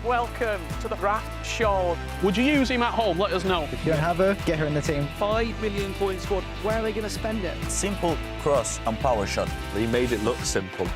welcome to the Draft Show. Would you use him at home? Let us know. If you don't have her, get her in the team. 5 million points scored. Where are they going to spend it? Simple cross and power shot. He made it look simple.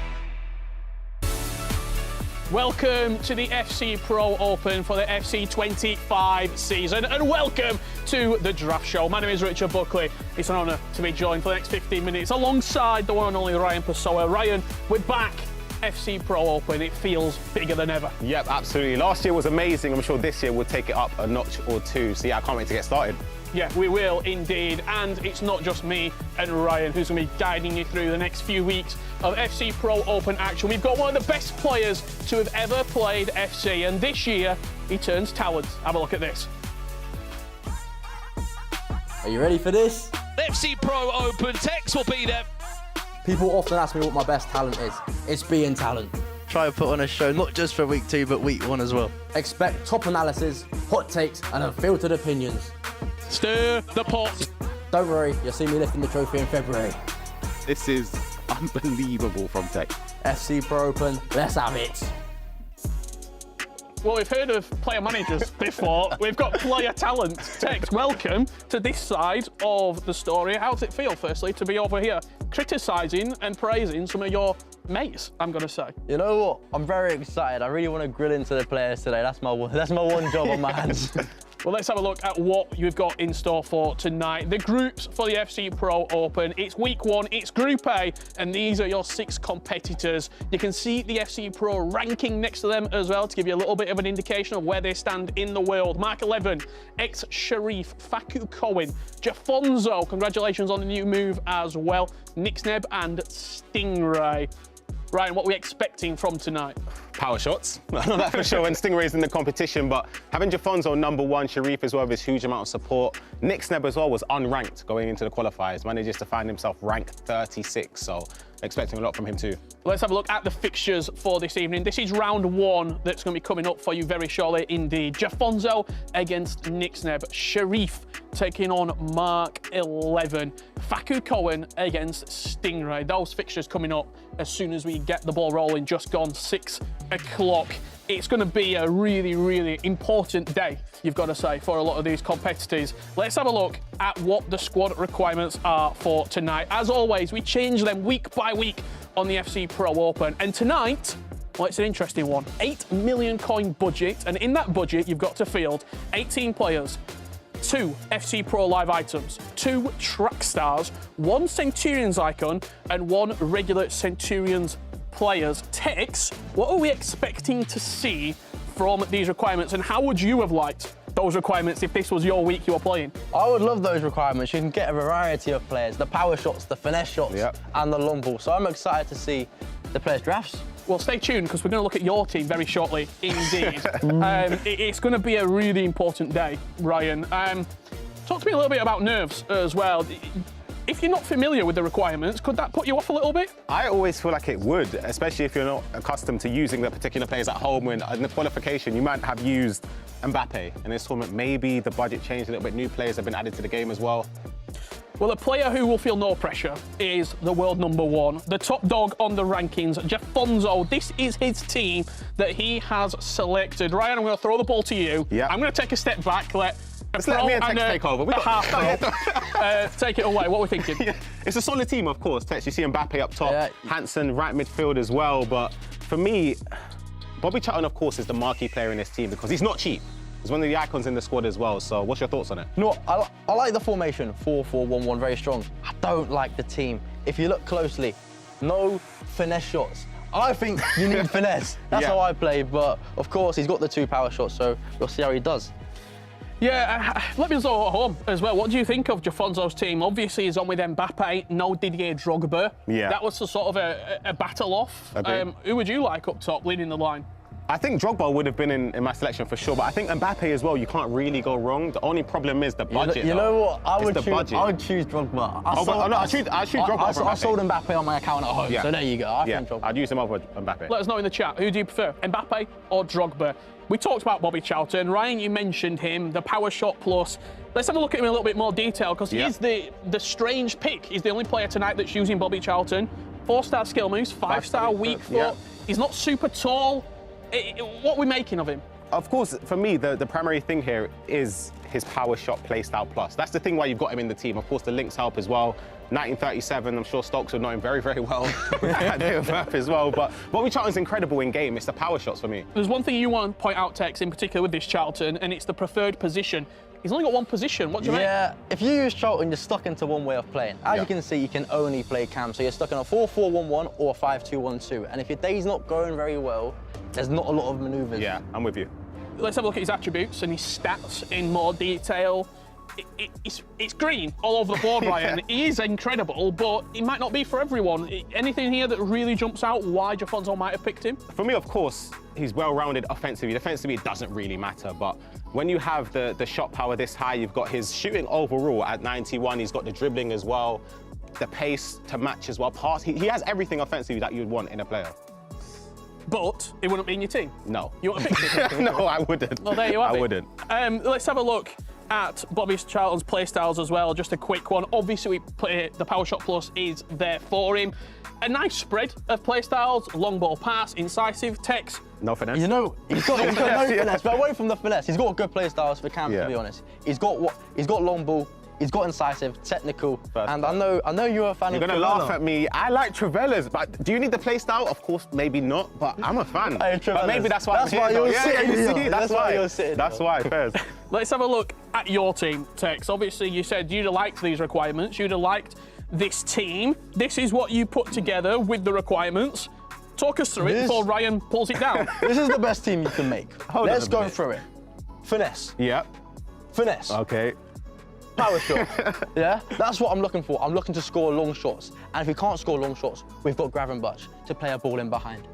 Welcome to the FC Pro Open for the FC 25 season, and welcome to the Draft Show. My name is Richard Buckley. It's an honour to be joined for the next 15 minutes alongside the one and only Ryan Pessoa. Ryan, we're back. FC Pro Open, it feels bigger than ever. Yep, absolutely. Last year was amazing. I'm sure this year we'll take it up a notch or two. So yeah, I can't wait to get started. Yeah, we will indeed. And it's not just me and Ryan who's going to be guiding you through the next few weeks of FC Pro Open action. We've got one of the best players to have ever played FC, and this year he turns talent. Have a look at this. Are you ready for this? FC Pro Open, Tex will be there. People often ask me what my best talent is. It's being talent. Try and put on a show, not just for week 2, but week 1 as well. Expect top analysis, hot takes, and unfiltered opinions. Stir the pot. Don't worry, you'll see me lifting the trophy in February. This is unbelievable from Tex. FC Pro Open, let's have it. Well, we've heard of player managers before. We've got player talent. Tex, welcome to this side of the story. How does it feel, firstly, to be over here criticising and praising some of your mates, I'm going to say? You know what? I'm very excited. I really want to grill into the players today. That's my one job on my hands. Well, let's have a look at what you've got in store for tonight. The groups for the FC Pro Open. It's week 1, it's Group A, and these are your 6 competitors. You can see the FC Pro ranking next to them as well to give you a little bit of an indication of where they stand in the world. Mark 11, ex-Sharif, Fakou Cohen, Jafonzo, congratulations on the new move as well, Nixneb and Stingray. Ryan, what are we expecting from tonight? Power shots, I know that for sure, and Stingray's in the competition, but having Jafonzo number 1, Sharif as well with his huge amount of support. Nixneb as well was unranked going into the qualifiers, manages to find himself ranked 36, so expecting a lot from him too. Let's have a look at the fixtures for this evening. This is round 1 that's going to be coming up for you very shortly indeed. Jafonzo against Nixneb. Sharif taking on Mark 11. Fakou Cohen against Stingray. Those fixtures coming up as soon as we get the ball rolling, just gone 6 o'clock. It's going to be a really, really important day, you've got to say, for a lot of these competitors. Let's have a look at what the squad requirements are for tonight. As always, we change them week by week on the FC Pro Open. And tonight, well, it's an interesting one. 8 million coin budget, and in that budget, you've got to field 18 players, 2 FC Pro Live items, 2 track stars, 1 Centurions icon, and 1 regular Centurions players. Tex, what are we expecting to see from these requirements, and how would you have liked those requirements if this was your week you were playing? I would love those requirements. You can get a variety of players, the power shots, the finesse shots, and the long ball. So I'm excited to see the players' drafts. Well, stay tuned, because we're going to look at your team very shortly indeed. It's going to be a really important day, Ryan. Talk to me a little bit about nerves as well. If you're not familiar with the requirements, could that put you off a little bit? I always feel like it would, especially if you're not accustomed to using the particular players at home. When in the qualification, you might have used Mbappe. In this tournament, maybe the budget changed a little bit. New players have been added to the game as well. Well, a player who will feel no pressure is the world number 1, the top dog on the rankings, Jafonzo. This is his team that he has selected. Ryan, I'm going to throw the ball to you. Yeah. I'm going to take a step back, let me and Tex take over. We got take it away. What are we thinking? Yeah. It's a solid team, of course, Tex. You see Mbappe up top, Hansen right midfield as well. But for me, Bobby Charlton, of course, is the marquee player in this team because he's not cheap. He's one of the icons in the squad as well. So what's your thoughts on it? No, I like the formation, 4-4-1-1, very strong. I don't like the team. If you look closely, no finesse shots. I think you need finesse. That's how I play, but of course, he's got the 2 power shots, so we'll see how he does. Yeah, let me know at home as well. What do you think of Jafonzo's team? Obviously, he's on with Mbappe, no Didier Drogba. Yeah. That was a sort of a battle off. Okay. Who would you like up top, leading the line? I think Drogba would have been in my selection for sure, but I think Mbappe as well, you can't really go wrong. The only problem is the budget. You know what? I would choose I Drogba. choose Drogba. I sold Mbappe on my account at home, so there you go. I think Drogba. I'd use him over Mbappe. Let us know in the chat, who do you prefer, Mbappe or Drogba? We talked about Bobby Charlton. Ryan, you mentioned him, the power shot plus. Let's have a look at him in a little bit more detail, because he is the strange pick. He's the only player tonight that's using Bobby Charlton. 4-star skill moves, 5-star weak foot. He's not super tall. What are we making of him? Of course, for me, the primary thing here is his power shot playstyle plus. That's the thing why you've got him in the team. Of course, the links help as well. 1937, I'm sure Stokes will know him very, very well with that day of birth as well. But Bobby Charlton's incredible in game. It's the power shots for me. There's one thing you want to point out, Tex, in particular with this Charlton, and it's the preferred position. He's only got one position. What do you make? Yeah, if you use Charlton, you're stuck into one way of playing. As you can see, you can only play cam, so you're stuck in a 4-4-1-1 or a 5-2-1-2. And if your day's not going very well, there's not a lot of manoeuvres. Yeah, I'm with you. Let's have a look at his attributes and his stats in more detail. It's green all over the board, Ryan. He is incredible, but it might not be for everyone. Anything here that really jumps out why Jafonso might have picked him? For me, of course, he's well-rounded offensively. Defensively, it doesn't really matter, but when you have the shot power this high, you've got his shooting overall at 91, he's got the dribbling as well, the pace to match as well, pass. He has everything offensively that you'd want in a player. But it wouldn't be in your team. No. You want to pick him? No, I wouldn't. Well, there you have I it. wouldn't. Let's have a look at Bobby Charlton's playstyles as well. Just a quick one. Obviously, the Power Shot Plus is there for him. A nice spread of playstyles: long ball pass, incisive, Tex. No finesse. You know, he's got no finesse, but away from the finesse, he's got good play styles for Cam, to be honest. He's got long ball, he's got incisive, technical, and I know you're a fan of You're gonna Trivela. laugh at me. I like Trivella's, but do you need the play style? Of course, maybe not, but I'm a fan. Hey, but Trivella's. maybe that's why That's why you're sitting you here. see, That's why you're sitting That's here. why, Fairs. Let's have a look at your team, Tex. Obviously, you said you'd have liked these requirements. You'd have liked this team. This is what you put together with the requirements. Talk us through it before Ryan pulls it down. This is the best team you can make. Hold on Let's a go minute. through it. Finesse. Yep. Finesse. Okay. Power shot. Yeah? That's what I'm looking for. I'm looking to score long shots. And if we can't score long shots, we've got Gravenberch to play a ball in behind.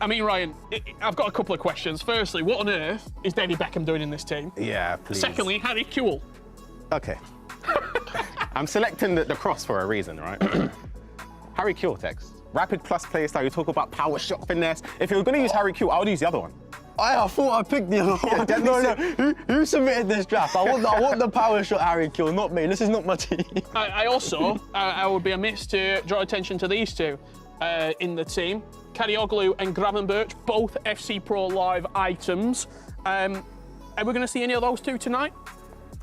I mean, Ryan, I've got a couple of questions. Firstly, what on earth is David Beckham doing in this team? Yeah, please. Secondly, Harry Kewell. Okay. I'm selecting the cross for a reason, right? Harry Kewell, Tex. Rapid plus play style. You talk about power shot finesse. If you were going to use Harry Kewell, I would use the other one. I thought I picked the other one. No. Who submitted this draft? I want the power shot Harry Kewell, not me. This is not my team. I also, I would be amiss to draw attention to these two in the team. Karioglu and Gravenberch, both FC Pro Live items. Are we going to see any of those two tonight?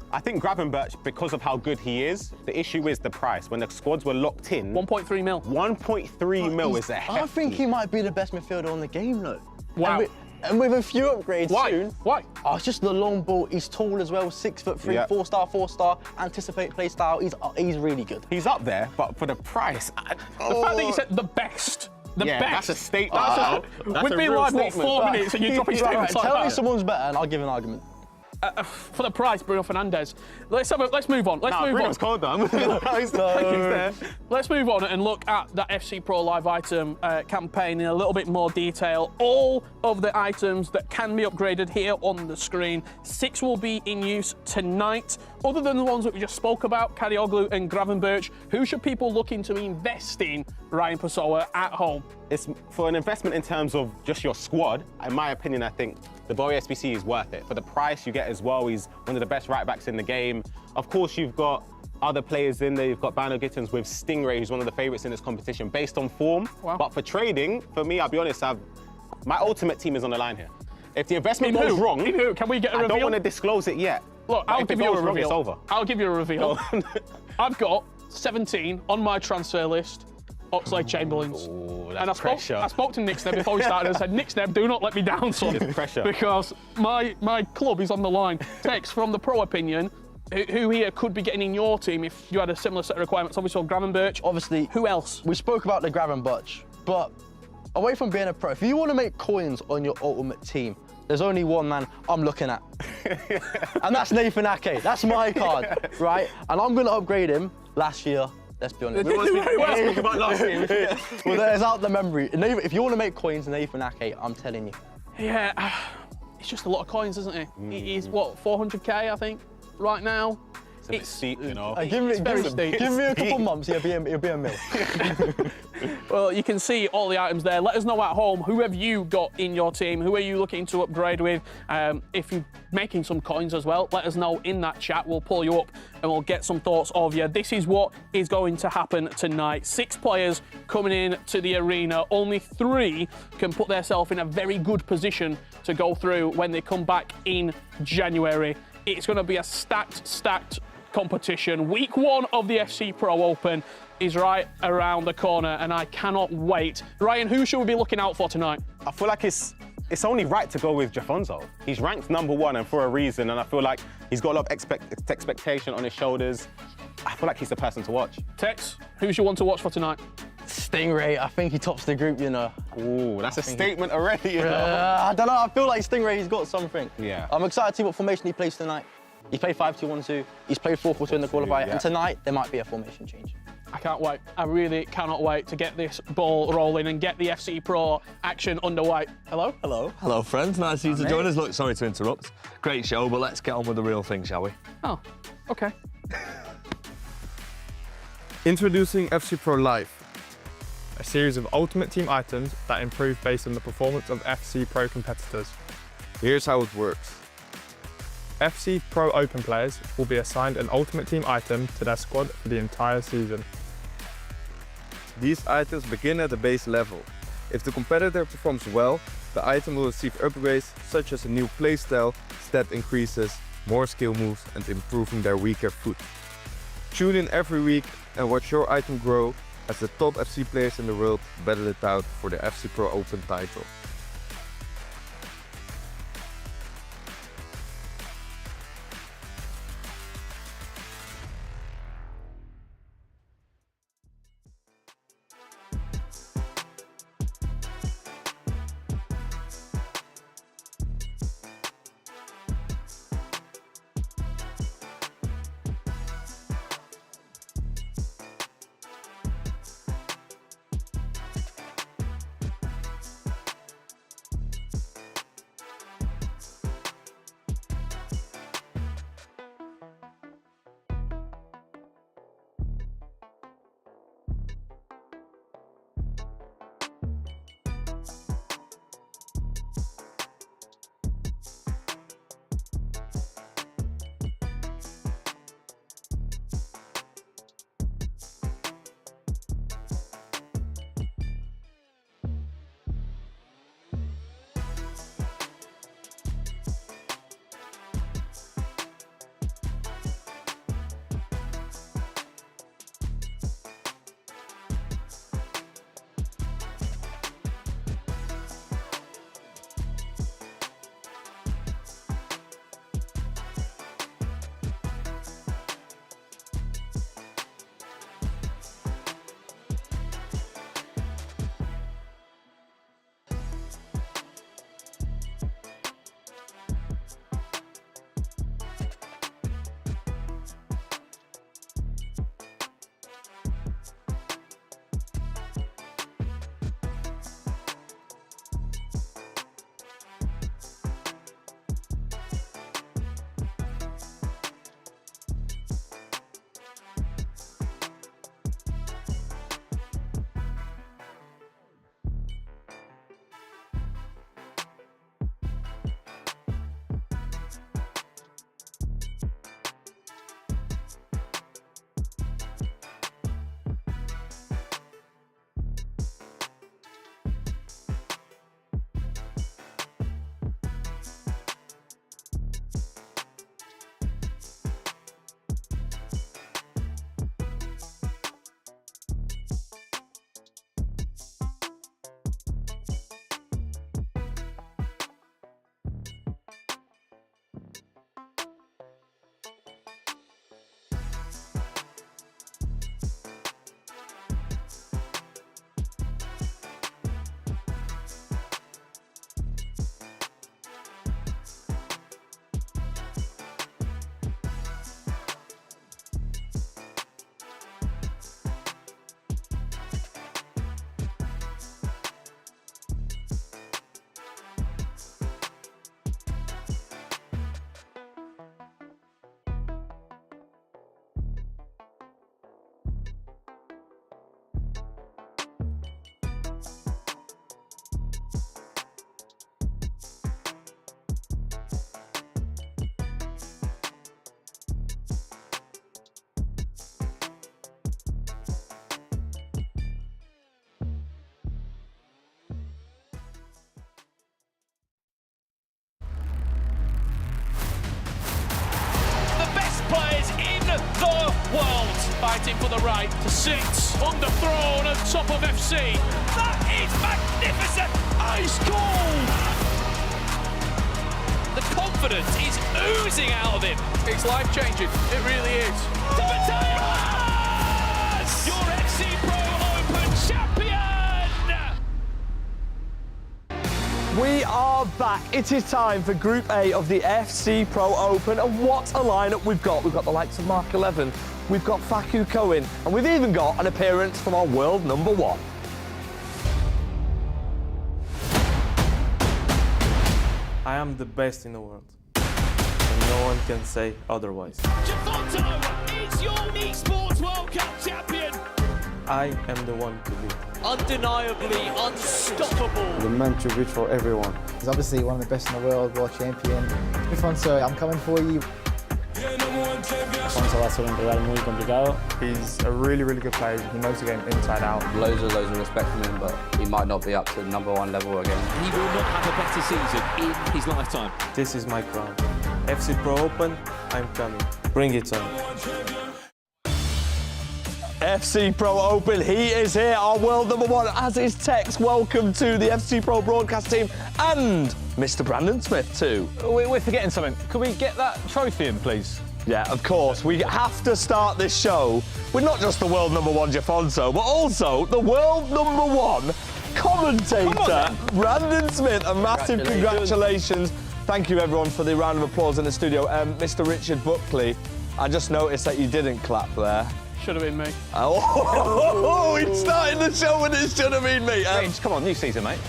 I think Gravenberch, because of how good he is, the issue is the price. When the squads were locked in, 1.3 mil. 1.3 mil is a hefty. I think he might be the best midfielder on the game, though. Wow. And with a few upgrades Why? soon. Why? Oh, it's just the long ball. He's tall as well, 6'3", Yeah. 4-star, anticipate play style. He's really good. He's up there, but for the price, The fact that you said the best. The yeah, best. that's a statement. That's We've a been real live, what, statement. 4 minutes and you're dropping Right, statements like tell me that? someone's better and I'll give an argument. For the price, Bruno Fernandes. Let's move on. Let's move Bruno's on. cold though. He's there. Let's move on and look at that FC Pro Live item campaign in a little bit more detail. All of the items that can be upgraded here on the screen. 6 will be in use tonight. Other than the ones that we just spoke about, Karioglu and Gravenberch, who should people looking to invest in, Ryan Pessoa, at home? It's for an investment in terms of just your squad. In my opinion, I think the Bowie SBC is worth it. For the price you get as well, he's one of the best right backs in the game. Of course, you've got other players in there. You've got Bano Gittins with Stingray, who's one of the favourites in this competition based on form. Wow. But for trading, for me, I'll be honest, my ultimate team is on the line here. If the investment In goes who? wrong, In who? Can we get a I don't reveal? want to disclose it yet. Look, But I'll if give it you a goes wrong, reveal. it's over. I'll give you a reveal. I've got 17 on my transfer list. Oxlade-Chamberlain's. Ooh, And that's pressure. I spoke to Nick Sneb before we started and said, Nick Sneb, do not let me down, son. It's pressure. Because my club is on the line. Tex, from the pro opinion, who here could be getting in your team if you had a similar set of requirements? Obviously, Gravenberch. Obviously, Who else? we spoke about the Gravenberch, but away from being a pro, if you want to make coins on your ultimate team, there's only one man I'm looking at. And that's Nathan Ake. That's my card, right? And I'm going to upgrade him last year. Let's be honest. Who else? about last year. Well, there's out the memory. If you want to make coins, Nathan Ake, I'm telling you. Yeah, it's just a lot of coins, isn't he? He's, what, 400k, I think, right now? It's a bit steep, you know. Give me a couple steep. months, it'll be a mill. Well, you can see all the items there. Let us know at home, who have you got in your team? Who are you looking to upgrade with? If you're making some coins as well, let us know in that chat. We'll pull you up and we'll get some thoughts of you. This is what is going to happen tonight. 6 players coming in to the arena. Only 3 can put themselves in a very good position to go through when they come back in January. It's going to be a stacked competition. Week 1 of the FC Pro Open is right around the corner, and I cannot wait. Ryan, who should we be looking out for tonight? I feel like it's only right to go with Jafonzo. He's ranked number 1 and for a reason, and I feel like he's got a lot of expectation on his shoulders. I feel like he's the person to watch. Tex, who's you want to watch for tonight? Stingray, I think he tops the group, you know. Ooh, that's a statement already, you know. I don't know, I feel like Stingray, he's got something. Yeah. I'm excited to see what formation he plays tonight. He played 5-2-1-2, he's played 4-4-2 in the qualifier, yeah. and tonight there might be a formation change. I can't wait. I really cannot wait to get this ball rolling and get the FC Pro action underway. Hello? Hello. Hello, friends. Nice of you to join us. Look, sorry to interrupt. Great show, but let's get on with the real thing, shall we? Oh, okay. Introducing FC Pro Live, a series of Ultimate Team items that improve based on the performance of FC Pro competitors. Here's how it works. FC Pro Open players will be assigned an Ultimate Team item to their squad for the entire season. These items begin at the base level. If the competitor performs well, the item will receive upgrades such as a new playstyle, stat increases, more skill moves, and improving their weaker foot. Tune in every week and watch your item grow as the top FC players in the world battle it out for the FC Pro Open title. fighting for the right to sit on the throne on top of FC. That is magnificent! Ice cold! The confidence is oozing out of him. It's life-changing. It really is. Mateus! Your FC Pro Open champion! We are back. It is time for Group A of the FC Pro Open, and what a lineup we've got. We've got the likes of Mark 11, we've got Facu Cohen, and we've even got an appearance from our world number one. I am the best in the world, and no one can say otherwise. Jafonto is your eSports World Cup champion! I am the one to beat. Undeniably unstoppable. The man to beat for everyone. He's obviously one of the best in the world, world champion. Jafonso, I'm coming for you. Jafonso va a ser un rival muy complicado. He's a really good player. He knows the game inside out. Loads of respect from him, but he might not be up to the #1 level again. He will not have a better season in his lifetime. This is my crown. FC Pro Open, I'm coming. Bring it on. FC Pro Open, he is here, our world number one, as is Tex. Welcome to the FC Pro broadcast team, and Mr. Brandon Smith too. We're forgetting something. Could we get that trophy in, please? Yeah, of course. We have to start this show with not just the world number one Jafonso, but also the world number one commentator, Brandon Smith. A massive congratulations. Thank you, everyone, for the round of applause in the studio. Mr. Richard Buckley, I just noticed that you didn't clap there. Should have been me. Oh, he started the show and it should have been me. Come on, new season, mate.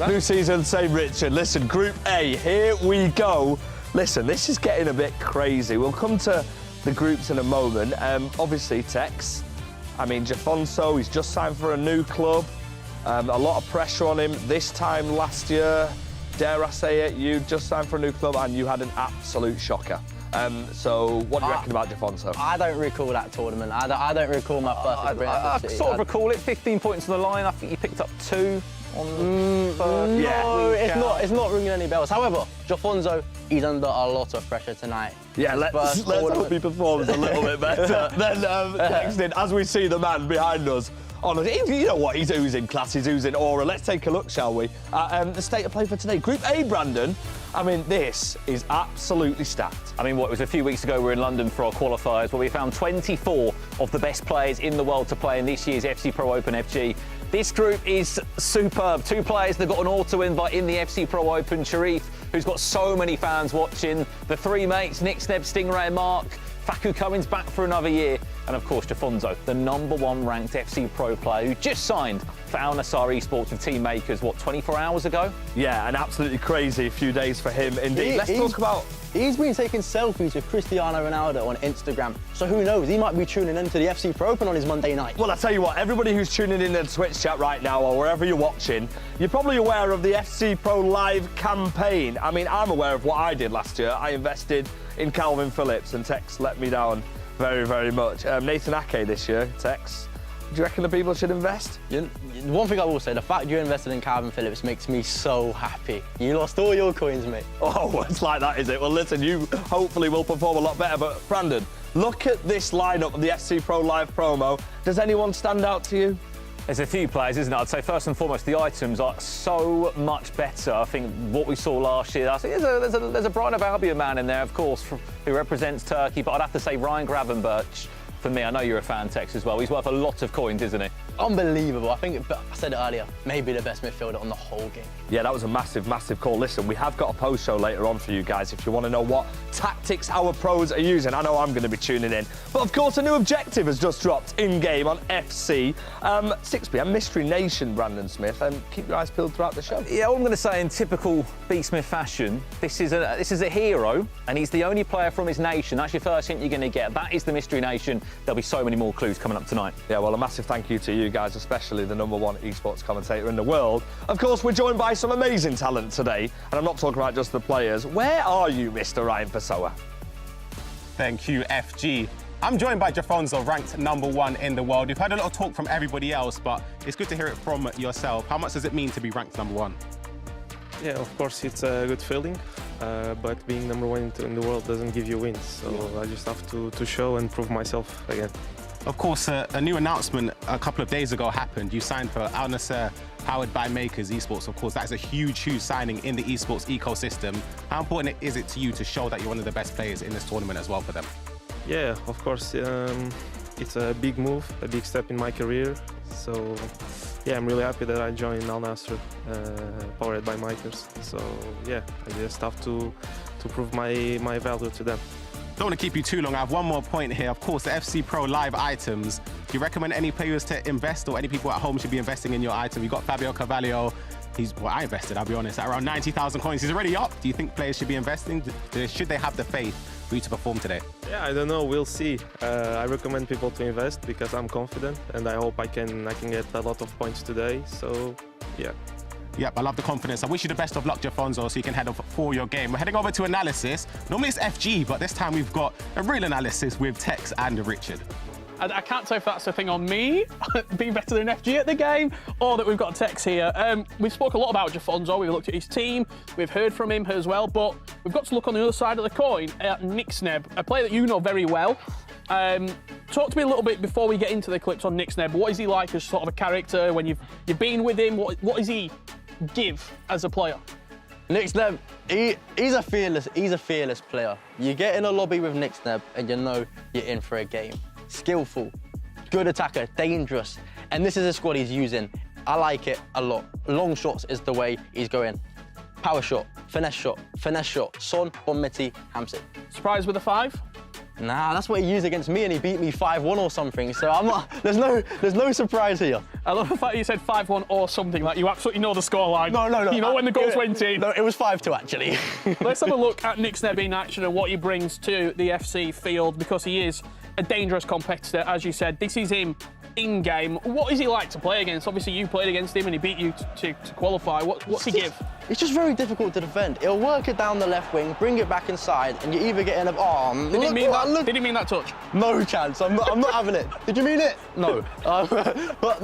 New season, same Richard. Listen, Group A, here we go. Listen, this is getting a bit crazy. We'll come to the groups in a moment. Obviously, Tex. I mean, Jafonso, he's just signed for a new club. A lot of pressure on him this time last year. Dare I say it, you just signed for a new club and you had an absolute shocker. So what do you reckon about Jafonso? I don't recall that tournament. I don't recall my first experience. I sort of recall it. 15 points on the line. I think you picked up 2 on the first No, it's not ringing any bells. However, Jafonso, he's under a lot of pressure tonight. Yeah, let's hope he performs a little bit better than Tex did. As we see the man behind us, you know what, he's oozing class, he's oozing aura. Let's take a look, shall we, at the state of play for today. Group A, Brandon, I mean, this is absolutely stacked. I mean, it was a few weeks ago we were in London for our qualifiers where we found 24 of the best players in the world to play in this year's FC Pro Open FG. This group is superb. 2 players that got an auto-invite in the FC Pro Open. Sharif, who's got so many fans watching. The 3 mates, Nick Sneb, Stingray and Mark. Facu Cohen's back for another year. And of course, Jafonso, the #1 ranked FC Pro player who just signed for Al Nassr Esports with Team Makers, 24 hours ago? Yeah, an absolutely crazy few days for him indeed. Let's talk about... He's been taking selfies with Cristiano Ronaldo on Instagram. So who knows, he might be tuning into the FC Pro Open on his Monday night. Well, I tell you what, everybody who's tuning in the Twitch chat right now or wherever you're watching, you're probably aware of the FC Pro Live campaign. I mean, I'm aware of what I did last year. I invested in Calvin Phillips and Tex let me down very much. Nathan Ake this year, Tex. Do you reckon the people should invest? One thing I will say, the fact you invested in Calvin Phillips makes me so happy. You lost all your coins, mate. Oh, it's like that, is it? Well, listen, you hopefully will perform a lot better. But, Brandon, look at this lineup of the FC Pro Live promo. Does anyone stand out to you? There's a few players, isn't it? I'd say first and foremost, the items are so much better. I think what we saw last year, I think there's a Brian Albion man in there, of course, who represents Turkey, but I'd have to say Ryan Gravenberch. For me, I know you're a fan, Tex, as well. He's worth a lot of coins, isn't he? Unbelievable. I think, I said it earlier, maybe the best midfielder on the whole game. Yeah, that was a massive call. Listen, we have got a post show later on for you guys if you want to know what tactics our pros are using. I know I'm going to be tuning in. But of course, a new objective has just dropped in-game on FC. 6 p.m, Mystery Nation, Brandon Smith. And keep your eyes peeled throughout the show. Yeah, all I'm going to say in typical B. Smith fashion, this is a hero, and he's the only player from his nation. That's your first hint you're going to get. That is the Mystery Nation. There'll be so many more clues coming up tonight. Yeah, well, a massive thank you to you guys, especially the #1 esports commentator in the world. Of course, we're joined by some amazing talent today, and I'm not talking about just the players. Where are you, Mr. Ryan Pessoa? Thank you, FG. I'm joined by Jafonso, ranked #1 in the world. We've had a lot of talk from everybody else, but it's good to hear it from yourself. How much does it mean to be ranked #1? Yeah, of course, it's a good feeling, but being #1 in the world doesn't give you wins. So I just have to show and prove myself again. Of course, a new announcement a couple of days ago happened. You signed for Al Nassr, powered by Makers Esports. Of course, that is a huge, huge signing in the esports ecosystem. How important is it to you to show that you're one of the best players in this tournament as well for them? Yeah, of course. It's a big move, a big step in my career. So, yeah, I'm really happy that I joined Al Nassr, powered by Makers. So, yeah, I just have to prove my value to them. Don't want to keep you too long. I have one more point here. Of course, the FC Pro live items. Do you recommend any players to invest, or any people at home should be investing in your item? You've got Fabio Carvalho. I invested, I'll be honest, at around 90,000 coins. He's already up. Do you think players should be investing? Should they have the faith for you to perform today? Yeah, I don't know. We'll see. I recommend people to invest because I'm confident, and I hope I can get a lot of points today. So, yeah. Yep, I love the confidence. I wish you the best of luck, Jafonso, so you can head off for your game. We're heading over to analysis. Normally it's FG, but this time we've got a real analysis with Tex and Richard. I can't say if that's the thing on me, being better than FG at the game, or that we've got Tex here. We've spoke a lot about Jafonso. We've looked at his team. We've heard from him as well, but we've got to look on the other side of the coin at Nixneb, a player that you know very well. Talk to me a little bit before we get into the clips on Nixneb. What is he like as sort of a character when you've been with him? What does he give as a player? Nixneb, he's a fearless player. You get in a lobby with Nixneb and you know you're in for a game. Skillful, good attacker, dangerous. And this is a squad he's using. I like it a lot. Long shots is the way he's going. Power shot, finesse shot, Son, Bonmiti, Hamsik. Surprised with the 5? Nah, that's what he used against me and he beat me 5-1 or something. So I'm not, there's no surprise here. I love the fact you said 5-1 or something, like you absolutely know the scoreline. No. You know when the goals went in. No, it was 5-2 actually. Let's have a look at Nixneb in action and what he brings to the FC field, because he is a dangerous competitor, as you said. This is him in-game. What is he like to play against? Obviously, you played against him and he beat you to qualify. What's he give? It's just very difficult to defend. He'll work it down the left wing, bring it back inside, and you either get in a... Oh, Did he mean that touch? No chance. I'm not having it. Did you mean it? No. But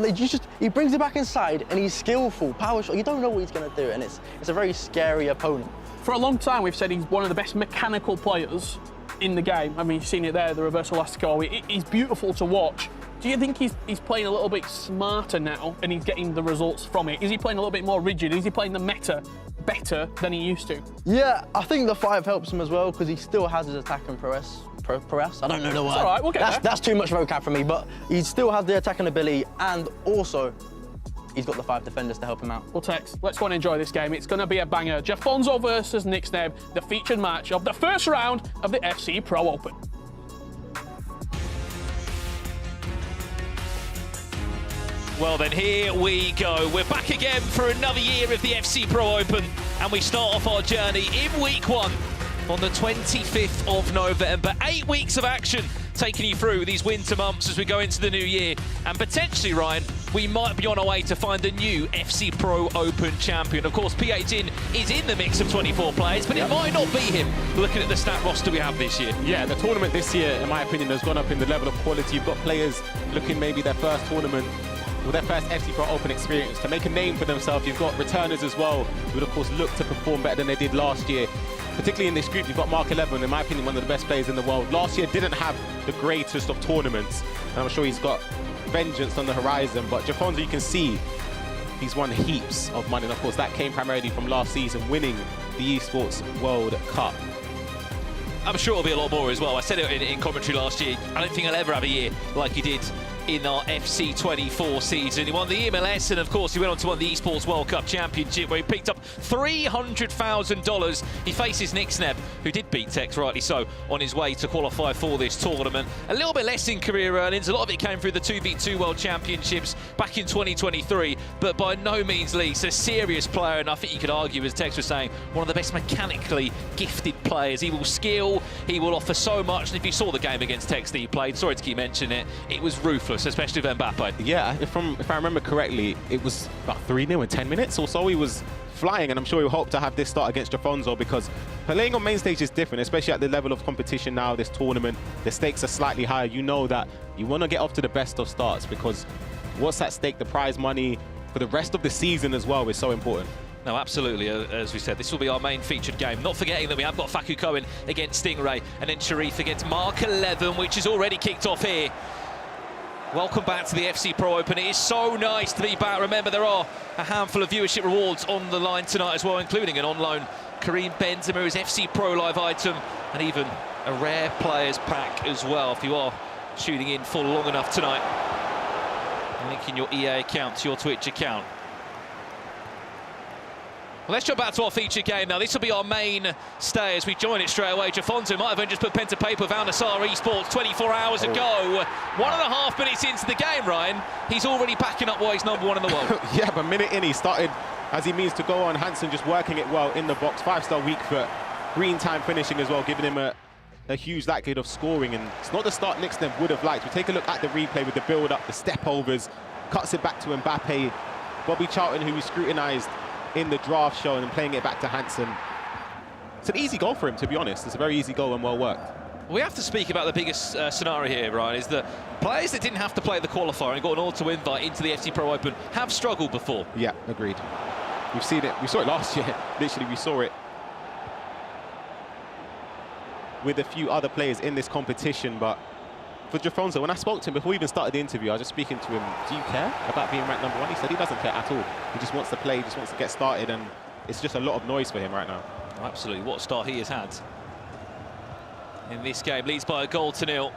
he brings it back inside, and he's skillful, power shot. You don't know what he's going to do, and it's a very scary opponent. For a long time, we've said he's one of the best mechanical players in the game. I mean, you've seen it there, the reverse elastico. He's beautiful to watch. Do you think he's playing a little bit smarter now and he's getting the results from it? Is he playing a little bit more rigid? Is he playing the meta better than he used to? Yeah, I think the 5 helps him as well because he still has his attack and prowess. I don't know the word. It's all right, we'll get there. That's too much vocab for me, but he still has the attacking ability and also he's got the 5 defenders to help him out. Well, Tex, let's go and enjoy this game. It's going to be a banger. Jafonso versus Nixneb, the featured match of the first round of the FC Pro Open. Well then, here we go. We're back again for another year of the FC Pro Open, and we start off our journey in week 1 on the 25th of November. 8 weeks of action taking you through these winter months as we go into the new year, and potentially, Ryan, we might be on our way to find a new FC Pro Open champion. Of course, P18 is in the mix of 24 players, but it might not be him, looking at the stat roster we have this year. Yeah, the tournament this year, in my opinion, has gone up in the level of quality. You've got players looking maybe their first tournament, with their first FC Pro Open experience, to make a name for themselves. You've got returners as well, who would of course look to perform better than they did last year. Particularly in this group, you've got Mark 11, in my opinion, one of the best players in the world. Last year didn't have the greatest of tournaments, and I'm sure he's got vengeance on the horizon. But Jafonso, you can see he's won heaps of money, and of course that came primarily from last season, winning the Esports World Cup. I'm sure it'll be a lot more as well. I said it in commentary last year. I don't think he'll ever have a year like he did in our FC24 season. He won the MLS, and of course he went on to win the Esports World Cup Championship, where he picked up $300,000. He faces Nixneb, who did beat Tex, rightly so, on his way to qualify for this tournament. A little bit less in career earnings. A lot of it came through the 2v2 World Championships back in 2023, but by no means least a serious player, and I think you could argue, as Tex was saying, one of the best mechanically gifted players. He will skill, he will offer so much, and if you saw the game against Tex that he played, sorry to keep mentioning it, it was ruthless, especially with Mbappe. Yeah, if I remember correctly, it was about 3-0 in 10 minutes or so. He was flying, and I'm sure he'll hope to have this start against Jafonso, because playing on main stage is different, especially at the level of competition now, this tournament. The stakes are slightly higher. You know that you want to get off to the best of starts, because what's at stake, the prize money for the rest of the season as well, is so important. No, absolutely. As we said, this will be our main featured game. Not forgetting that we have got Faku Cohen against Stingray, and then Sharif against Mark 11, which is already kicked off here. Welcome back to the FC Pro Open. It is so nice to be back. Remember, there are a handful of viewership rewards on the line tonight as well, including an on-loan Karim Benzema's FC Pro Live item, and even a rare players pack as well, if you are tuning in for long enough tonight. Linking your EA account to your Twitch account. Well, let's jump back to our featured game now. This will be our main stay as we join it straight away. Jafonzo might have even just put pen to paper with Al Nassr Esports 24 hours ago. 1.5 minutes into the game, Ryan, he's already backing up why he's #1 in the world. Yeah, but a minute in, he started as he means to go on. Hansen just working it well in the box. 5-star weak foot. Green time finishing as well, giving him a huge likelihood of scoring. And it's not the start Nixneb would have liked. We take a look at the replay with the build-up, the step-overs. Cuts it back to Mbappe. Bobby Charlton, who we scrutinised in the draft show, and playing it back to Hansen. It's an easy goal for him, to be honest. It's a very easy goal and well worked. We have to speak about the biggest scenario here, Ryan, is that players that didn't have to play the qualifier and got an auto-invite into the FC Pro Open have struggled before. Yeah, agreed. We've seen it. We saw it last year. Literally, we saw it with a few other players in this competition. But for Jafonzo, when I spoke to him before we even started the interview, I was just speaking to him, do you care about being ranked #1? He said he doesn't care at all. He just wants to play, he just wants to get started, and it's just a lot of noise for him right now. Absolutely, what a start he has had in this game. Leads by a goal to 0.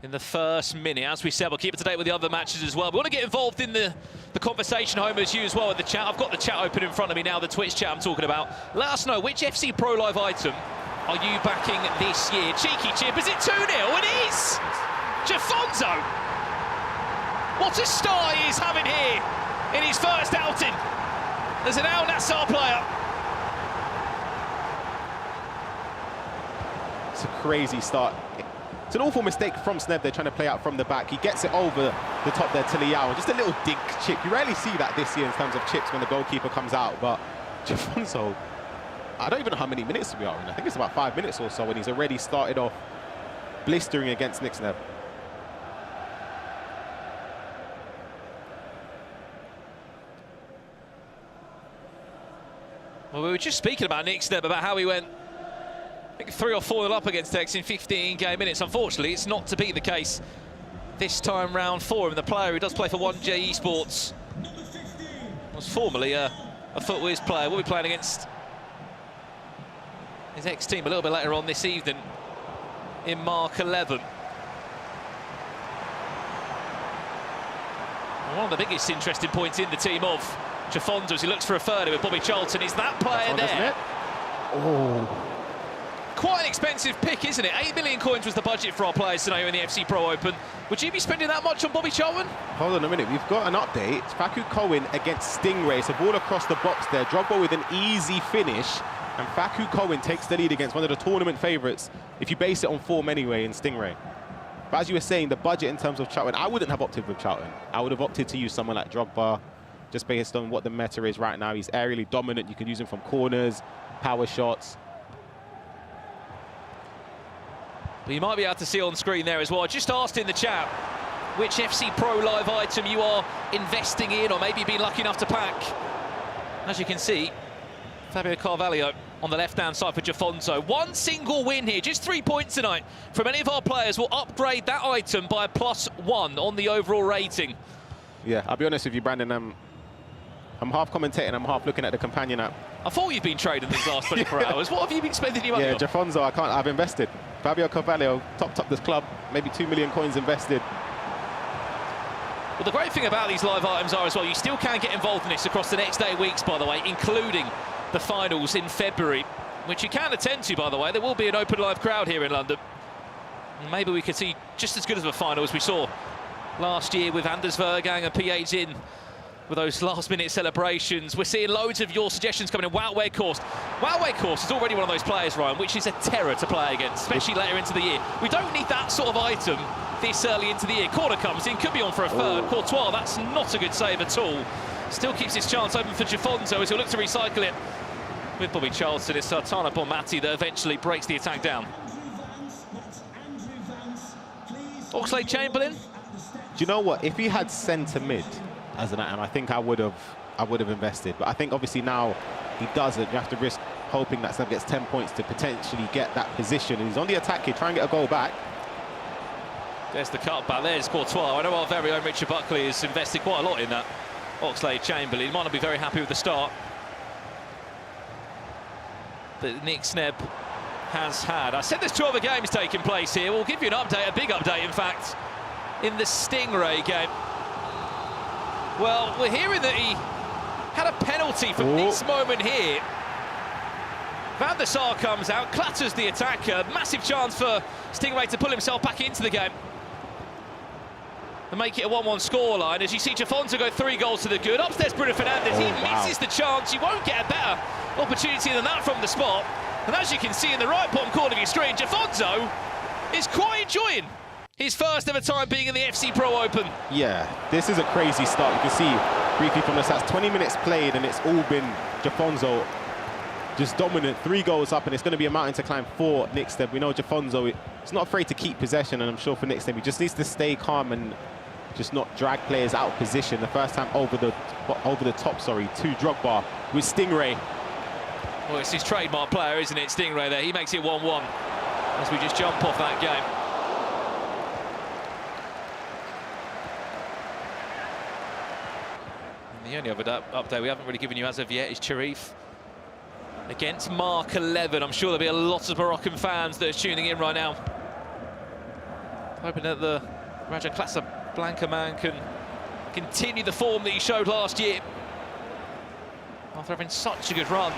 In the first minute, as we said, we'll keep it to date with the other matches as well. We want to get involved in the conversation, home as you as well, with the chat. I've got the chat open in front of me now, the Twitch chat I'm talking about. Let us know, which FC Pro Live item are you backing this year? Cheeky chip, is it 2-0? It is! Jafonzo! What a start he is having here in his first outing as an Al Nassr player. It's a crazy start. It's an awful mistake from Sneb. They're trying to play out from the back. He gets it over the top there to Liao. Just a little dig chip. You rarely see that this year in terms of chips when the goalkeeper comes out, but Jafonzo, I don't even know how many minutes we are in. I think it's about 5 minutes or so when he's already started off blistering against Nixneb. Well, we were just speaking about Nixneb, about how he went, I think, 3 or 4 up against Tex in 15 game minutes. Unfortunately, it's not to be the case this time round for him. The player who does play for 1J Esports was formerly a FUTWIZ player. We'll be playing against his ex-team a little bit later on this evening in Mark 11. One of the biggest interesting points in the team of Jafonzo as he looks for a third with Bobby Charlton. Is that player there? Oh. Quite an expensive pick, isn't it? 8 million coins was the budget for our players tonight in the FC Pro Open. Would you be spending that much on Bobby Charlton? Hold on a minute, we've got an update. It's Faku Cohen against Stingray. It's a ball across the box there. Drogba with an easy finish. And Faku Cohen takes the lead against one of the tournament favourites, if you base it on form anyway, in Stingray. But as you were saying, the budget in terms of Charlton, I wouldn't have opted with Charlton. I would have opted to use someone like Drogba, just based on what the meta is right now. He's aerially dominant. You can use him from corners, power shots. But you might be able to see on screen there as well. I just asked in the chat which FC Pro Live item you are investing in, or maybe been lucky enough to pack. As you can see, Fabio Carvalho on the left-hand side for Jafonzo. One single win here, just 3 points tonight from any of our players will upgrade that item by a +1 on the overall rating. Yeah, I'll be honest with you, Brandon. I'm half commentating, I'm half looking at the companion app. I thought you'd been trading these last 24 hours. What have you been spending your money on? Yeah, Jafonzo, I've invested. Fabio Carvalho topped up this club, maybe 2 million coins invested. Well, the great thing about these live items are as well, you still can get involved in this across the next 8 weeks, by the way, including the finals in February, which you can attend to, by the way. There will be an open live crowd here in London. Maybe we could see just as good of a final as we saw last year with Anders Vergang and PH in with those last-minute celebrations. We're seeing loads of your suggestions coming in. Wout Weghorst. Wout Weghorst is already one of those players, Ryan, which is a terror to play against, especially later into the year. We don't need that sort of item this early into the year. Corner comes in, could be on for a third. Courtois, that's not a good save at all. Still keeps his chance open for Jafonzo as he'll look to recycle it with Bobby Charlton. It's Tana Bonmati that eventually breaks the attack down. Oxlade-Chamberlain. Do you know what? If he had centre mid as an item, I think I would have invested. But I think obviously now he doesn't. You have to risk hoping that Sneb gets 10 points to potentially get that position. And he's on the attack here, trying to get a goal back. There's the cut back. There's Courtois. I know our very own Richard Buckley has invested quite a lot in that Oxlade-Chamberlain. He might not be very happy with the start that Nick Snebb has had. I said there's 2 other games taking place here. We'll give you an update, a big update, in fact, in the Stingray game. Well, we're hearing that he had a penalty from this moment here. Van der Sar comes out, clatters the attacker. Massive chance for Stingray to pull himself back into the game and make it a 1-1 scoreline. As you see Jafonso go 3 goals to the good. Upstairs Bruno Fernandes, he misses the chance. You won't get a better opportunity than that from the spot. And as you can see in the right bottom corner of your screen, Jafonso is quite enjoying his first ever time being in the FC Pro Open. Yeah, this is a crazy start. You can see briefly from the stats, 20 minutes played and it's all been Jafonso just dominant. 3 goals up, and it's going to be a mountain to climb for Nick Snebb. We know Jafonso is not afraid to keep possession, and I'm sure for Nick Snebb he just needs to stay calm and just not drag players out of position. The first time over the top, to Drogba with Stingray. Well, it's his trademark player, isn't it, Stingray there? He makes it 1-1 as we just jump off that game. And the only other update we haven't really given you as of yet is Cherif against Mark 11. I'm sure there'll be a lot of Moroccan fans that are tuning in right now, hoping that the Raja Casablanca man can continue the form that he showed last year after having such a good run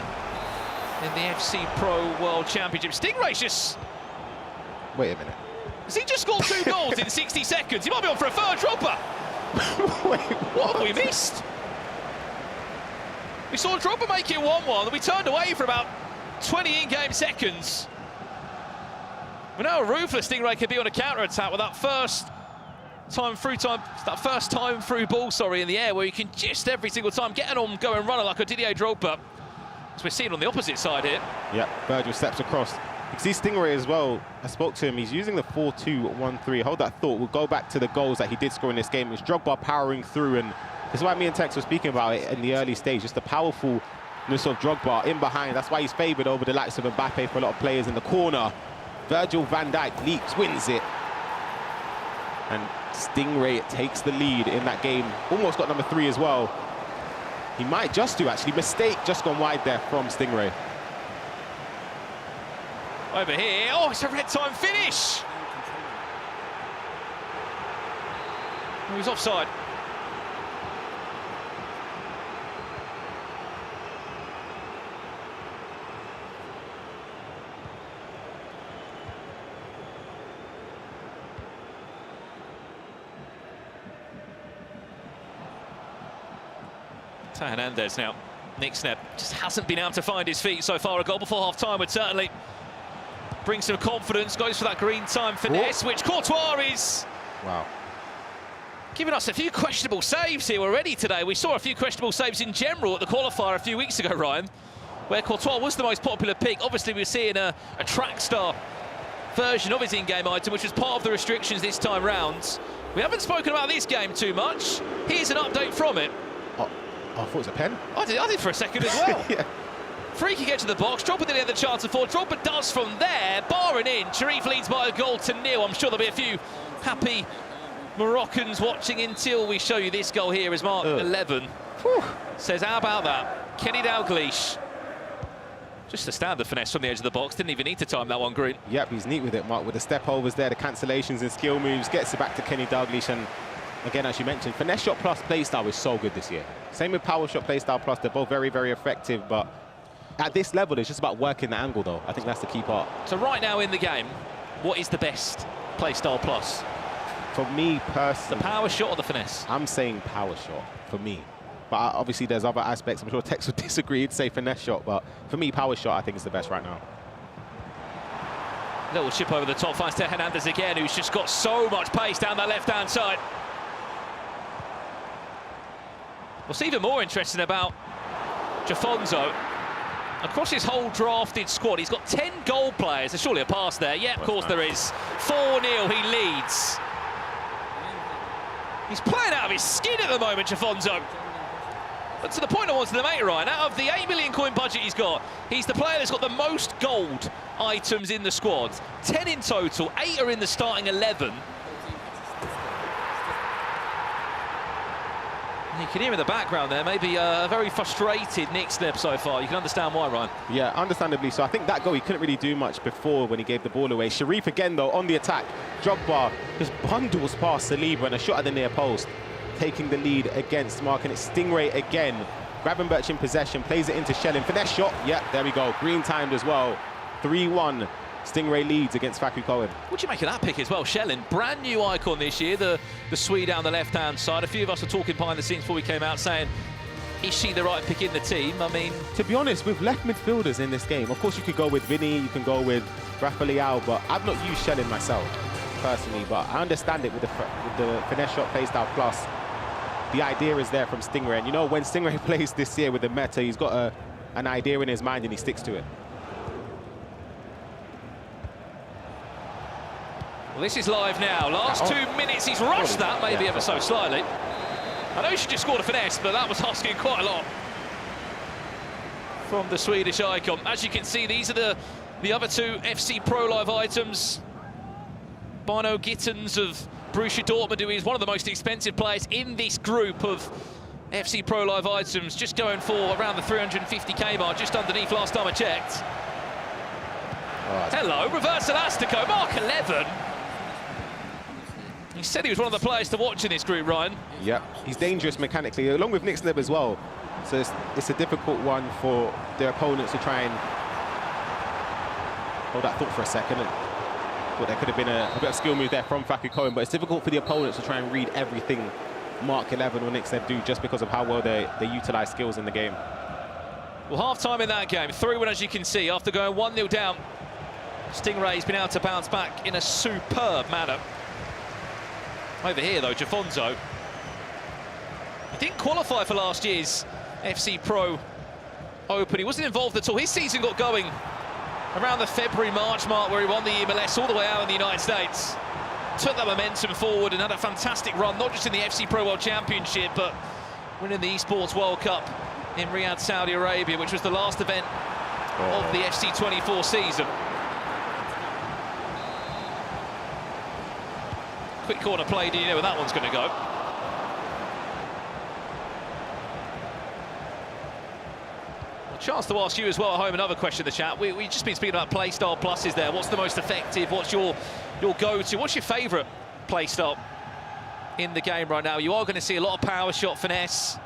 in the FC Pro World Championship. Stingray's just... Wait a minute. Has he just scored 2 goals in 60 seconds? He might be on for a third dropper. Wait, what have we missed? We saw Drogba make it 1-1, and we turned away for about 20 in-game seconds. We know a ruthless Stingray could be on a counter-attack with that first time through ball, in the air, where you can just every single time get an on-going runner like a Didier Drogba, as we're seeing on the opposite side here. Yeah, Virgil steps across. You can see Stingray as well. I spoke to him. He's using the 4-2-1-3. Hold that thought. We'll go back to the goals that he did score in this game. It was Drogba powering through, and this is why me and Tex were speaking about it in the early stage, just the powerfulness of Drogba in behind. That's why he's favoured over the likes of Mbappe for a lot of players in the corner. Virgil van Dijk leaps, wins it. And Stingray takes the lead in that game. Almost got number 3 as well. He might just do, actually. Mistake just gone wide there from Stingray. Over here. Oh, it's a red time finish. He was offside. Hernandez now. Nick Snebb just hasn't been able to find his feet so far. A goal before half-time would certainly bring some confidence. Goes for that green time finesse, which Courtois is... Wow. Giving us a few questionable saves here already today. We saw a few questionable saves in general at the qualifier a few weeks ago, Ryan, where Courtois was the most popular pick. Obviously, we're seeing a track star version of his in-game item, which was part of the restrictions this time round. We haven't spoken about this game too much. Here's an update from it. Oh, I thought it was a pen. I did for a second as well. Yeah. Free kick to the box. Drogba didn't have the chance for. Drogba does from there. Barring in. Cherif leads by a goal to 0. I'm sure there'll be a few happy Moroccans watching until we show you this goal here as Mark 11 says, how about that? Kenny Dalglish. Just a standard finesse from the edge of the box. Didn't even need to time that one, Green. Yep, he's neat with it, Mark, with the step overs there, the cancellations and skill moves. Gets it back to Kenny Dalglish, and again, as you mentioned, Finesse Shot Plus playstyle is so good this year. Same with Power Shot playstyle Plus. They're both very, very effective, but at this level, it's just about working the angle, though. I think that's the key part. So right now in the game, what is the best playstyle Plus? For me, personally... The Power Shot or the Finesse? I'm saying Power Shot, for me. But obviously, there's other aspects. I'm sure Tex would disagree. He'd say Finesse Shot, but for me, Power Shot, I think, is the best right now. Little chip over the top, finds to Hernandez again, who's just got so much pace down that left-hand side. What's even more interesting about Jafonso, across his whole drafted squad, he's got 10 goal players. There's surely a pass there. Yeah, of course there is. 4-0, he leads. He's playing out of his skin at the moment, Jafonso. But to the point I wanted to make, Ryan, out of the 8 million coin budget he's got, he's the player that's got the most gold items in the squad. 10 in total, 8 are in the starting 11. You can hear in the background there, maybe a very frustrated Nick Sneb so far. You can understand why, Ryan. Yeah, understandably so. I think that goal, he couldn't really do much before when he gave the ball away. Sharif again, though, on the attack. Drogba just bundles past Saliba and a shot at the near post, taking the lead against Mark. And it's Stingray again. Gravenberch in possession, plays it into Schelling. Finesse shot. Yeah, there we go. Green timed as well. 3-1. Stingray leads against Faku Cohen. What do you make of that pick as well? Schelling, brand new icon this year, the Swede down the left-hand side. A few of us were talking behind the scenes before we came out saying, is she the right pick in the team? I mean... To be honest, with left midfielders in this game, of course you could go with Vinny, you can go with Rafa Leao, but I've not used Schelling myself, personally, but I understand it with the finesse shot play style plus. The idea is there from Stingray, and you know, when Stingray plays this year with the meta, he's got an idea in his mind and he sticks to it. Well, this is live now. Last 2 minutes, he's rushed that, maybe ever so slightly. I know she just scored a finesse, but that was asking quite a lot from the Swedish icon. As you can see, these are the other two FC Pro Live items. Bino Gittens of Borussia Dortmund, who is one of the most expensive players in this group of FC Pro Live items, just going for around the 350k mark, just underneath last time I checked. Hello, reverse elastico, Mark 11. He said he was one of the players to watch in this group, Ryan. Yeah, he's dangerous mechanically, along with Nick Sneb as well. So it's a difficult one for their opponents to try and hold that thought for a second. And thought there could have been a bit of skill move there from Faku Cohen, but it's difficult for the opponents to try and read everything Mark 11 or Nick Sneb do just because of how well they utilise skills in the game. Well, half-time in that game, 3-1 as you can see, after going 1-0 down. Stingray's been able to bounce back in a superb manner. Over here, though, Jafonzo. He didn't qualify for last year's FC Pro Open. He wasn't involved at all. His season got going around the February-March mark, where he won the MLS all the way out in the United States. Took that momentum forward and had a fantastic run, not just in the FC Pro World Championship, but winning the Esports World Cup in Riyadh, Saudi Arabia, which was the last event of the FC24 season. Quick corner play, do you know where that one's going to go? A chance to ask you as well at home another question in the chat. We've just been speaking about play style pluses there. What's the most effective? What's your go-to? What's your favourite play style in the game right now? You are going to see a lot of power shot finesse.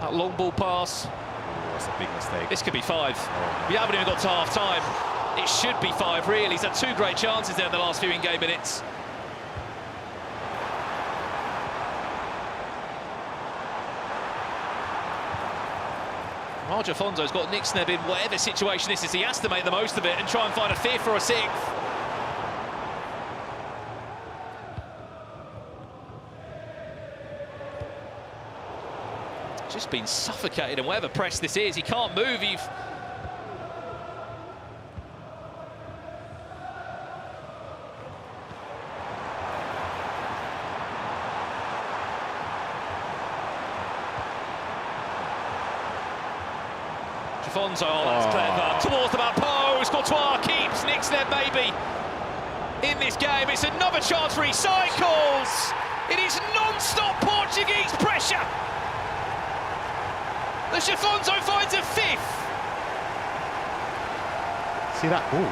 That long ball pass. That's a big mistake. This could be 5. We haven't even got to half-time. It should be 5, really. He's had 2 great chances there in the last few in-game minutes. Jafonzo's got Nick Sneb in whatever situation this is. He has to make the most of it and try and find a 5th or a 6th. Just been suffocated, and whatever press this is, he can't move. Jafonzo, that's clever. Towards the back post, Courtois keeps Nick Sneb maybe in this game. It's another chance for he cycles. It is non-stop Portuguese pressure. The Jafonzo finds a 5th. See that ball?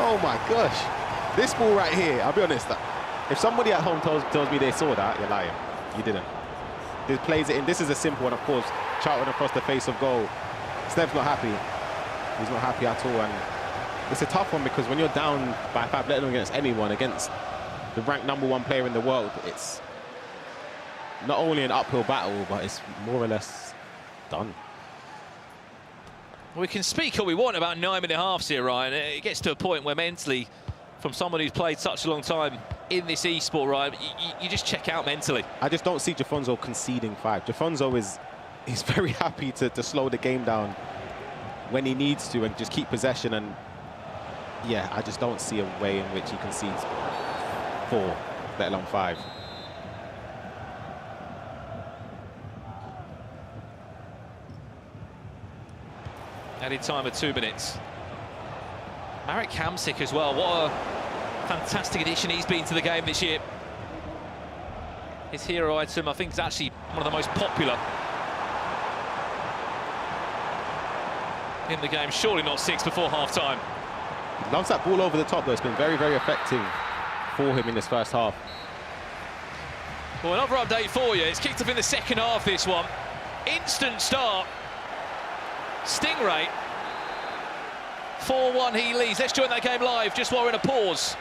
Oh my gosh. This ball right here, I'll be honest, if somebody at home tells me they saw that, you're lying. You didn't. This plays it in. This is a simple one, of course. Charlton across the face of goal. Sneb's not happy. He's not happy at all. And it's a tough one because when you're down by 5, let alone against anyone, against the ranked #1 player in the world, it's not only an uphill battle, but it's more or less done. We can speak all we want about 9.5 here, Ryan. It gets to a point where mentally, from someone who's played such a long time in this e-sport, Ryan, you just check out mentally. I just don't see Jafonzo conceding 5. Jafonzo he's very happy to slow the game down when he needs to and just keep possession. And yeah, I just don't see a way in which he concedes 4, let alone 5. Added time of 2 minutes. Marek Hamsik as well. What a fantastic addition he's been to the game this year. His hero item, I think, is actually one of the most popular in the game. Surely not 6 before half-time. He loves that ball over the top, though. It's been very, very effective for him in this first half. Well, another update for you. It's kicked off in the second half, this one. Instant start. Stingray. 4-1 he leads. Let's join that game live just while we're in a pause.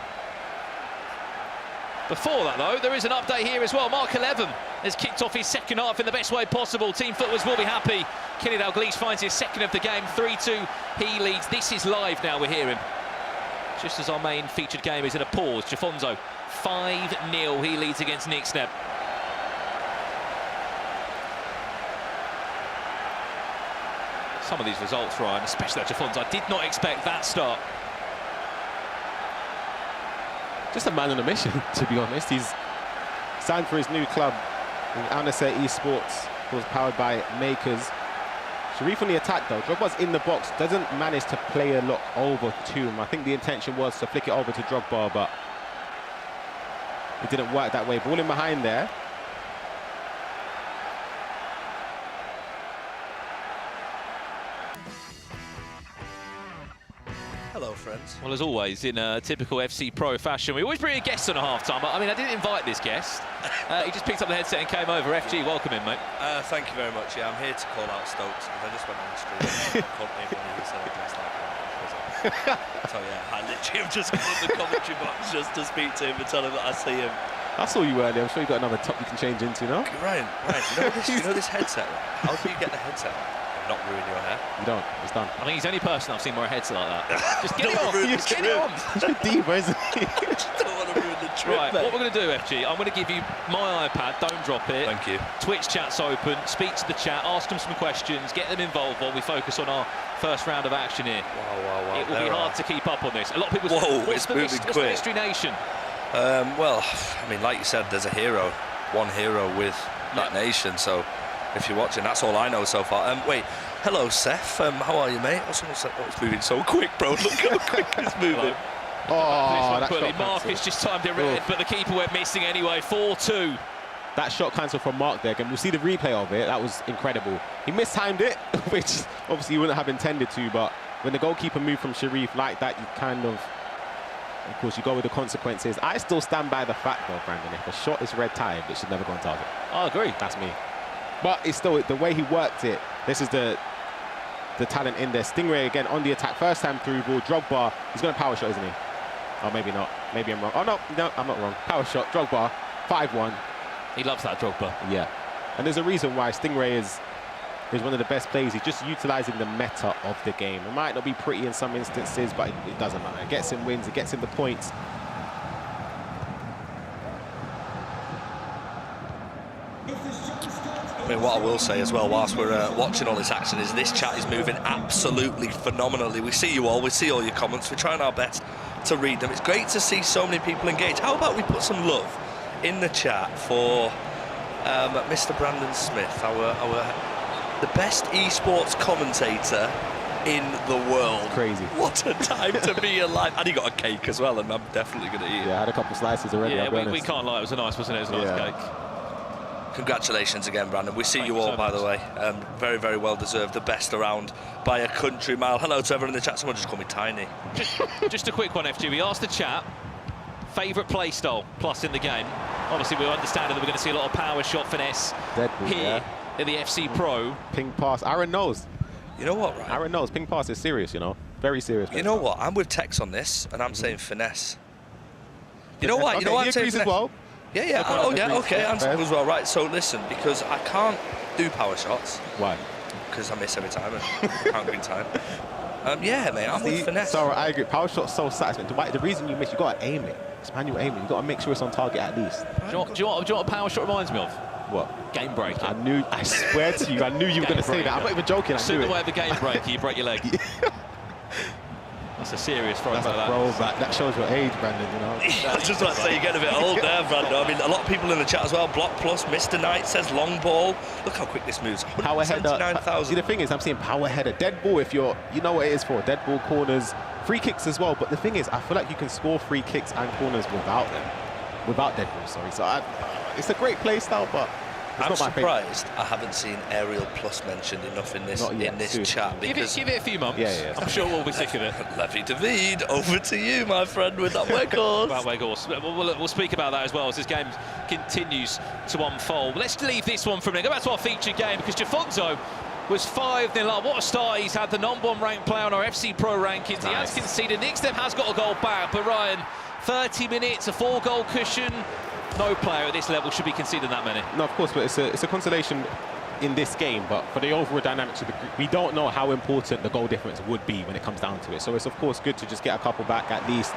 Before that, though, there is an update here as well. Mark 11 has kicked off his second half in the best way possible. Team Footballers will be happy. Kenny Dalglish finds his second of the game. 3-2 he leads. This is live now, we hear him. Just as our main featured game is in a pause. Jafonzo, 5-0 he leads against Nixneb. Some of these results, Ryan, especially that Jafonzo, I did not expect that start. Just a man on a mission, to be honest. He's signed for his new club in Al Nassr Esports, of course, powered by Makers. Sharif on the attack, though. Drogba's in the box, doesn't manage to play a lot over to him. I think the intention was to flick it over to Drogba, but it didn't work that way. Ball in behind there. Hello, friends. Well, as always, in typical FC Pro fashion, we always bring a guest on a half-time. I mean, I didn't invite this guest. He just picked up the headset and came over. FG, welcome in, mate. Thank you very much. Yeah, I'm here to call out Stokes because I just went on the street and accompanied when he said it last night. So yeah, I literally have just come in the commentary box just to speak to him and tell him that I see him. I saw you earlier. I'm sure you got another top you can change into, no? Ryan, you know this headset? How do you get the headset on? Not ruin your hair. You don't. It's done. I think he's the only person I've seen wear a headset like that. Just get it on. Just get it on. Diva, isn't he? I just don't want to ruin the trip. Right, what we're going to do, FG, I'm going to give you my iPad. Don't drop it. Thank you. Twitch chat's open. Speak to the chat. Ask them some questions. Get them involved while we focus on our first round of action here. Wow. It will be hard to keep up on this. A lot of people say, it's moving quick. What's the Mystery Nation? Well, I mean, like you said, there's a hero. One hero with that nation. So if you're watching, that's all I know so far. Wait. Hello, Seth. How are you, mate? Oh, it's moving so quick, bro. Look how quick it's moving. Oh, that shot Marcus just timed it red, but the keeper went missing anyway. 4-2. That shot cancelled from Mark there. And we'll see the replay of it. That was incredible. He mistimed it, which obviously he wouldn't have intended to, but when the goalkeeper moved from Sharif like that, you kind of course, you go with the consequences. I still stand by the fact, though, Brandon, if a shot is red-timed, it should never go on target. I agree. That's me. But it's still, the way he worked it, this is the talent in there. Stingray again on the attack. First time through ball. Drogba, he's going to power shot, isn't he? Oh, maybe not. Maybe I'm wrong. Oh, no, I'm not wrong. Power shot, Drogba, 5-1. He loves that Drogba. Yeah. And there's a reason why Stingray is one of the best players. He's just utilising the meta of the game. It might not be pretty in some instances, but it doesn't matter. It gets him wins, it gets him the points. I mean, what I will say as well, whilst we're watching all this action, is this chat is moving absolutely phenomenally. We see you all, we see all your comments, we're trying our best to read them. It's great to see so many people engage. How about we put some love in the chat for Mr. Brandon Smith, the best esports commentator in the world. Crazy. What a time to be alive. And he got a cake as well, and I'm definitely going to eat it. Yeah, I had a couple of slices already. Yeah, we can't lie, it was a nice, wasn't it? It was a nice cake. Congratulations again, Brandon. We see you all, by the way. Very, very well deserved. The best around by a country mile. Hello to everyone in the chat. Someone just called me Tiny. Just a quick one, FG. We asked the chat, favourite play style plus in the game. Obviously, we're understanding that we're going to see a lot of power shot finesse here in the FC Pro. Ping pass. Aaron knows. You know what, right? Aaron knows. Ping pass is serious, you know. Very serious. You know what? I'm with Tex on this, and I'm saying finesse. You know what? Okay, you know what I'm saying as well. Yeah. Oh, yeah. Okay, answer as well. Right. So listen, because I can't do power shots. Why? Because I miss every time and can't green time. Yeah, mate. I'm with finesse. So I agree. Power shot's so satisfying. The reason you miss, you got to aim it. It's manual aiming. You got to make sure it's on target at least. Do you know what a power shot reminds me of? What? Game breaking. I swear to you, I knew you were going to say that. I'm not even joking. I knew it. The way of the game breaker, you break your leg. That's a serious throwback. That's a throwback. That shows your age, Brandon, you know. I was just about to say, you're getting a bit old there, Brandon. I mean, a lot of people in the chat as well. Block Plus, Mr. Knight says long ball. Look how quick this moves. Power header. See, the thing is, I'm seeing power header. Dead ball, if you know what it is for. Dead ball, corners, free kicks as well. But the thing is, I feel like you can score free kicks and corners without them. Without dead ball, sorry. So it's a great play style, but it's I'm not my favourite. surprised I haven't seen Aerial Plus mentioned enough in this Not yet, soon. chat. Give Because it a few months. Yeah. I'm sure we'll be sick of it. Levy David, over to you, my friend, with that Weghorst. About Weghorst. We'll speak about that as well as this game continues to unfold. But let's leave this one from there. Go back to our featured game because Jafonzo was 5-0 up. What a start he's had. The #1 ranked player on our FC Pro rankings. He has conceded. Nixneb has got a goal back, but Ryan, 30 minutes, a 4-goal cushion. No player at this level should be conceding that many. No, of course, but it's a consolation in this game. But for the overall dynamics of the group, we don't know how important the goal difference would be when it comes down to it. So it's of course good to just get a couple back at least,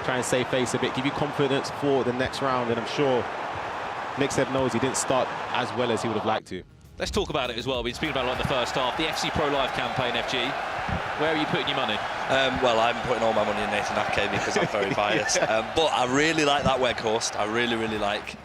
try and save face a bit, give you confidence for the next round. And I'm sure Nixneb knows he didn't start as well as he would have liked to. Let's talk about it as well. We've been speaking about it in the first half. The FC Pro Live campaign, FG. Where are you putting your money? Well, I'm putting all my money in Nathan Ake because I'm very biased. But I really like that Weghorst. I really like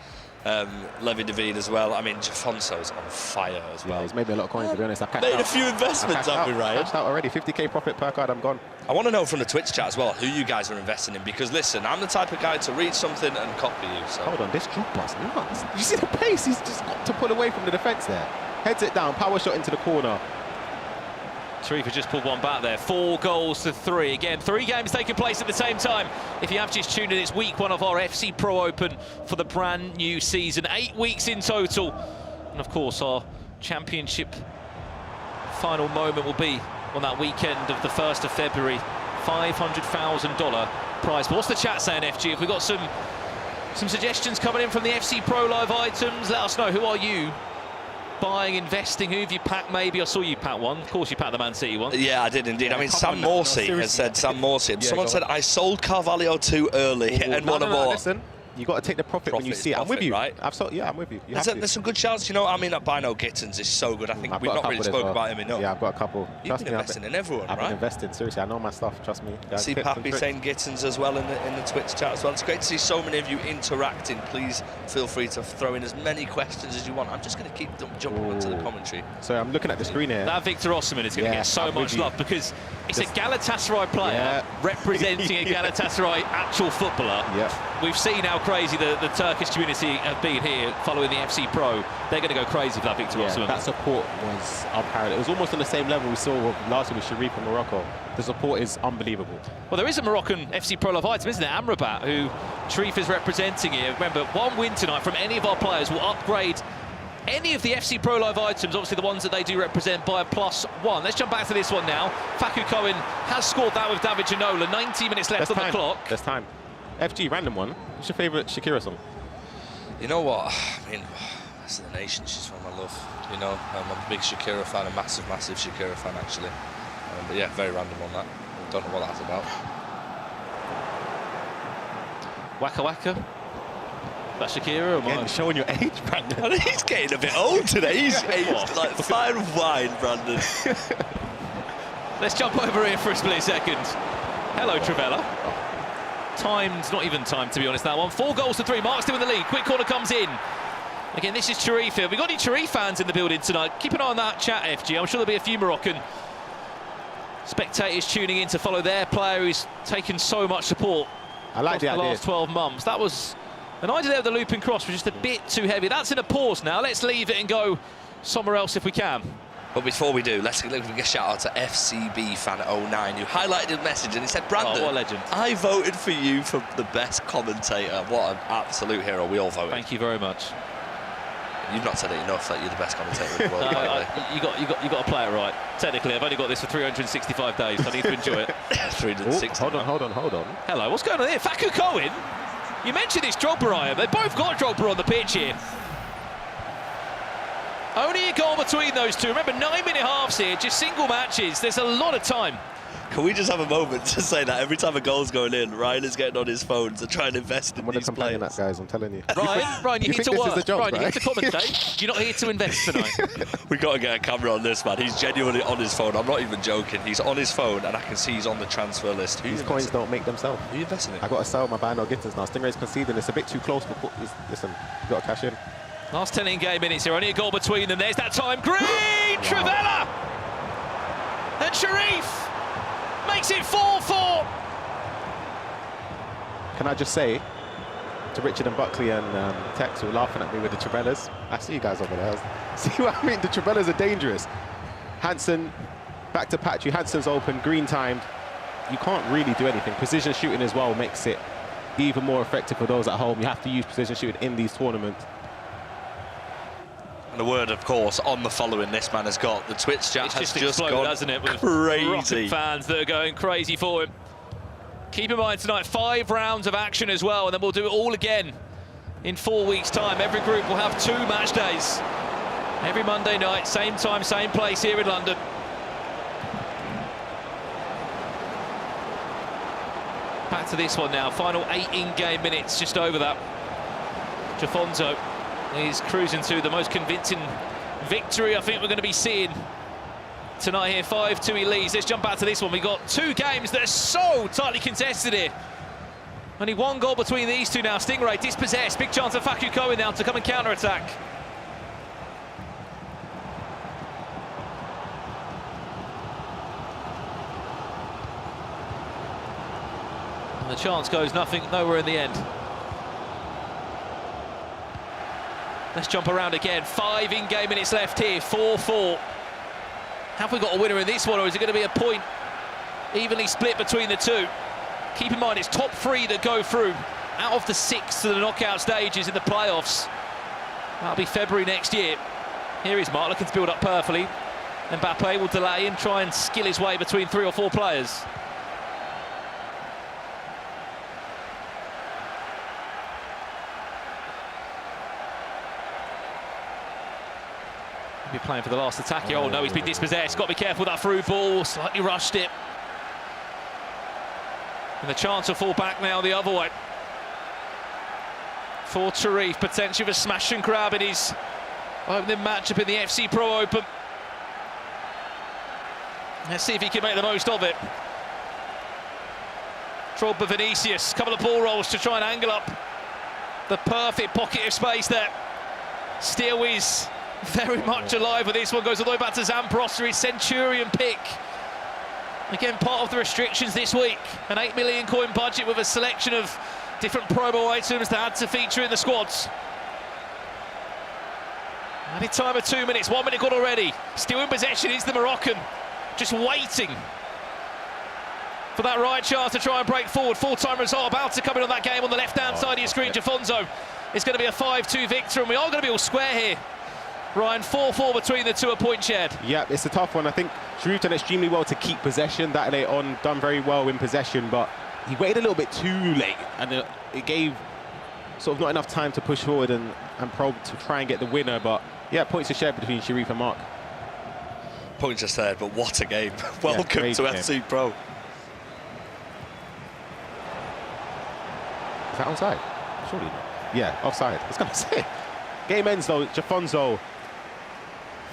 Levy David as well. I mean, Jafonso's on fire as well. Yeah, he's made me a lot of coins, to be honest. I've made a few investments, haven't we, Ryan? Cashed out already. 50k profit per card, I'm gone. I want to know from the Twitch chat as well who you guys are investing in, because listen, I'm the type of guy to read something and copy you. So. Hold on, this drop bus nuts. You see the pace? He's just got to pull away from the defence there. Heads it down, power shot into the corner. Sharif has just pulled one back there. 4 goals to 3. Again, 3 games taking place at the same time. If you have just tuned in, it's week 1 of our FC Pro Open for the brand new season. 8 weeks in total. And of course, our championship final moment will be on that weekend of the 1st of February. $500,000 prize. But what's the chat saying, FG? If we've got some suggestions coming in from the FC Pro Live items, let us know. Who are you buying, investing? Who have you packed? Maybe I saw you pack one. Of course you packed the Man City one. Yeah, I did indeed. I mean, Sam Morsey has said, Sam Morsey. Someone said, I sold Carvalho too early and won a more. Listen, you got to take the profit when you see it. I'm with you. Right? Yeah, I'm with you. There's some good shouts. You know, I mean, Bino Gittins is so good. I think we've not really spoken about him enough. Yeah, I've got a couple. You've been investing in everyone, I've right? been investing. Seriously, I know my stuff. Trust me. I see Pappy saying Gittins as well in the Twitch chat as well. It's great to see so many of you interacting. Please feel free to throw in as many questions as you want. I'm just going to keep jumping into the commentary. So I'm looking at the screen here. That Victor Osimhen is going to get so much love because it's a Galatasaray player representing a Galatasaray actual footballer. We've seen how crazy the Turkish community have been here following the FC Pro. They're going to go crazy for that Victor Osimhen. That support was unparalleled. It was almost on the same level we saw last year with Sharif in Morocco. The support is unbelievable. Well, there is a Moroccan FC Pro Live item, isn't there? Amrabat, who Sharif is representing here. Remember, 1 win tonight from any of our players will upgrade any of the FC Pro Live items, obviously the ones that they do represent, by a +1. Let's jump back to this one now. Faku Cohen has scored that with David Ginola. 90 minutes left on the clock. There's time. FG, random one. What's your favourite Shakira song? You know what? I mean, that's the nation she's from, I love. You know, I'm a big Shakira fan, a massive Shakira fan, actually. But yeah, very random on that. Don't know what that's about. Waka Waka? That's Shakira or mine? Showing your age, Brandon. He's getting a bit old today. He's aged like fine wine, Brandon. Let's jump over here for a split second. Hello, Travella. Timed, not even timed to be honest, that one. 4 goals to 3. Mark still in the lead. Quick corner comes in. Again, this is Sharif here. We've got any Sharif fans in the building tonight? Keep an eye on that chat, FG. I'm sure there'll be a few Moroccan spectators tuning in to follow their player who's taken so much support the last 12 months. That was an idea there with the looping cross, was just a bit too heavy. That's in a pause now. Let's leave it and go somewhere else if we can. But before we do, let's give a shout out to FCB fan 09 who highlighted a message and he said, Brandon, what a legend. I voted for you for the best commentator. What an absolute hero. We all voted. Thank you very much. You've not said it enough that you're the best commentator in the world. You got to play it right. Technically, I've only got this for 365 days, so I need to enjoy it. 360. Hold on. Hello, what's going on here? Faku Cohen? You mentioned this Drogba, Ryan. They both got Drogba on the pitch here. Only a goal between those two. Remember, 9-minute halves here, just single matches. There's a lot of time. Can we just have a moment to say that every time a goal's going in, Ryan is getting on his phone to try and invest in these players. That, guys, I'm telling you. Ryan, you're here to work. Job, Ryan, you're here to commentate. You're not here to invest tonight. We've got to get a camera on this, man. He's genuinely on his phone. I'm not even joking. He's on his phone, and I can see he's on the transfer list. These coins don't make themselves. Who are you investing in? I've got to sell my Bino Gittins now. Stingray's conceding. It's a bit too close. But listen, you've got to cash in. Last 10 in-game minutes here. Only a goal between them. There's that time. Green! Travella! And Sharif makes it 4-4. Can I just say, to Richard and Buckley and Tex who were laughing at me with the Trabellas. I see you guys over there. See what I mean? The Trabellas are dangerous. Hansen, back to Patry. Hansen's open, green timed. You can't really do anything. Precision shooting as well makes it even more effective for those at home. You have to use precision shooting in these tournaments. And a word, of course, on the following this man has got. The Twitch chat has just exploded, gone hasn't it? With crazy. Rocket fans that are going crazy for him. Keep in mind tonight, 5 rounds of action as well, and then we'll do it all again in 4 weeks' time. Every group will have 2 match days. Every Monday night, same time, same place here in London. Back to this one now, final 8 in-game minutes, just over that. Jafonzo is cruising to the most convincing victory I think we're going to be seeing tonight here. 5-2 he leads. Let's jump back to this one. We've got 2 games that are so tightly contested here. Only 1 goal between these two now. Stingray dispossessed. Big chance of Facu Cohen now to come and counter-attack. And the chance goes nowhere in the end. Let's jump around again. 5 in-game minutes left here. 4-4. Have we got a winner in this one, or is it going to be a point evenly split between the two? Keep in mind, it's top 3 that go through out of the 6 to the knockout stages in the playoffs. That'll be February next year. Here is Mark looking to build up perfectly. Mbappe will delay and try and skill his way between 3 or 4 players. He'll be playing for the last attack. Oh no, he's been dispossessed. Got to be careful with that through ball. Slightly rushed it. And the chance will fall back now the other way. For Tarif, potential of a smash and grab in his opening matchup in the FC Pro Open. Let's see if he can make the most of it. Drogba Vinicius, couple of ball rolls to try and angle up the perfect pocket of space there. Still is very much alive with this one. Goes all the way back to Zampros for his Centurion pick. Again, part of the restrictions this week. An 8 million coin budget with a selection of different promo items that had to feature in the squads. Added time of 2 minutes, 1 minute gone already. Still in possession is the Moroccan, just waiting for that right chance to try and break forward. Full-time result about to come in on that game on the left-hand side of your screen. Jafonzo is going to be a 5-2 victor, and we are going to be all square here. Ryan, 4-4 between the two, a point shared. Yeah, it's a tough one. I think Sharif done extremely well to keep possession that late on, done very well in possession, but he waited a little bit too late, and it gave sort of not enough time to push forward and probe to try and get the winner. But yeah, points are shared between Sharif and Mark. Points are shared, but what a game. Welcome to FC Pro. Is that onside? Surely not. Yeah, offside. I was going to say. Game ends though, Jafonzo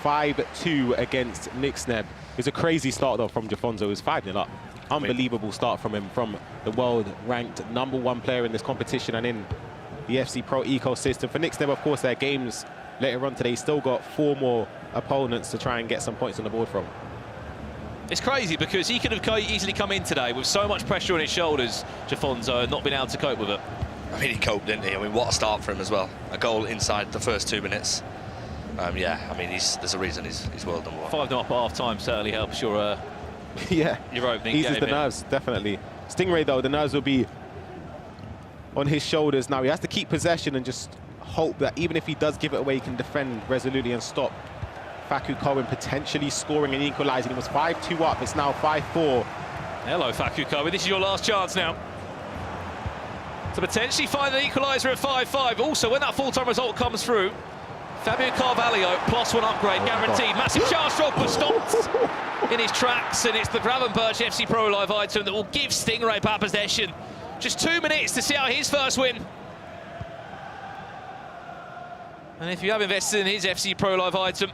5-2 against Nixneb. It was a crazy start though from Jafonzo. It was 5-0 up. Unbelievable start from him, from the world-ranked #1 player in this competition and in the FC Pro ecosystem. For Nixneb, of course, their games later on today. He's still got 4 more opponents to try and get some points on the board from. It's crazy because he could have easily come in today with so much pressure on his shoulders, Jafonzo, and not been able to cope with it. I mean, he coped, didn't he? I mean, what a start for him as well. A goal inside the first 2 minutes. Yeah, I mean, there's a reason he's world number 1. 5-0 up at half-time certainly helps your yeah, your opening eases game. the nerves, definitely. Stingray, though, the nerves will be on his shoulders now. He has to keep possession and just hope that even if he does give it away, he can defend resolutely and stop Facu Cohen potentially scoring and equalising. It was 5-2 up, it's now 5-4. Hello, Facu Cohen, this is your last chance now to potentially find an equaliser at 5-5. Also, when that full-time result comes through, Fabio Carvalho, +1 upgrade, guaranteed. Massive chance, Drogba stopped in his tracks, and it's the Gravenberch FC Pro Live item that will give Stingray back possession. Just 2 minutes to see out his first win. And if you have invested in his FC Pro Live item,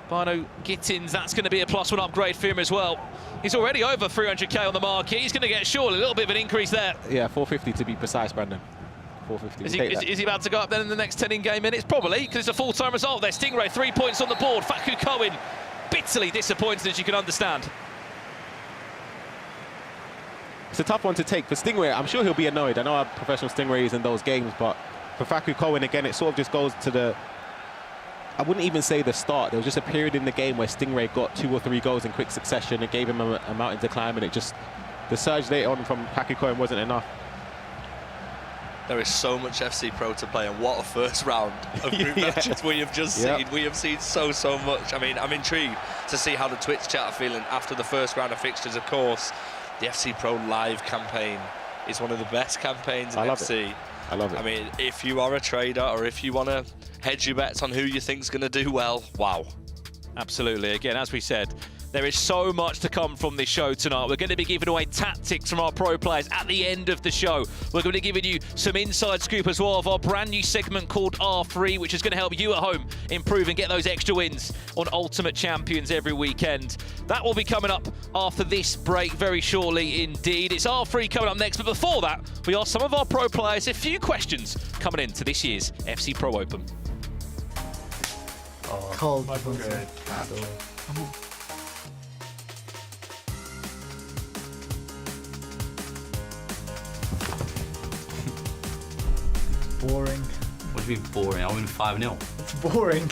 Bino Gittins, that's going to be a +1 upgrade for him as well. He's already over 300k on the market. He's going to get surely a little bit of an increase there. Yeah, 450 to be precise, Brandon. 450. Is he about to go up then in the next 10 in-game minutes? Probably, because it's a full-time result there. Stingray, 3 points on the board. Facu Cohen, bitterly disappointed, as you can understand. it's a tough one to take. For Stingray, I'm sure he'll be annoyed. I know how professional Stingray is in those games, but for Faku Cohen, again, it sort of just goes to the, I wouldn't even say the start. There was just a period in the game where Stingray got 2 or 3 goals in quick succession. It gave him a mountain to climb, and it just, the surge later on from Faku Cohen wasn't enough. There is so much FC Pro to play, and what a first round of group matches we have just seen. We have seen so much. I mean, I'm intrigued to see how the Twitch chat are feeling after the first round of fixtures. Of course, the FC Pro Live campaign is one of the best campaigns in FC. I love it. I mean, if you are a trader or if you want to hedge your bets on who you think's going to do well, wow. Absolutely. Again, as we said, there is so much to come from this show tonight. We're going to be giving away tactics from our pro players at the end of the show. We're going to be giving you some inside scoop as well of our brand new segment called R3, which is going to help you at home improve and get those extra wins on Ultimate Champions every weekend. That will be coming up after this break very shortly indeed. It's R3 coming up next, but before that, we asked some of our pro players a few questions coming into this year's FC Pro Open. Cold. Boring. What do you mean boring? I win 5-0. It's boring.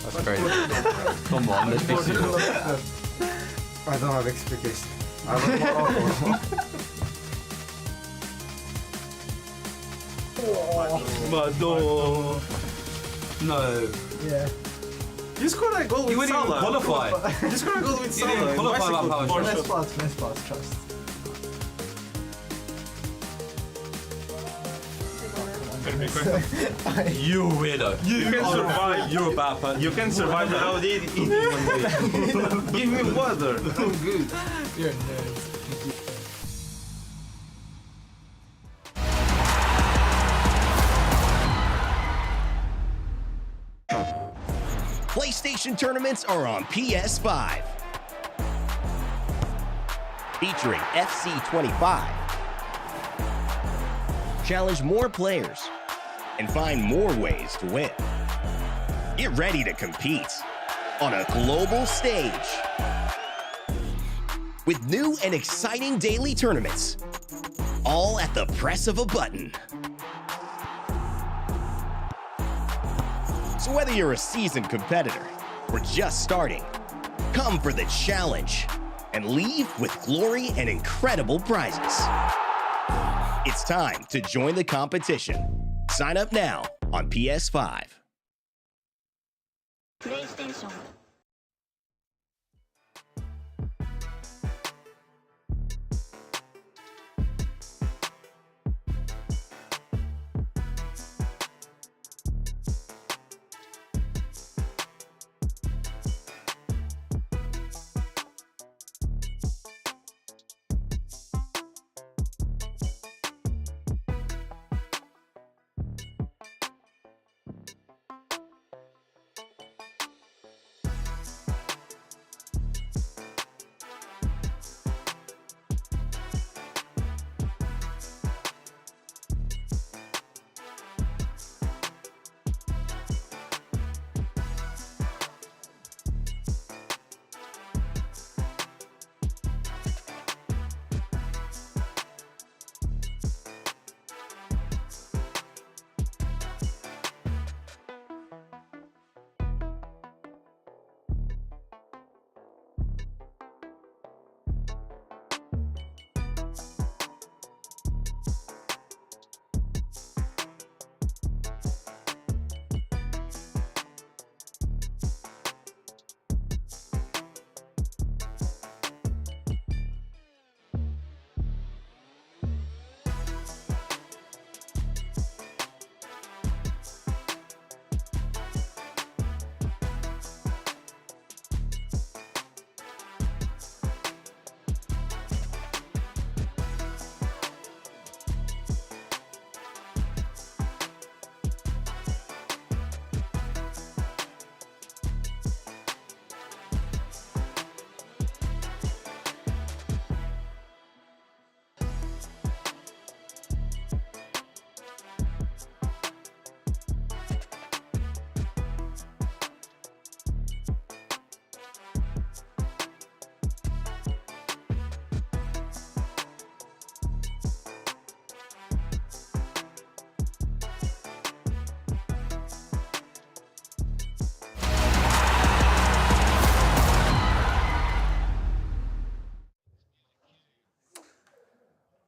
That's great. Come on, let's fix it. I don't have expectations. I don't know. No. Yeah. You scored a goal with You wouldn't even Salah. qualify. You scored a goal with You didn't Salah. even qualify about power shots. Nice pass, trust. You weirdo. You can survive. You're a bad person. You can survive without eating one day. Give me water. I'm good. You're a nerd. PlayStation tournaments are on PS5. Featuring FC 25. Challenge more players and find more ways to win. Get ready to compete on a global stage with new and exciting daily tournaments, all at the press of a button. So whether you're a seasoned competitor or just starting, come for the challenge and leave with glory and incredible prizes. It's time to join the competition. Sign up now on PS5. PlayStation.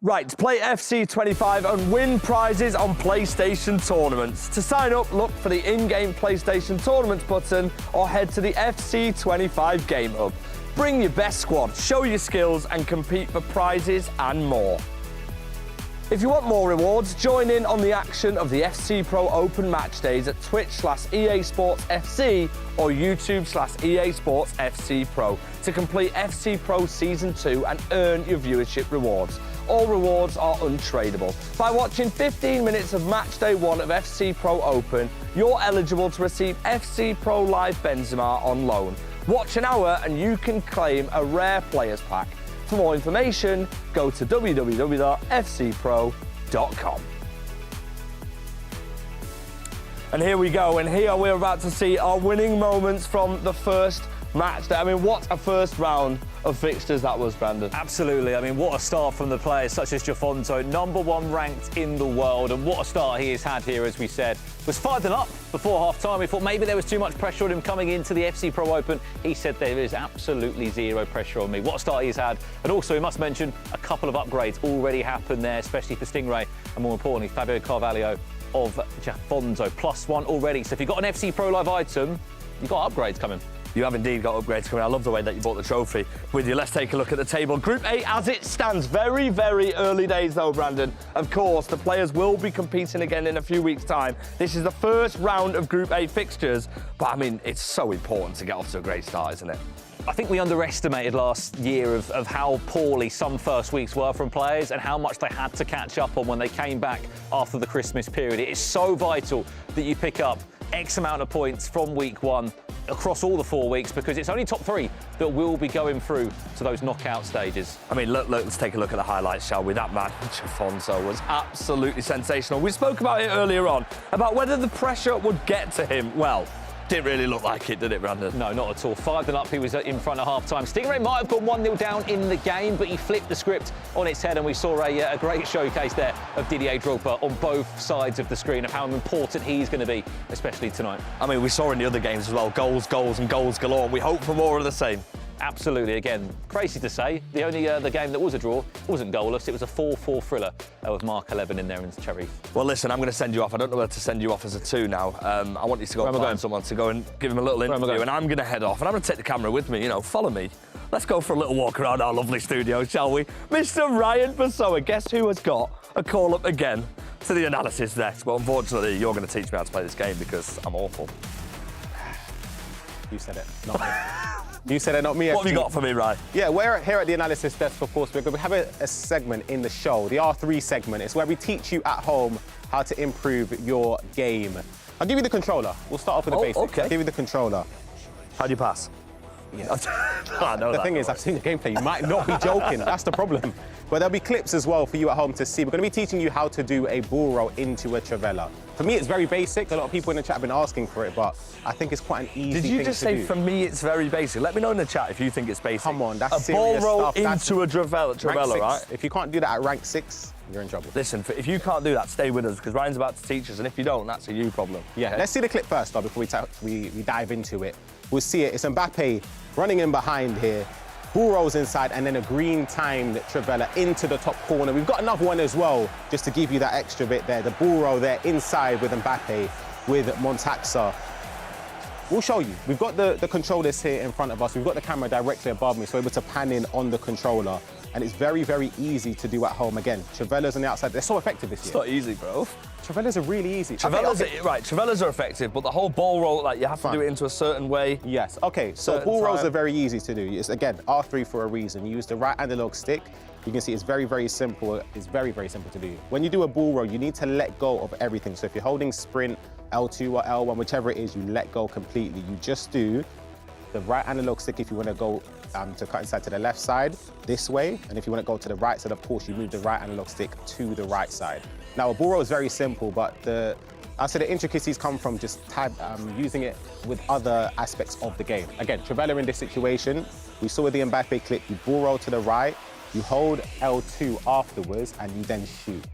Right, to play FC25 and win prizes on PlayStation tournaments. To sign up, look for the in-game PlayStation Tournaments button or head to the FC25 Game Hub. Bring your best squad, show your skills and compete for prizes and more. If you want more rewards, join in on the action of the FC Pro Open match days at Twitch/EA Sports FC or YouTube/EA Sports FC Pro to complete FC Pro Season 2 and earn your viewership rewards. All rewards are untradeable. By watching 15 minutes of match day 1 of FC Pro Open, you're eligible to receive FC Pro Live Benzema on loan. Watch an hour and you can claim a rare players pack. For more information, go to www.fcpro.com. And here we go, and here we're about to see our winning moments from the first match day. I mean, what a first round of fixtures that was, Brandon. Absolutely. I mean, what a start from the players such as Jafonso, #1 ranked in the world, and what a start he has had here, as we said. Was 5-0 up before half-time. We thought maybe there was too much pressure on him coming into the FC Pro Open. He said there is absolutely zero pressure on me. What a start he's had. And also, we must mention a couple of upgrades already happened there, especially for Stingray, and more importantly, Fabio Carvalho of Jafonso. +1 already. So if you've got an FC Pro Live item, you've got upgrades coming. You have indeed got upgrades coming. I love the way that you brought the trophy with you. Let's take a look at the table. Group A as it stands. Very, very early days though, Brandon. Of course, the players will be competing again in a few weeks' time. This is the first round of Group A fixtures, but I mean, it's so important to get off to a great start, isn't it? I think we underestimated last year of how poorly some first weeks were from players and how much they had to catch up on when they came back after the Christmas period. It is so vital that you pick up X amount of points from week 1 across all the 4 weeks, because it's only top 3 that will be going through to those knockout stages. I mean, look, let's take a look at the highlights, shall we? That man, Jafonso, was absolutely sensational. We spoke about it earlier on, about whether the pressure would get to him. Well, didn't really look like it, did it, Brandon? No, not at all. 5-0 up, he was in front of half-time. Stingray might have gone 1-0 down in the game, but he flipped the script on its head, and we saw a great showcase there of Didier Drogba on both sides of the screen of how important he's going to be, especially tonight. I mean, we saw in the other games as well, goals, goals and goals galore. We hope for more of the same. Absolutely. Again, crazy to say, the only the game that was a draw wasn't goalless. It was a 4-4 thriller with Mark 11 in there and Cherry. Well, listen, I'm going to send you off. I don't know whether to send you off as a 2 now. I want you to go and find someone to go and give him a little interview, and I'm going to head off, and I'm going to take the camera with me. You know, follow me. Let's go for a little walk around our lovely studio, shall we? Mr. Ryan Pessoa, guess who has got a call up again to the analysis desk? But unfortunately, you're going to teach me how to play this game because I'm awful. You said it, not me. You said it, not me. What have you got for me, Ryan? Yeah, we're here at the analysis desk, of course. We're going to have a segment in the show, the R3 segment. It's where we teach you at home how to improve your game. I'll give you the controller. We'll start off with the basics. Okay. I'll give you the controller. How do you pass? Yeah. I know the that. thing is, I've seen the gameplay. You might not be joking. That's the problem. But there'll be clips as well for you at home to see. We're going to be teaching you how to do a bull roll into a Trivela. For me, it's very basic. A lot of people in the chat have been asking for it, but I think it's quite an easy thing to do. Did you just say, for me, it's very basic? Let me know in the chat if you think it's basic. Come on, that's a ball serious roll stuff. into a Trivela, right? If you can't do that at rank 6, you're in trouble. Listen, if you can't do that, stay with us, because Ryan's about to teach us, and if you don't, that's a you problem. Yeah, okay? Let's see the clip first, though, before we dive into it. We'll see it. It's Mbappe running in behind here. Ball rolls inside, and then a green timed Trivela into the top corner. We've got another one as well, just to give you that extra bit there. The ball roll there inside with Mbappe, with Montaxa. We'll show you. We've got the controllers here in front of us. We've got the camera directly above me, so we're able to pan in on the controller. And it's very, very easy to do at home. Again, Trivelas on the outside, they're so effective this year. It's not easy, bro. Trivelas are really easy. Trivelas are effective, but the whole ball roll, like, you have to do it into a certain way. Yes, okay, so ball rolls are very easy to do. It's, again, R3 for a reason. You use the right analog stick. You can see it's very, very simple. It's very, very simple to do. When you do a ball roll, you need to let go of everything. So if you're holding sprint, L2 or L1, whichever it is, you let go completely. You just do the right analog stick if you want to go to cut inside to the left side this way, and if you want to go to the right side, of course, you move the right analog stick to the right side. Now, a ball roll is very simple, but I'd say the intricacies come from just using it with other aspects of the game. Again, Trivela in this situation, we saw with the Mbappe clip, you ball roll to the right, you hold L2 afterwards, and you then shoot.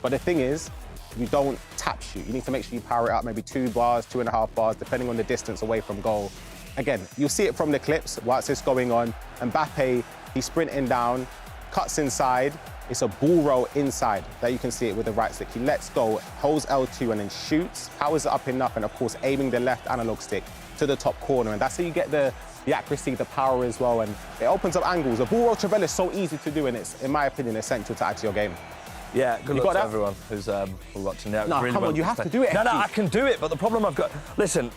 But the thing is, you don't tap shoot. You need to make sure you power it up, maybe 2 bars, 2.5 bars, depending on the distance away from goal. Again, you'll see it from the clips whilst it's going on. Mbappe, he's sprinting down, cuts inside. It's a ball roll inside. There you can see it with the right stick. He lets go, holds L2 and then shoots, powers it up enough, and of course aiming the left analog stick to the top corner. And that's how you get the accuracy, the power as well, and it opens up angles. A ball roll Trivela is so easy to do, and it's, in my opinion, essential to add to your game. Yeah, good luck to everyone who's watching now. No, come on, you have to do it. No, I can do it, but the problem I've got... Listen,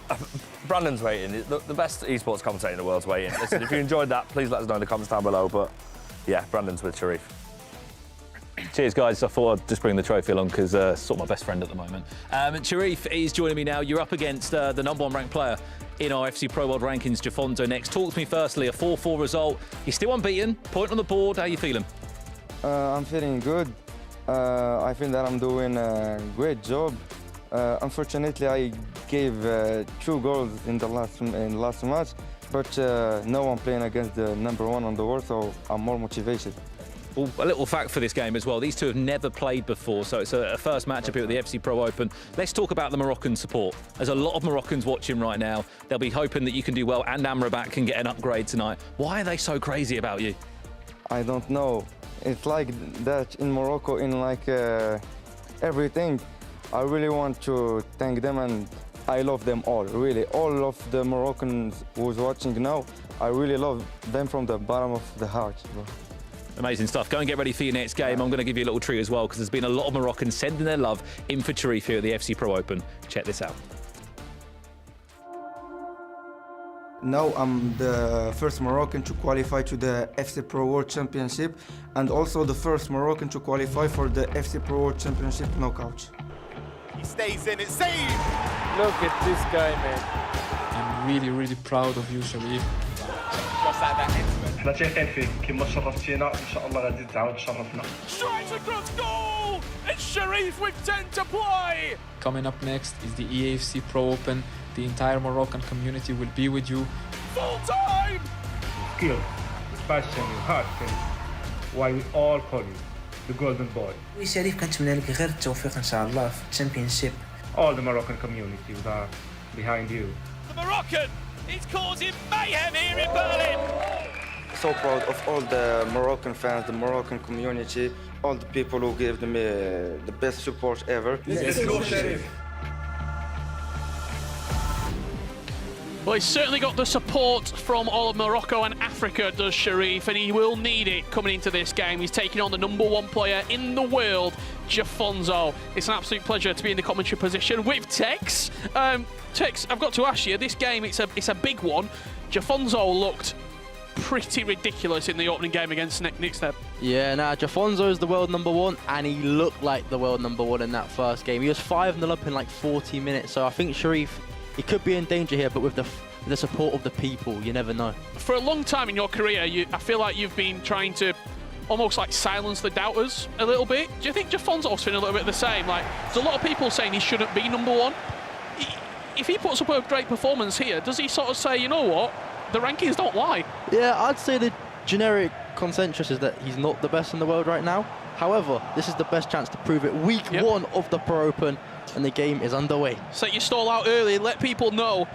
Brandon's waiting. The best esports commentator in the world's waiting. Listen, if you enjoyed that, please let us know in the comments down below, but yeah, Brandon's with Sharif. Cheers, guys. I thought I'd just bring the trophy along because sort of my best friend at the moment. Sharif is joining me now. You're up against the #1 ranked player in our FC Pro World Rankings, Jafonzo Next. Talk to me firstly, a 4-4 result. You're still unbeaten, point on the board. How are you feeling? I'm feeling good. I think that I'm doing a great job. Unfortunately, I gave 2 goals in the last match, but no, I'm playing against the #1 on the world, so I'm more motivated. Well, a little fact for this game as well. These two have never played before, so it's a first matchup here at the FC Pro Open. Let's talk about the Moroccan support. There's a lot of Moroccans watching right now. They'll be hoping that you can do well and Amrabat can get an upgrade tonight. Why are they so crazy about you? I don't know. It's like that in Morocco, in like everything. I really want to thank them, and I love them all, really. All of the Moroccans who's watching now, I really love them from the bottom of the heart. Amazing stuff. Go and get ready for your next game. I'm going to give you a little treat as well because there's been a lot of Moroccans sending their love in for Sharif here at the FC Pro Open. Check this out. Now I'm the first Moroccan to qualify to the FC Pro World Championship, and also the first Moroccan to qualify for the FC Pro World Championship knockout. He stays in, it's saved! Look at this guy, man. I'm really, really proud of you, Sharif. Just like that intimate. احنا شايفين فيك كيما شرفتينا ان شاء الله غادي تعاود تشرفنا. Straight across goal! It's Sharif with 10 to play! Coming up next is the EAFC Pro Open. The entire Moroccan community will be with you. Full time! Skill, passion, hard thing. Why we all call you the Golden Boy. شريف كنتمنى لك غير التوفيق ان شاء الله في الشامبيونشيب. All the Moroccan community are behind you. The Moroccan is causing mayhem here in Berlin! So proud of all the Moroccan fans, the Moroccan community, all the people who gave me the best support ever. Let's go, Sharif! Well, he's certainly got the support from all of Morocco and Africa, does Sharif, and he will need it coming into this game. He's taking on the #1 player in the world, Jafonzo. It's an absolute pleasure to be in the commentary position with Tex. Tex, I've got to ask you, this game, it's a big one. Jafonzo looked pretty ridiculous in the opening game against Nixneb. Yeah, Jafonzo is the world #1, and he looked like the world #1 in that first game. He was 5-0 up in like 40 minutes, so I think Sharif, he could be in danger here, but with the support of the people, you never know. For a long time in your career, I feel like you've been trying to almost like silence the doubters a little bit. Do you think Jafonzo's feeling a little bit the same? Like, there's a lot of people saying he shouldn't be #1. If he puts up a great performance here, does he sort of say, you know what, the rankings don't lie? Yeah, I'd say the generic consensus is that he's not the best in the world right now. However, this is the best chance to prove it. Week 1 of the Pro Open, and the game is underway. Set your stall out early, let people know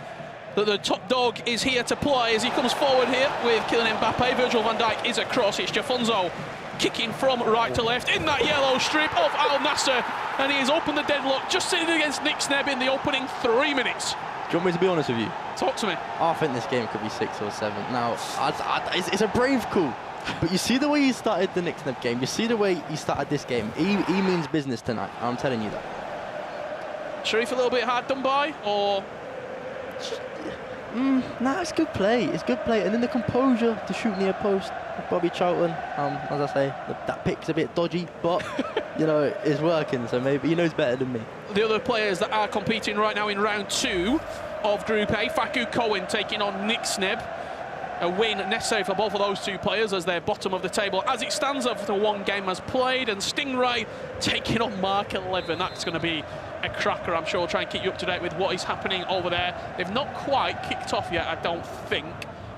that the top dog is here to play as he comes forward here with Kylian Mbappe. Virgil van Dijk is across. It's Jafonzo kicking from right to left in that yellow strip of Al Nassr, and he has opened the deadlock just sitting against Nixneb in the opening 3 minutes. Do you want me to be honest with you? Talk to me. I think this game could be 6 or 7. Now, it's a brave call, but you see the way he started the Nixneb game, you see the way he started this game. He means business tonight, I'm telling you that. Sharif a little bit hard done by, or...? Nah, it's good play. It's good play. And then the composure to shoot near post with Bobby Charlton. As I say, that pick's a bit dodgy, but, you know, it's working, so maybe he knows better than me. The other players that are competing right now in round 2 of Group A, Fakou Cohen taking on Nixneb. A win necessary for both of those two players as they're bottom of the table as it stands after 1 game has played, and Stingray taking on Mark 11. That's going to be a cracker. I'm sure we'll try and keep you up to date with what is happening over there. They've not quite kicked off yet, I don't think,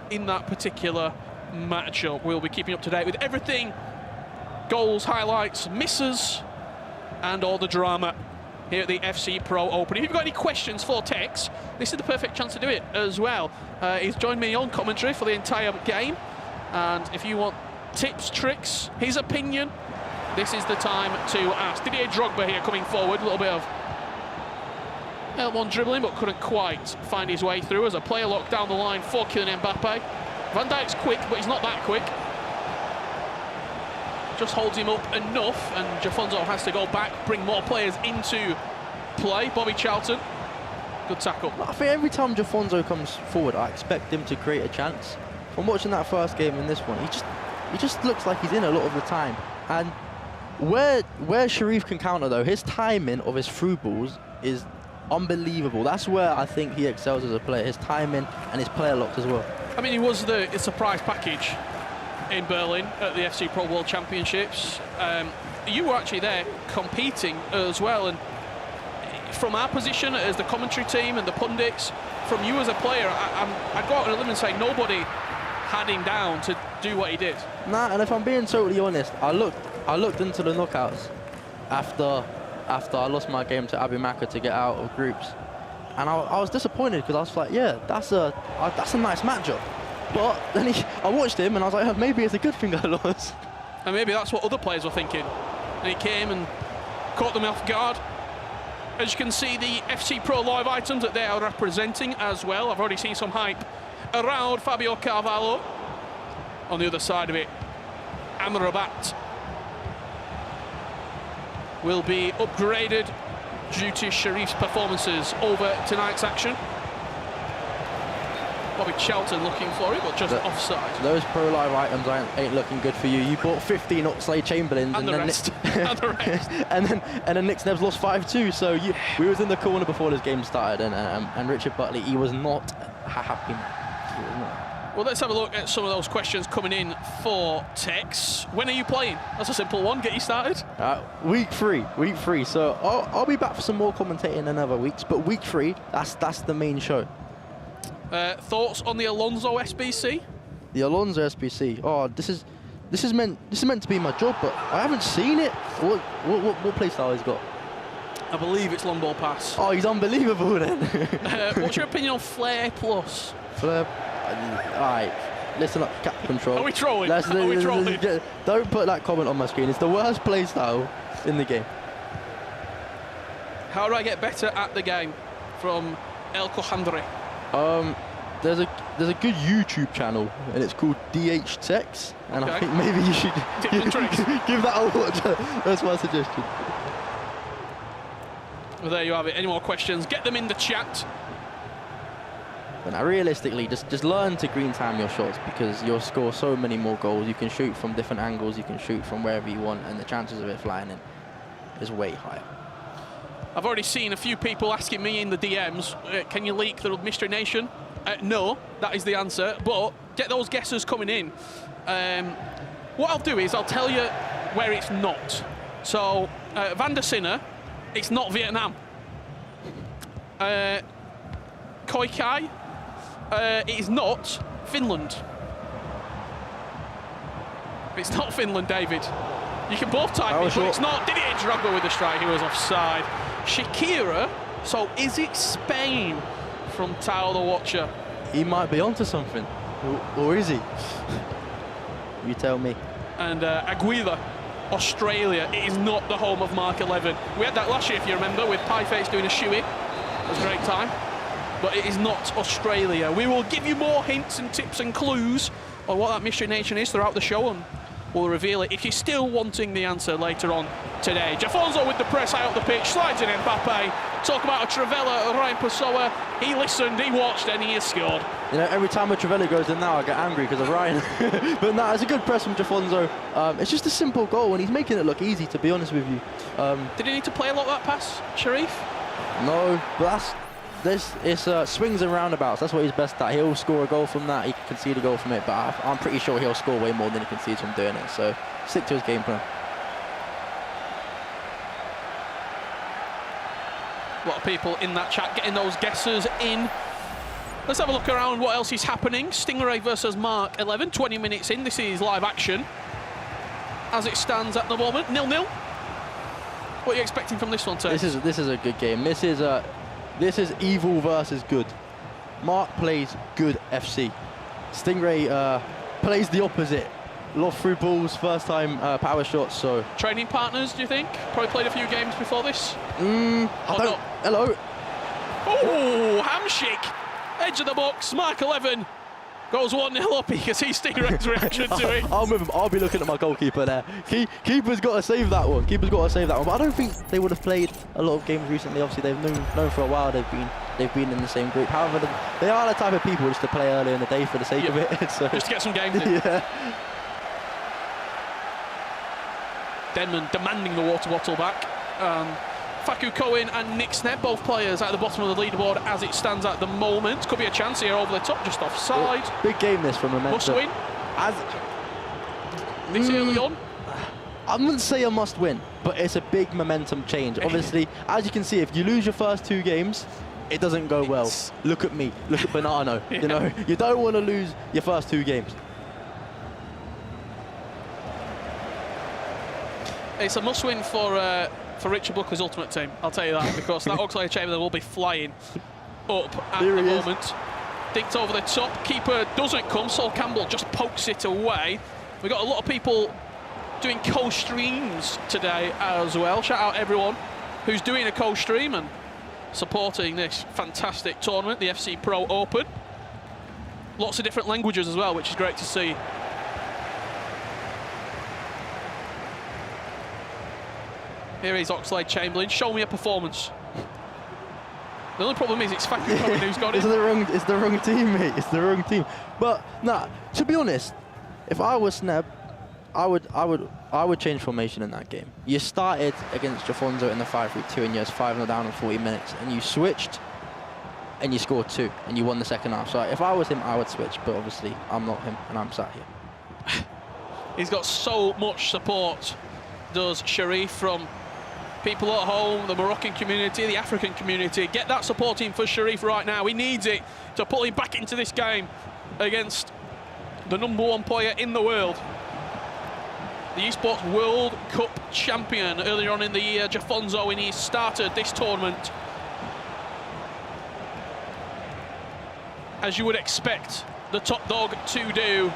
in that particular matchup. We'll be keeping you up to date with everything, goals, highlights, misses, and all the drama here at the FC Pro Open. If you've got any questions for Tex, this is the perfect chance to do it as well. He's joined me on commentary for the entire game, and if you want tips, tricks, his opinion This is the time to ask. Didier Drogba here coming forward, a little bit of L1 dribbling, but couldn't quite find his way through as a player locked down the line for Kylian Mbappe. Van Dijk's quick, but he's not that quick. Just holds him up enough, and Jafonso has to go back, bring more players into play. Bobby Charlton, good tackle. I think every time Jafonso comes forward, I expect him to create a chance. From watching that first game and this one, he just looks like he's in a lot of the time. And where Sheriff can counter though, his timing of his through balls is unbelievable. That's where I think he excels as a player, his timing and his player lock as well. I mean, he was the surprise package in Berlin at the FC Pro World Championships. You were actually there competing as well, and from our position as the commentary team and the pundits, from you as a player, I'd go out on a limb and say nobody had him down to do what he did. Nah, and if I'm being totally honest, I looked into the knockouts after I lost my game to Abu Maka to get out of groups, and I was disappointed because I was like, yeah, that's a nice matchup. But then I watched him and I was like, oh, maybe it's a good thing I lost. And maybe that's what other players were thinking. And he came and caught them off guard. As you can see, the FC Pro Live items that they are representing as well. I've already seen some hype around Fabio Carvalho. On the other side of it, Amrabat will be upgraded due to Sheriff's performances over tonight's action. Bobby Charlton looking for it, but just offside. Those Pro Live items ain't looking good for you. You bought 15 Oxlade-Chamberlains and the rest. and then Nick Sneb's lost 5-2. So we was in the corner before this game started, and Richard Butley, he was not happy. He was not. Well, let's have a look at some of those questions coming in for Tex. When are you playing? That's a simple one. Get you started. Week three. So I'll be back for some more commentating in other weeks, but week 3, that's the main show. Thoughts on the Alonso SBC? The Alonso SBC. Oh, this is meant to be my job, but I haven't seen it. What play style he's got? I believe it's long ball pass. Oh, he's unbelievable then. What's your opinion on Flair Plus? Flair. All right. Listen up, cap control. Are we trolling? Are we trolling? Don't put that comment on my screen. It's the worst play style in the game. How do I get better at the game? From El Cojandre. There's a good YouTube channel and it's called DH Tex, and I think maybe you should give that a watch. That's my suggestion. Well, there you have it. Any more questions? Get them in the chat. But now, realistically, just learn to green time your shots, because you'll score so many more goals. You can shoot from different angles, you can shoot from wherever you want, and the chances of it flying in is way higher. I've already seen a few people asking me in the DMs, can you leak the Mystery Nation? No, that is the answer, but get those guesses coming in. What I'll do is I'll tell you where it's not. So, Van der Sinne, it's not Vietnam. Khoi Kai, it is not Finland. It's not Finland, David. You can both type it, but it's not. Didier Drogba with the strike, he was offside. Shakira, so is it Spain from Tao the Watcher? He might be onto something, or is he? You tell me. And Aguila, Australia, it is not the home of Mark 11. We had that last year, if you remember, with Pieface doing a shoey. It was a great time. But it is not Australia. We will give you more hints and tips and clues on what that Mystery Nation is throughout the show, and we'll reveal it if you're still wanting the answer later on today. Jafonso with the press high up the pitch, slides in Mbappe. Talk about a Trivela, Ryan Pessoa. He listened, he watched, and he has scored. You know, every time a Trivela goes in now, I get angry because of Ryan. But no, it's a good press from Jafonso. It's just a simple goal, and he's making it look easy, to be honest with you. Did he need to play a lot of that pass, Sharif? No, but it's swings and roundabouts. That's what he's best at. He'll score a goal from that. He can concede a goal from it, but I'm pretty sure he'll score way more than he concedes from doing it. So stick to his game plan. A lot of people in that chat getting those guesses in. Let's have a look around what else is happening. Stingray versus Mark 11, 20 minutes in. This is live action. As it stands at the moment, 0-0. What are you expecting from this one, Ted? This is a good game. This is evil versus good. Mark plays good FC. Stingray plays the opposite. lot of through balls, first time power shots, so... Training partners, do you think? Probably played a few games before this? I don't... Hello? Oh, handshake! Edge of the box, Mark 11 goes 1-0 up. You can see Stingray's reaction to it. I'm with him. I'll be looking at my goalkeeper there. Keeper's got to save that one. Keeper's got to save that one. But I don't think they would have played a lot of games recently. Obviously, they've known for a while they've been in the same group. However, they are the type of people just to play early in the day for the sake of it. So. Just to get some games in. Yeah. Denman demanding the water bottle back. Faku Cohen and Nick Snebb, both players at the bottom of the leaderboard as it stands at the moment. Could be a chance here over the top, just offside. Big game this from Momentum. Must win. This early on. I wouldn't say a must win, but it's a big momentum change. Obviously, as you can see, if you lose your first 2 games, it doesn't go well. Look at me, look at Bonanno. Yeah. You know, you don't want to lose your first 2 games. It's a must win for Richard Booker's Ultimate Team, I'll tell you that, because that Oxlade-Chamberlain will be flying up at the moment. Dinked over the top, keeper doesn't come, Sol Campbell just pokes it away. We've got a lot of people doing co-streams today as well. Shout out everyone who's doing a co-stream and supporting this fantastic tournament, the FC Pro Open. Lots of different languages as well, which is great to see. Here is Oxlade-Chamberlain. Show me a performance. The only problem is it's Faku Cohen who's got it. It's the wrong team, mate. It's the wrong team. But nah, to be honest, if I was Snebb, I would change formation in that game. You started against Jafonzo in the 5-3-2 and you was 5-0 down in 40 minutes, and you switched and you scored 2 and you won the second half. So if I was him, I would switch. But obviously, I'm not him, and I'm sat here. He's got so much support, does Sharif, from people at home, the Moroccan community, the African community. Get that support in for Sharif right now. He needs it to pull him back into this game against the #1 player in the world. The Esports World Cup champion earlier on in the year, Jafonzo, when he started this tournament. As you would expect the top dog to do.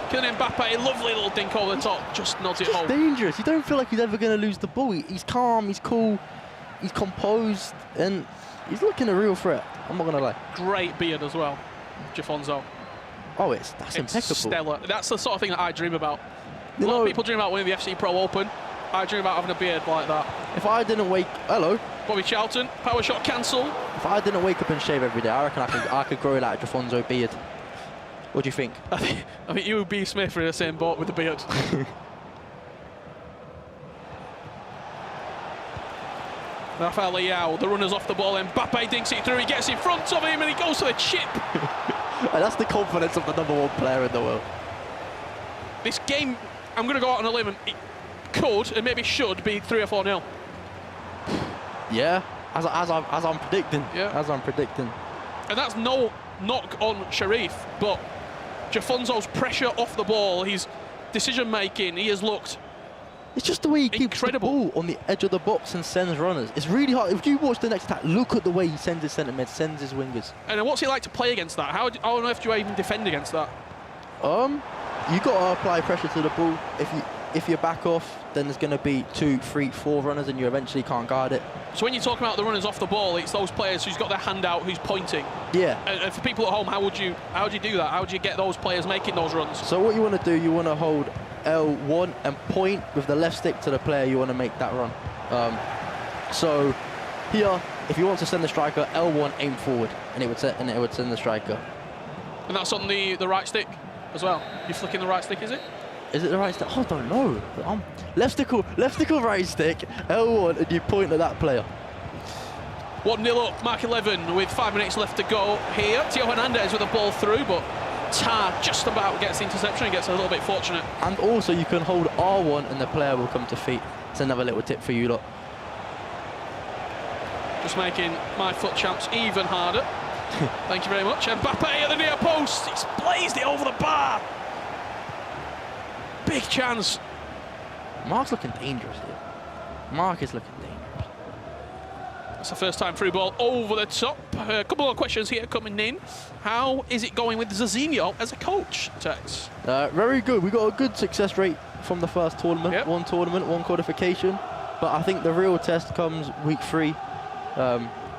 Kylian Mbappe, lovely little dink over the top, just nods it home. Dangerous. You don't feel like he's ever going to lose the ball. He's calm, he's cool, he's composed, and he's looking a real threat. I'm not going to lie. Great beard as well, Jafonzo. Oh, that's impeccable. Stellar. That's the sort of thing that I dream about. A lot of people dream about winning the FC Pro Open. I dream about having a beard like that. If I didn't wake... Hello? Bobby Charlton, power shot cancel. If I didn't wake up and shave every day, I reckon I could grow like a Jafonzo beard. What do you think? I think you and B. Smith are in the same boat with the beard. Rafael Leao, the runner's off the ball, and Mbappe dinks it through, he gets in front of him and he goes to the chip. And that's the confidence of the #1 player in the world. This game, I'm going to go out on a limb, and it could and maybe should be 3 or 4-0. Yeah, as I'm predicting. Yeah. As I'm predicting. And that's no knock on Sharif, but Jafonzo's pressure off the ball, his decision making, he has looked. It's just the way he keeps the ball on the edge of the box and sends runners. It's really hard. If you watch the next attack, look at the way he sends his centre mid, sends his wingers. And what's it like to play against that? How on earth do you even defend against that? You got to apply pressure to the ball. If you back off, then there's going to be 2, 3, 4 runners, and you eventually can't guard it. So when you talk about the runners off the ball, it's those players who's got their hand out, who's pointing. Yeah. And for people at home, how would you do that? How would you get those players making those runs? So what you want to do, you want to hold L1 and point with the left stick to the player you want to make that run. So here, if you want to send the striker, L1 aim forward, and it would send the striker. And that's on the right stick as well. You're flicking the right stick, is it? Is it the right stick? Oh, I don't know. Left stick or right stick, L1, and you point at that player. 1-0 up, Mark 11 with 5 minutes left to go here. Theo Hernandez with the ball through, but Tar just about gets the interception and gets a little bit fortunate. And also you can hold R1 and the player will come to feet. It's another little tip for you lot. Just making my foot champs even harder. Thank you very much. Mbappe at the near post. He's blazed it over the bar. Big chance. Mark's looking dangerous here. Mark is looking dangerous. It's the first time through ball over the top. A couple of questions here coming in. How is it going with Zizinho as a coach, Tex? Very good. We got a good success rate from the first tournament. Yep. One tournament, one qualification. But I think the real test comes week 3,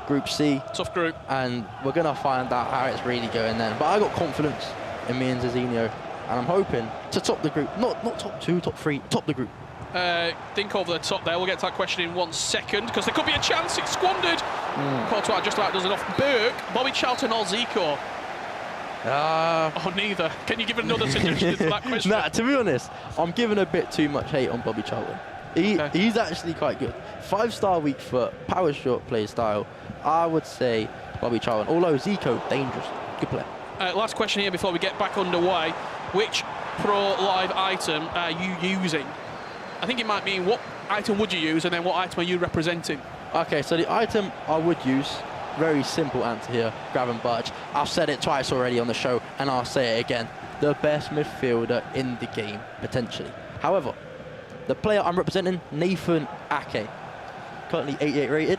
Group C. Tough group. And we're going to find out how it's really going then. But I got confidence in me and Zizinho. And I'm hoping to top the group. Not top 2, top 3, top the group. Think over the top there. We'll get to that question in 1 second because there could be a chance. It's squandered. Courtois just about does it off Burke. Bobby Charlton or Zico? Neither. Can you give another suggestion to that question? Nah, to be honest, I'm giving a bit too much hate on Bobby Charlton. He's actually quite good. 5-star weak foot, power short play style. I would say Bobby Charlton. Although Zico, dangerous. Good player. Last question here before we get back underway. Which Pro Live item are you using? I think it might mean what item would you use and then what item are you representing? Okay, so the item I would use, very simple answer here, Gravenberch. I've said it twice already on the show and I'll say it again. The best midfielder in the game, potentially. However, the player I'm representing, Nathan Ake, currently 88 rated.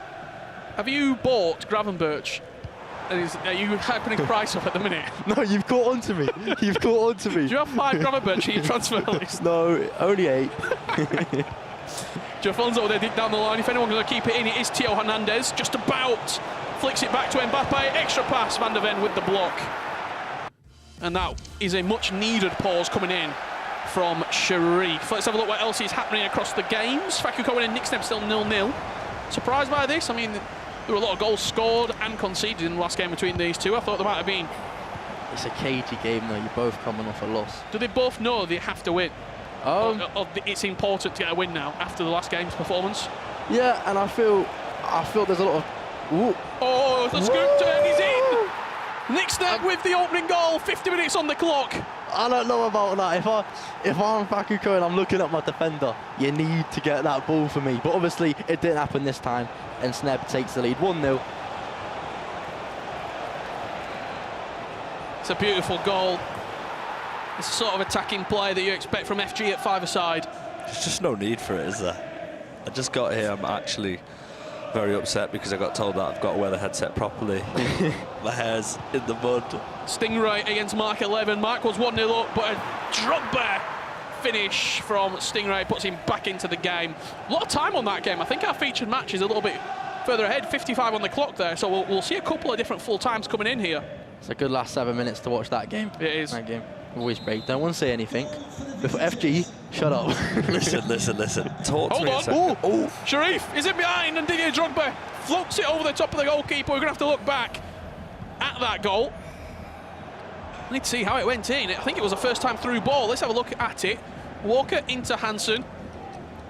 Have you bought Gravenberch? Are you hyping his price up at the minute? No, you've caught on to me. You've caught on to me. Do you have 5 Gravenberch in your transfer list? No, only 8. Jafonso there deep down the line. If anyone's going to keep it in, it is Theo Hernandez. Just about flicks it back to Mbappe. Extra pass, Van der Ven with the block. And that is a much needed pause coming in from Sharif. Let's have a look what else is happening across the games. Facu Cohen and Nixneb still 0-0. Surprised by this? I mean, there were a lot of goals scored and conceded in the last game between these two. I thought there might have been. It's a cagey game though, you're both coming off a loss. Do they both know they have to win? Or it's important to get a win now after the last game's performance? Yeah, and I feel there's a lot of... Ooh. Oh, the scoop turn is in! Nixneb with the opening goal, 50 minutes on the clock. I don't know about that. If I'm Facu Cohen, I'm looking at my defender. You need to get that ball for me. But obviously, it didn't happen this time, and Sneb takes the lead, 1-0. It's a beautiful goal. It's the sort of attacking play that you expect from FG at 5-a-side. There's just no need for it, is there? I just got here, I'm actually very upset because I got told that I've got to wear the headset properly. My hair's in the mud. Stingray against Mark 11. Mark was 1-0 up, but a Drogba finish from Stingray puts him back into the game. A lot of time on that game. I think our featured match is a little bit further ahead, 55 on the clock there, so we'll see a couple of different full times coming in here. It's a good last 7 minutes to watch that game. It is. That game. Always great. Don't want to say anything. Before FG, shut up. Listen. Talk to me a second. Hold on. Sharif is in behind and Didier Drogba floats it over the top of the goalkeeper. We're going to have to look back at that goal. I need to see how it went in. I think it was a first time through ball. Let's have a look at it. Walker into Hansen.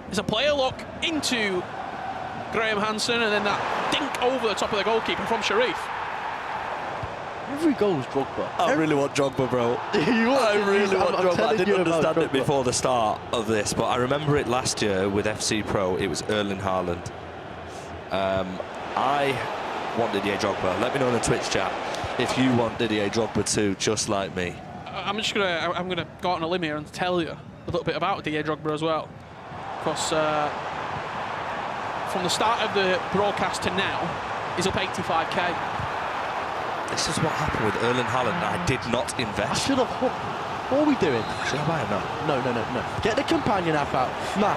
There's a player lock into Graham Hansen and then that dink over the top of the goalkeeper from Sharif. Every goal is Drogba. I really want Drogba, bro. I really want Drogba. I didn't understand it before the start of this, but I remember it last year with FC Pro. It was Erling Haaland. I want Didier Drogba. Let me know in the Twitch chat if you want Didier Drogba too, just like me. I'm gonna go out on a limb here and tell you a little bit about Didier Drogba as well, because from the start of the broadcast to now, he's up 85k. This is what happened with Erling Haaland. I did not invest. I should have. What are we doing? Should I buy him now? No. Get the companion app out. Nah,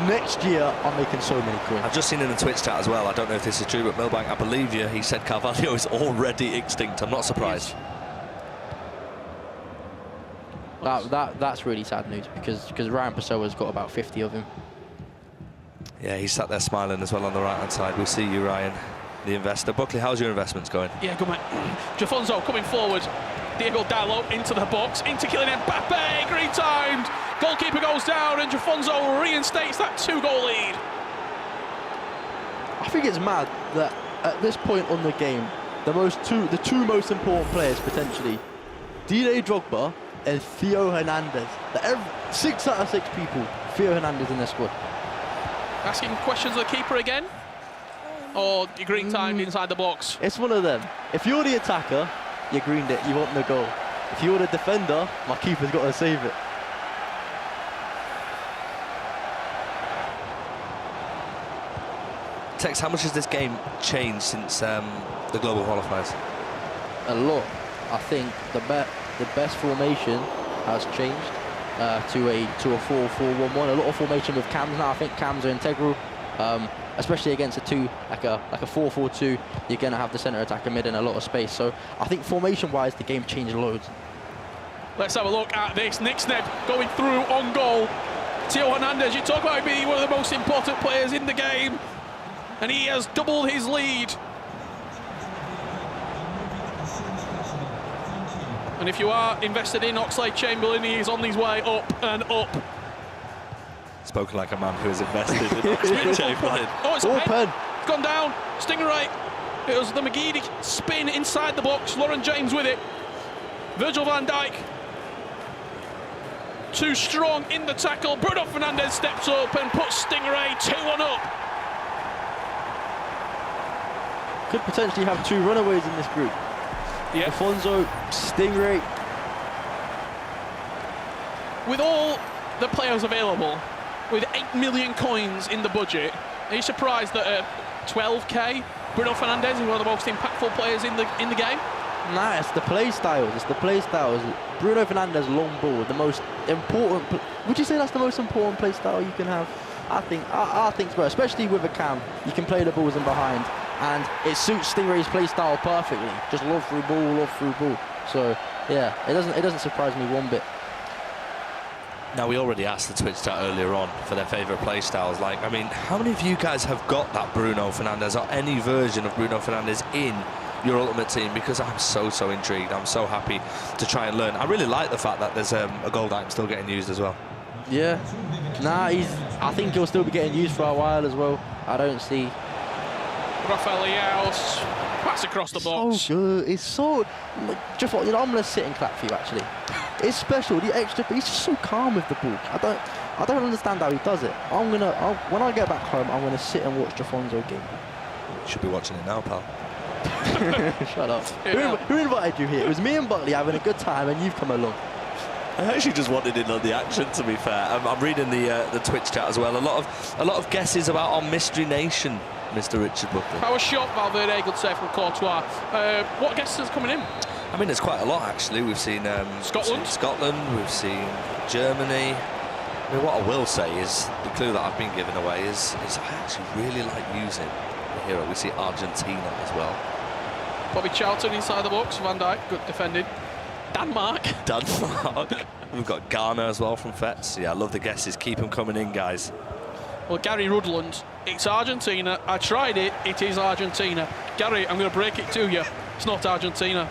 next year I'm making so many quid. I've just seen in the Twitch chat as well. I don't know if this is true, but Milbank, I believe you. He said Carvalho is already extinct. I'm not surprised. That's really sad news because Ryan Pessoa's got about 50 of him. Yeah, he's sat there smiling as well on the right-hand side. We'll see you, Ryan, the investor. Buckley, how's your investments going? Yeah, good mate. Jafonso coming forward. Diego Dalot into the box, into Kylian Mbappe, great timed. Goalkeeper goes down and Jafonso reinstates that 2-goal lead. I think it's mad that at this point on the game, the two most important players potentially, Didier Drogba and Theo Hernandez. 6 out of 6 people, Theo Hernandez in their squad. Asking questions of the keeper again? Or you green timed inside the box? It's one of them. If you're the attacker, you greened it, you want the goal. If you're the defender, my keeper's got to save it. Tex, how much has this game changed since the global qualifiers? A lot. I think the best formation has changed to a 4-4-1-1. A lot of formation with cams now. I think cams are integral, especially against like a 4-4-2. You're going to have the centre attacker mid in a lot of space. So I think formation-wise, the game changed loads. Let's have a look at this. Nixneb going through on goal. Theo Hernandez, you talk about being one of the most important players in the game, and he has doubled his lead. And if you are invested in Oxlade-Chamberlain, he is on his way up and up. Spoken like a man who is invested in Oxlade-Chamberlain. Oh, it's open. It's gone down. Stingray. It was the McGeady spin inside the box. Lauren James with it. Virgil van Dijk. Too strong in the tackle. Bruno Fernandes steps up and puts Stingray 2-1 up. Could potentially have 2 runaways in this group. Yeah. Alfonso, Stingray. With all the players available, with 8 million coins in the budget, are you surprised that at 12k, Bruno Fernandes is one of the most impactful players in the game? Nah, it's the play styles. It's the play styles. Bruno Fernandes long ball, the most important. Would you say that's the most important play style you can have? I think so, especially with a cam. You can play the balls in behind, and it suits Stingray's play style perfectly. Just lob through ball, lob through ball. So yeah, it doesn't surprise me one bit. Now, we already asked the Twitch chat earlier on for their favourite play styles. Like, I mean, how many of you guys have got that Bruno Fernandes or any version of Bruno Fernandes in your ultimate team? Because I'm so intrigued. I'm so happy to try and learn. I really like the fact that there's a gold item still getting used as well. Yeah, nah, I think he'll still be getting used for a while as well. I don't see. Rafael Leao's pass across the box. So good. It's so. Just thought, you know, I'm gonna sit and clap for you. Actually, it's special. The extra. He's just so calm with the ball. I don't understand how he does it. When I get back home, I'm gonna sit and watch Jafonso game. Should be watching it now, pal. Shut up. Who invited you here? It was me and Buckley having a good time, and you've come along. I actually just wanted in on the action, to be fair. I'm reading the Twitch chat as well. A lot of guesses about our Mystery Nation, Mr. Richard Buckley. Power shot, Valverde, good save from Courtois. What guesses are coming in? I mean, there's quite a lot, actually. We've seen Scotland, we've seen Germany. I mean, what I will say is, the clue that I've been given away is I actually really like using the hero. We see Argentina as well. Bobby Charlton inside the box, Van Dijk, good defending. Denmark. We've got Ghana as well from Fets. Yeah, I love the guesses. Keep them coming in, guys. Well, Gary Rudland, it's Argentina. I tried it, it is Argentina. Gary, I'm going to break it to you. It's not Argentina.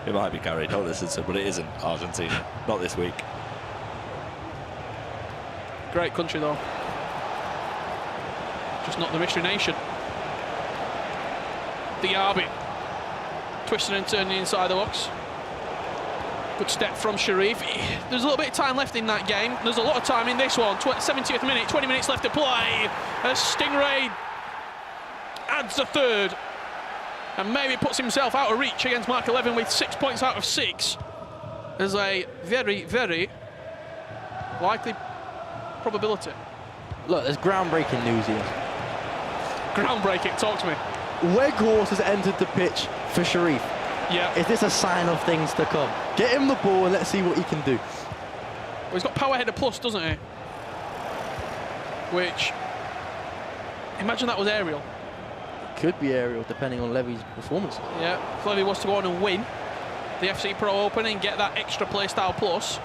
It might be Gary, don't listen to him, but it isn't Argentina. Not this week. Great country, though. Just not the Mystery Nation. Diaby. Twisting and turning inside the box. Good step from Sharif. There's a little bit of time left in that game. There's a lot of time in this one. 70th minute, 20 minutes left to play. As Stingray adds a third. And maybe puts himself out of reach against Mark 11 with 6 points out of 6. There's a very, very likely probability. Look, there's groundbreaking news here. Groundbreaking, talk to me. Weghorst has entered the pitch for Sharif. Yeah. Is this a sign of things to come? Get him the ball and let's see what he can do. Well, he's got power header plus, doesn't he? Which, imagine that was aerial. Could be aerial, depending on Levy's performance. Yeah, if Levy was to go on and win the FC Pro Open and get that extra playstyle plus.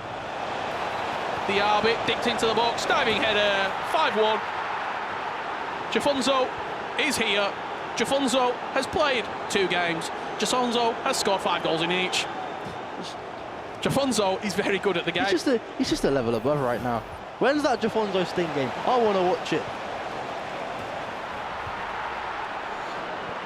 The Arbit dipped into the box, diving header, 5-1. Jafonso is here. Jafonso has played 2 games. Jafonso has scored 5 goals in each. Jafonso is very good at the game. He's just a level above right now. When's that Jafonso Sting game? I want to watch it.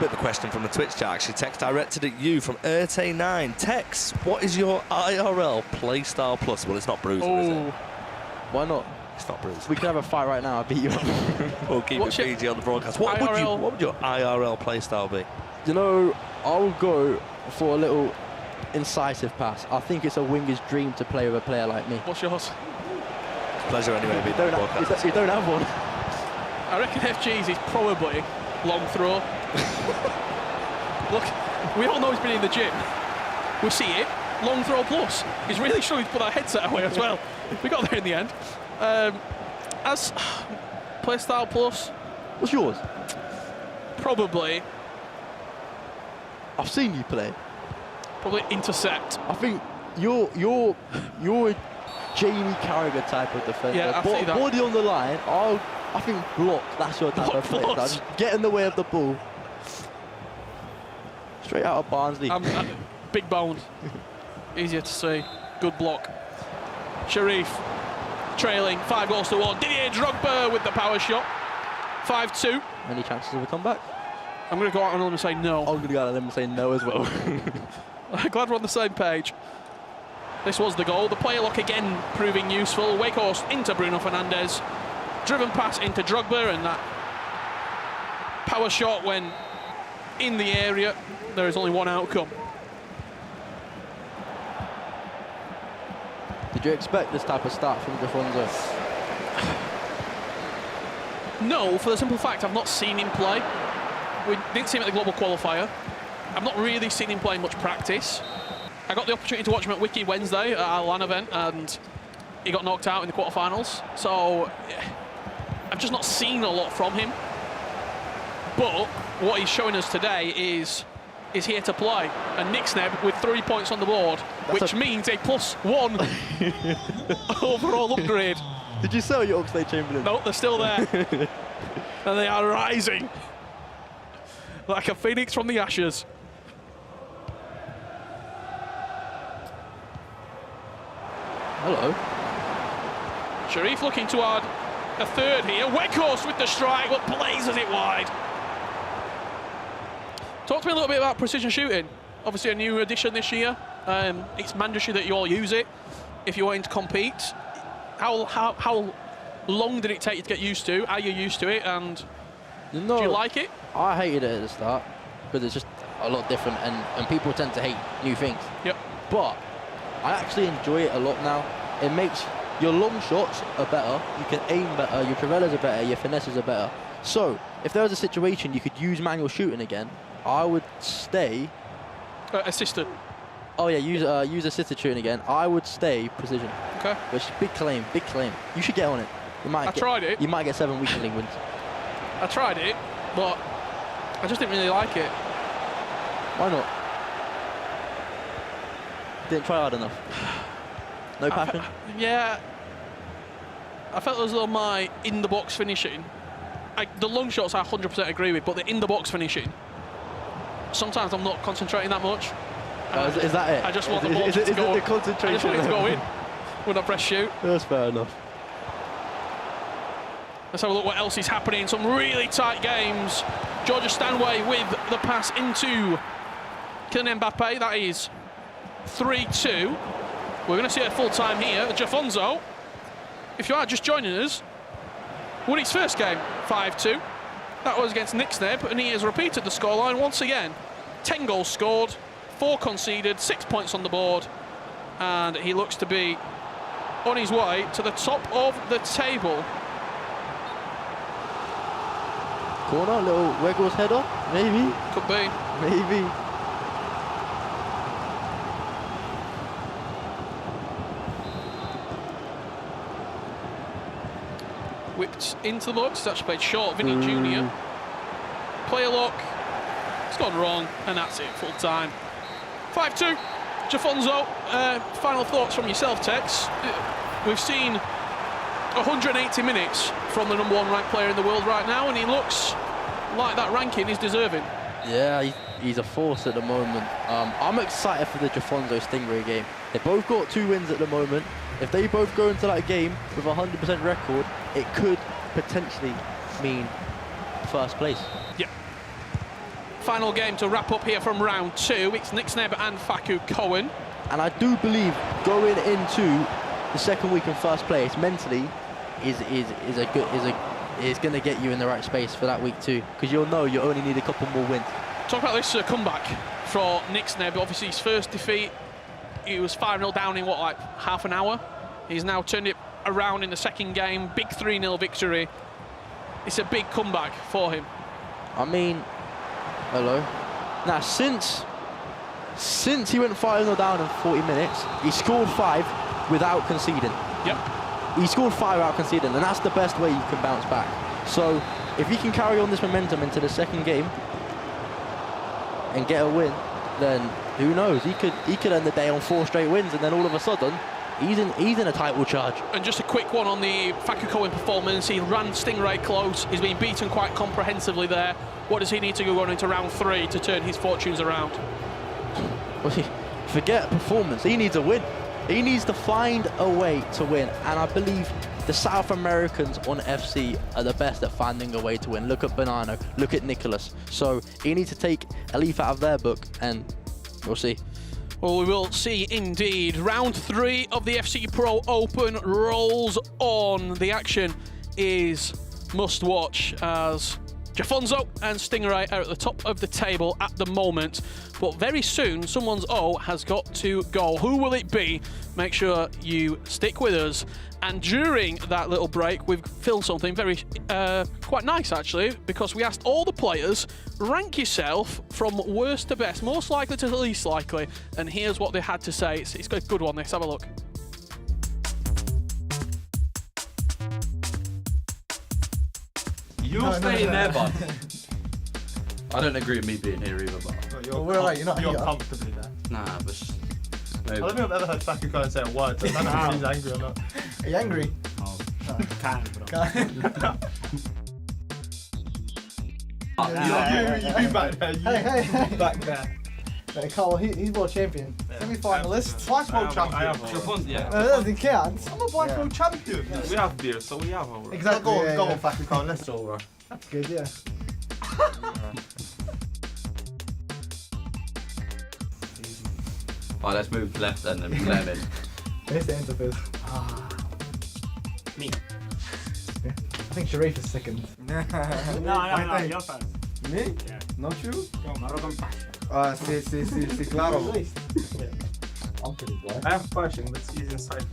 Bit of a question from the Twitch chat, actually. Text directed at you from Erte9. Tex, what is your IRL playstyle plus? Well, it's not Bruiser, is it? Why not? It's not Bruiser. We can have a fight right now. I'll beat you up. We'll keep it PG on the broadcast. What would your IRL playstyle be? You know, I'll go for a little incisive pass. I think it's a winger's dream to play with a player like me. What's yours? Pleasure anyway, being on the broadcast. You don't have one. I reckon FG's is probably long throw. Look, we all know he's been in the gym. We see it. Long throw plus. He's really struggling to put that headset away as well. We got there in the end. As play style plus. What's yours? Probably. I've seen you play. Probably intercept. I think you're a Jamie Carragher type of defender. Yeah, I see that. Body on the line. I think block. That's your type of play. Like, just get in the way of the ball. Straight out of Barnsley. Big bones. Easier to see. Good block. Sharif trailing 5-1. Didier Drogba with the power shot. 5-2. Any chances of a comeback? I'm going to go out on them and say no. I'm going to go out on them and say no as well. I'm glad we're on the same page. This was the goal. The player lock again proving useful. Wakehorst into Bruno Fernandes. Driven pass into Drogba, and that power shot when in the area. There is only one outcome. Did you expect this type of start from Jafonso? No, for the simple fact I've not seen him play. We didn't see him at the global qualifier. I've not really seen him play much practice. I got the opportunity to watch him at Wiki Wednesday at our LAN event, and he got knocked out in the quarterfinals. So I've just not seen a lot from him. But what he's showing us today is here to play. And Nixneb with 3 points on the board, which means a +1 overall upgrade. Did you sell your Oxlade-Chamberlain? No, they're still there. And they are rising like a phoenix from the ashes. Hello. Sharif looking to add a third here. Weghorst with the strike, but blazes it wide. Talk to me a little bit about precision shooting. Obviously a new addition this year. It's mandatory that you all use it if you're wanting to compete. How long did it take you to get used to? Are you used to it, and do you like it? I hated it at the start because it's just a lot different, and people tend to hate new things. Yep. But I actually enjoy it a lot now. It makes your long shots are better, you can aim better, your Trivellers are better, your finesses are better. So if there was a situation you could use manual shooting again, I would stay. Assisted. Oh yeah, use assisted shooting again. I would stay precision. Okay. Which is big claim, big claim. You should get on it. I tried it. You might get 7 weekly wins. I tried it, but I just didn't really like it. Why not? Didn't try hard enough. No passion? Yeah. I felt as though my in-the-box finishing, the long shots I 100% agree with, but the in-the-box finishing, sometimes I'm not concentrating that much. Is that it? I just want the ball to go. The concentration? I just want it to go in when I press shoot. That's fair enough. Let's have a look what else is happening. Some really tight games. Georgia Stanway with the pass into Kylian Mbappe. That is 3-2. We're going to see a full time here. Jafonso, if you are just joining us, won his first game 5-2. That was against Nixneb, and he has repeated the scoreline once again. 10 goals scored, 4 conceded, 6 points on the board, and he looks to be on his way to the top of the table. Corner, little Weghorst header, maybe? Could be. Maybe. Whipped into the box, it's actually played short, Vinny Jr. Player lock, it's gone wrong, and that's it, full time. 5-2, Jafonso, final thoughts from yourself, Tex. We've seen 180 minutes from the #1 ranked player in the world right now, and he looks like that ranking is deserving. Yeah, he's a force at the moment. I'm excited for the Jafonso Stingray game. They both got 2 wins at the moment. If they both go into that game with a 100% record, it could potentially mean first place. Yep. Final game to wrap up here from round 2. It's Nixneb and Faku Cohen. And I do believe going into the second week in first place mentally is going to get you in the right space for that week too, because you'll know you only need a couple more wins. Talk about this comeback for Nixneb. Obviously his first defeat, he was 5-0 down in what, like half an hour. He's now turned it around in the second game, big 3-0 victory. it's a big comeback for him. I mean, hello. Now, since he went 5-0 down in 40 minutes, he scored 5 without conceding. Yep. He scored 5 without conceding, and that's the best way you can bounce back. So, if he can carry on this momentum into the second game and get a win, then who knows? He could end the day on 4 straight wins, and then all of a sudden, he's in a title charge. And just a quick one on the Facu Cohen performance. He ran Stingray close. He's been beaten quite comprehensively there. What does he need to go on into round 3 to turn his fortunes around? Well, forget performance. He needs a win. He needs to find a way to win. And I believe the South Americans on FC are the best at finding a way to win. Look at Bonanno. Look at Nicholas. So he needs to take a leaf out of their book, and we'll see. Well, we will see indeed. Round 3 of the FC Pro Open rolls on. The action is must watch as Jafonzo and Stingray are at the top of the table at the moment. But very soon, someone's O has got to go. Who will it be? Make sure you stick with us. And during that little break, we've filmed something very quite nice, actually, because we asked all the players, rank yourself from worst to best, most likely to least likely. And here's what they had to say. It's a good one, this. Have a look. You'll stay in there, bud. I don't agree with me being here either, but... Well, we're right, you're comfortably there. Nah, but... I don't think I've ever heard Facu Cohen say a word, so I don't know if he's angry or not. Are you angry? Oh, Can't. You back there. Hey. Back there. Carl, he's world champion. Semi-finalist. Twice world champion. He can't. I'm a twice world champion. We have beer, so we have our... Exactly. Go on, Facu Cohen, let's all That's good, yeah. Alright, let's move left then and let him in. Where's the answer first? Me. I think Sharif is second. No, you're first. Me? Yeah. Not you? Moroccan passion. Sí, claro. I'm pretty black. I have passion, but he's inside.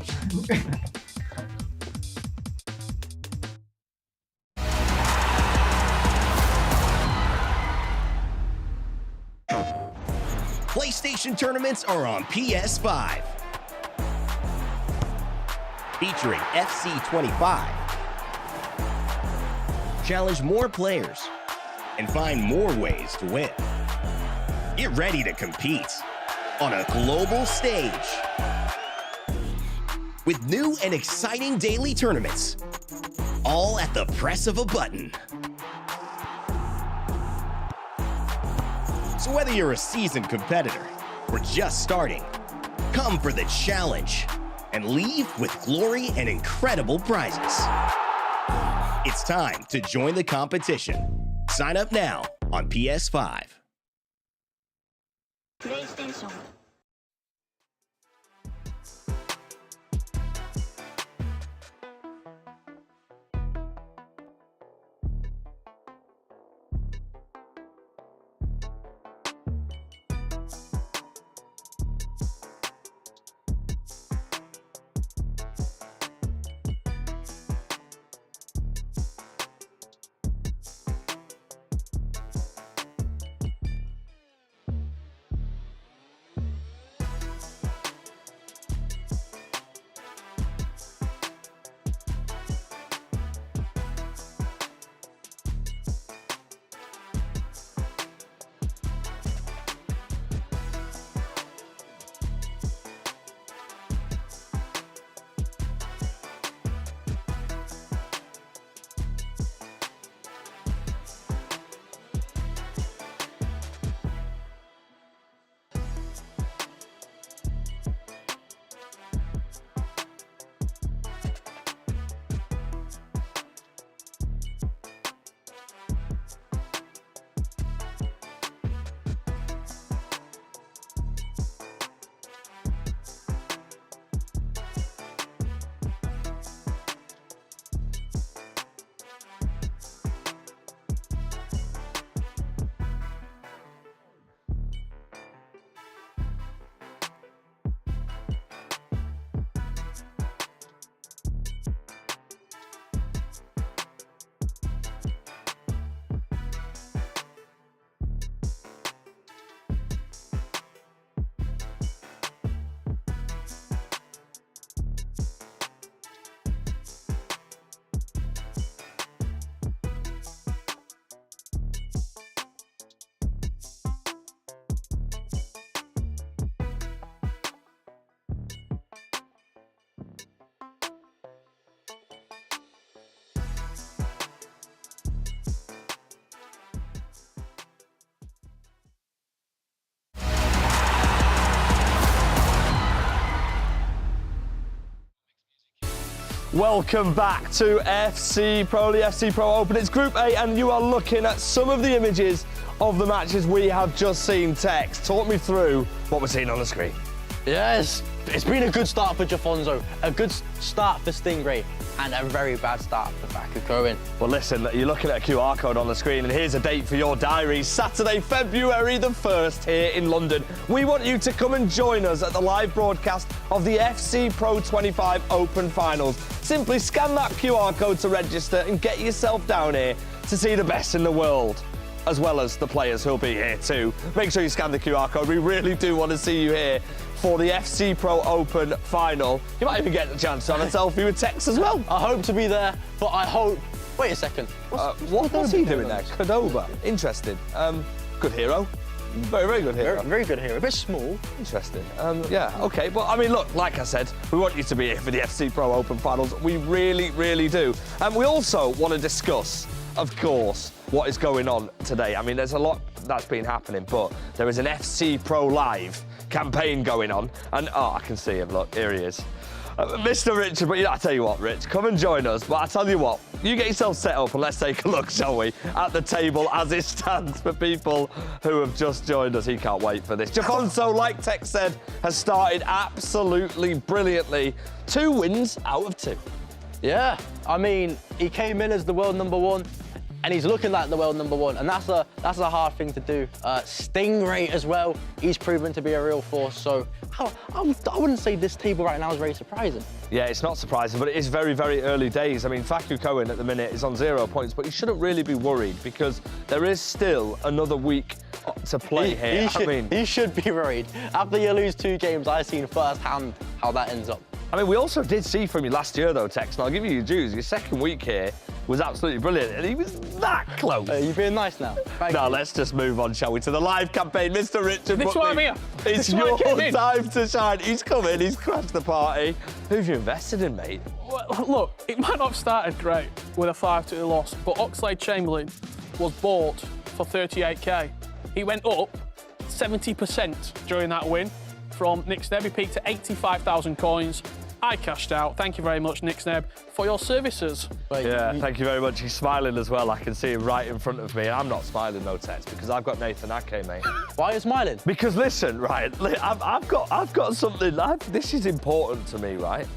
PlayStation tournaments are on PS5. Featuring FC 25. Challenge more players and find more ways to win. Get ready to compete on a global stage with new and exciting daily tournaments, all at the press of a button. So whether you're a seasoned competitor or just starting, come for the challenge and leave with glory and incredible prizes. It's time to join the competition. Sign up now on PS5. PlayStation. Welcome back to FC Pro, the FC Pro Open. It's Group A, and you are looking at some of the images of the matches we have just seen. Tex, talk me through what we're seeing on the screen. Yes, it's been a good start for Jafonzo, a good start for Stingray, and a very bad start for Faku Cohen. Well, listen, you're looking at a QR code on the screen, and here's a date for your diary. Saturday, February the 1st here in London. We want you to come and join us at the live broadcast of the FC Pro 25 Open Finals. Simply scan that QR code to register and get yourself down here to see the best in the world, as well as the players who'll be here too. Make sure you scan the QR code. We really do want to see you here for the FC Pro Open Final. You might even get the chance to have a selfie with Tex as well. I hope to be there, but I hope... Wait a second. What's he doing there? Cordoba. Interesting. Good hero. Very, very good hero. Very good hero. A bit small. Interesting. Yeah, OK. Well, I mean, look, like I said, we want you to be here for the FC Pro Open Finals. We really, really do. And we also want to discuss, of course, what is going on today. I mean, there's a lot that's been happening, but there is an FC Pro Live campaign going on. And, oh, I can see him. Look, here he is. Mr. Richard, but I tell you what, Rich, come and join us. But I tell you what, you get yourself set up and let's take a look, shall we, at the table as it stands for people who have just joined us. He can't wait for this. Jafonzo, like Tex said, has started absolutely brilliantly. 2 wins out of 2. Yeah, I mean, he came in as the world #1, and he's looking like the world #1, and that's a hard thing to do. Stingray as well, he's proven to be a real force, so I wouldn't say this table right now is very surprising. Yeah, it's not surprising, but it is very, very early days. I mean, Faku Cohen at the minute is on 0 points, but he shouldn't really be worried because there is still another week to play here. He should be worried. After you lose 2 games, I've seen firsthand how that ends up. I mean, we also did see from you last year, though, Tex, and I'll give you your dues. Your second week here was absolutely brilliant, and he was that close. You're being nice now. Thank you. Let's just move on, shall we, to the live campaign. Mr. Richard This is why I'm here. It's your time to shine. He's come in, he's crashed the party. Who've you invested in, mate? Well, look, it might not have started great with a 5-2 loss, but Oxlade-Chamberlain was bought for 38k. He went up 70% during that win from Nick Sneb. He peaked at 85,000 coins. I cashed out. Thank you very much, Nick Sneb, for your services. Thank you very much. He's smiling as well. I can see him right in front of me. I'm not smiling, no, Tex, because I've got Nathan Ake, mate. Why are you smiling? Because listen, right, I've got something. This is important to me, right?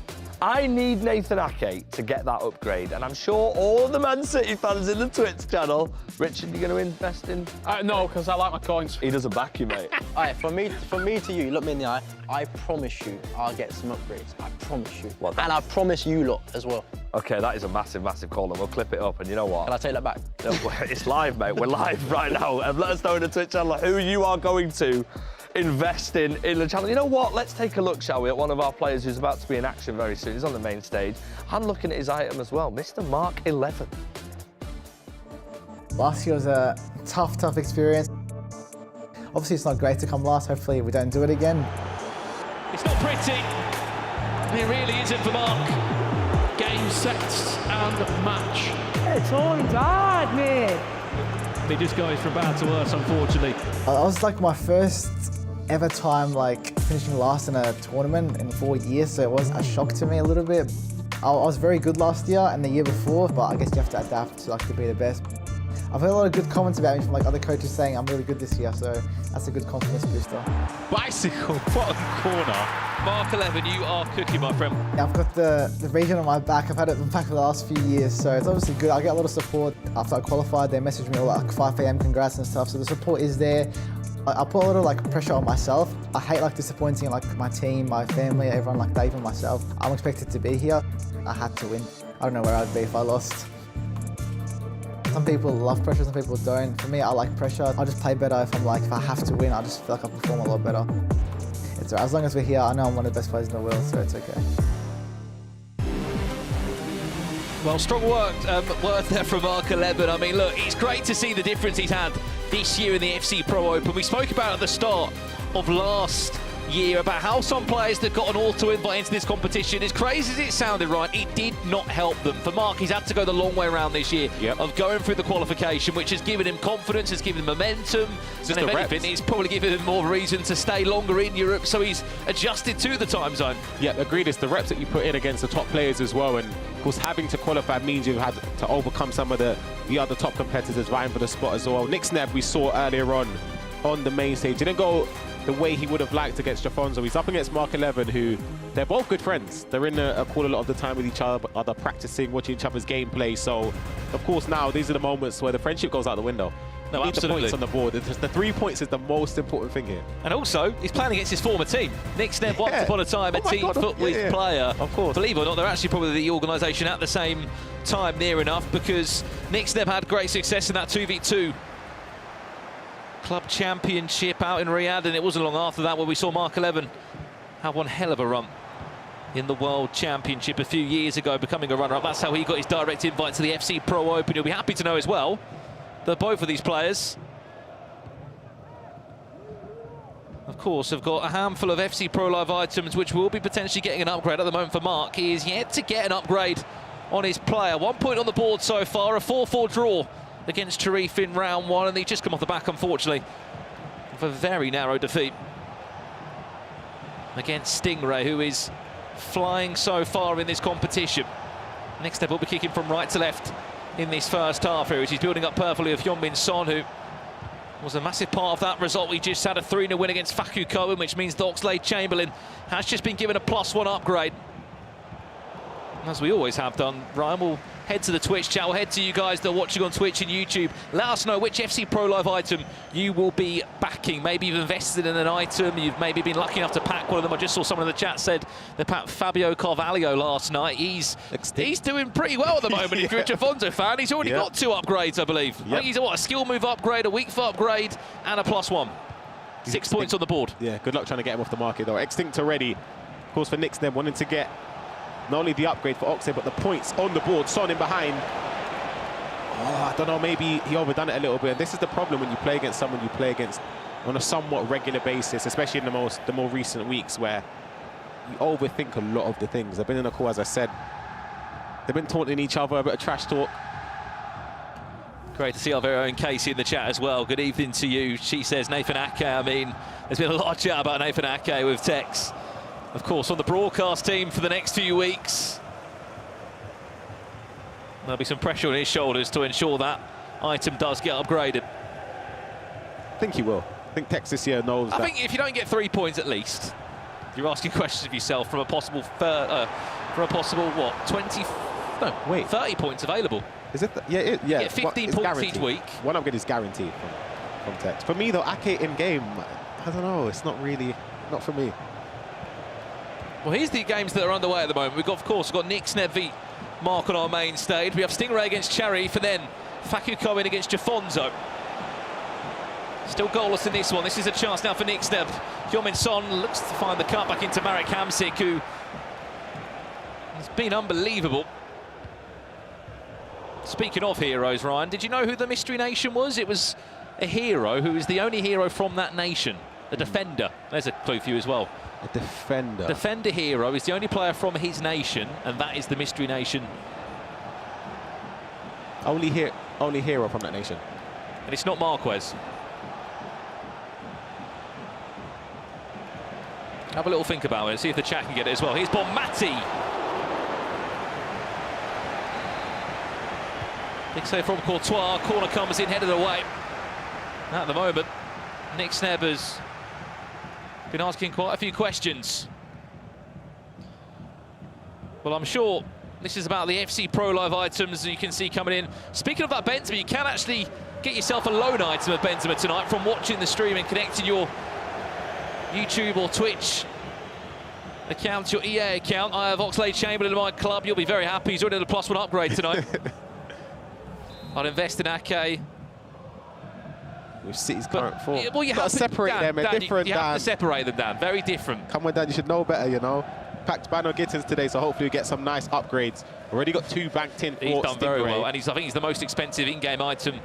I need Nathan Ake to get that upgrade, and I'm sure all the Man City fans in the Twitch channel. Richard, you going to invest in? No, because I like my coins. He doesn't back you, mate. All right, from me to you, look me in the eye. I promise you, I'll get some upgrades. I promise you. And I promise you lot as well. OK, that is a massive, massive call, and we'll clip it up. And you know what? Can I take that back? It's live, mate. We're live right now. And let us know in the Twitch channel who you are going to invest in the channel. You know what? Let's take a look, shall we, at one of our players who's about to be in action very soon. He's on the main stage. I'm looking at his item as well, Mr. Mark 11. Last year was a tough experience. Obviously, it's not great to come last. Hopefully, we don't do it again. It's not pretty. It really isn't for Mark. Game, sets, and match. It's all hard, man. It just goes from bad to worse, unfortunately. I was like my first ever time like finishing last in a tournament in 4 years, so it was a shock to me a little bit. I was very good last year and the year before, but I guess you have to adapt to be the best. I've heard a lot of good comments about me from other coaches saying I'm really good this year, so that's a good confidence booster. Bicycle, bottom corner. Mark 11, you are cooking, my friend. I've got the region on my back. I've had it on my back for the last few years, so it's obviously good. I get a lot of support. After I qualified, they messaged me all like 5 AM congrats and stuff, so the support is there. I put a lot of pressure on myself. I hate disappointing my team, my family, everyone, even myself. I'm expected to be here. I had to win. I don't know where I'd be if I lost. Some people love pressure, some people don't. For me, I like pressure. I just play better if if I have to win. I just feel like I perform a lot better. It's alright. As long as we're here, I know I'm one of the best players in the world, so it's okay. Well, strong work there from Mark 11. I mean, look, it's great to see the difference he's had this year in the FC Pro Open. We spoke about at the start of last year about how some players that got an auto-invite into this competition, as crazy as it sounded, right, it did not help them. For Mark, he's had to go the long way around this year of going through the qualification, which has given him confidence, has given him momentum, and if anything, it's probably given him more reason to stay longer in Europe, so he's adjusted to the time zone. Yeah, agreed. It's the reps that you put in against the top players as well, and of course having to qualify means you've had to overcome some of the other top competitors vying for the spot as well. Nick Sneb, we saw earlier on the main stage, didn't go the way he would have liked against Jafonzo. He's up against Mark 11, who they're both good friends. They're in a call a lot of the time with each other, practicing, watching each other's gameplay. So, of course, now these are the moments where the friendship goes out the window. No, Need absolutely. the points on the board. The 3 points is the most important thing here. And also, he's playing against his former team. Nick Sneb, once upon a time, a Team Footweed player. Of course. Believe it or not, they're actually probably the organisation at the same time, near enough, because Nick Sneb had great success in that 2v2 club championship out in Riyadh, and it wasn't long after that where we saw Mark 11 have one hell of a run in the World Championship a few years ago, becoming a runner-up. That's how he got his direct invite to the FC Pro Open. You'll be happy to know as well that both of these players, of course, have got a handful of FC Pro Live items which will be potentially getting an upgrade. At the moment for Mark, he is yet to get an upgrade on his player. 1 point on the board so far, a 4-4 draw against Sharif in round one, and he's just come off the back, unfortunately, of a very narrow defeat against Stingray, who is flying so far in this competition. Next step will be kicking from right to left in this first half here, which he's building up perfectly with Hyunmin Son, who was a massive part of that result. We just had a 3-0 win against Faku Cohen, which means that Oxlade-Chamberlain has just been given a +1 upgrade, as we always have done. Ryan, we'll head to the Twitch chat. We'll head to you guys that are watching on Twitch and YouTube. Let us know which FC Pro Live item you will be backing. Maybe you've invested in an item, you've maybe been lucky enough to pack one of them. I just saw someone in the chat said they packed Fabio Carvalho last night. He's doing pretty well at the moment. If you're a Jafonzo fan, he's already got 2 upgrades, I believe. I think he's a skill move upgrade, a weak foot upgrade, and a +1. 6 points on the board. Yeah, good luck trying to get him off the market though. Extinct already. Of course, for Nick Sneb, wanting to get not only the upgrade for Oxlade, but the points on the board. Son in behind. Oh, I don't know, maybe he overdone it a little bit. And this is the problem when you play against someone you play against on a somewhat regular basis, especially in the more recent weeks, where you overthink a lot of the things. They've been in a call, as I said. They've been taunting each other, a bit of trash talk. Great to see our very own Casey in the chat as well. Good evening to you. She says Nathan Ake. I mean, there's been a lot of chat about Nathan Ake with Tex, of course, on the broadcast team for the next few weeks. There'll be some pressure on his shoulders to ensure that item does get upgraded. I think he will. I think Tex this year knows that. I think if you don't get 3 points at least, you're asking questions of yourself from a possible, what, 20, no, wait, 30 points available. Is it? Yeah, yeah. Get 15 points each week. One upgrade is guaranteed from Tex. For me though, Ake in game, I don't know. It's not really, not for me. Well, here's the games that are underway at the moment. We've got, of course, we've got Nick Sneb v Mark on our main stage. We have Stingray against Sharif, and then Faku Cohen against Jafonzo. Still goalless in this one. This is a chance now for Nick Sneb. Hyunmin Son looks to find the cut back into Marek Hamsik, who has been unbelievable. Speaking of heroes, Ryan, did you know who the Mystery Nation was? It was a hero who is the only hero from that nation, a defender. There's a clue for you as well. A defender. Defender hero is the only player from his nation, and that is the Mystery Nation. Only hero from that nation. And it's not Marquez. Have a little think about it, see if the chat can get it as well. Here's Bonmati. Big save from Courtois. Corner comes in, headed away. At the moment, Nick Sneb has been asking quite a few questions. Well, I'm sure this is about the FC Pro Live items you can see coming in. Speaking of that Benzema, you can actually get yourself a loan item of Benzema tonight from watching the stream and connecting your YouTube or Twitch account, your EA account. I have Oxlade-Chamberlain in my club. You'll be very happy. He's already had a +1 upgrade tonight. I'd invest in Ake. With City's current form. Well, you have to separate Dan, them. Dan, Different. you have to separate them, Dan. Very different. Come on, Dan. You should know better, you know. Packed Bano Gittins today, so hopefully we get some nice upgrades. Already got 2 banked in for He's done very Stingray. well, and I think he's the most expensive in-game item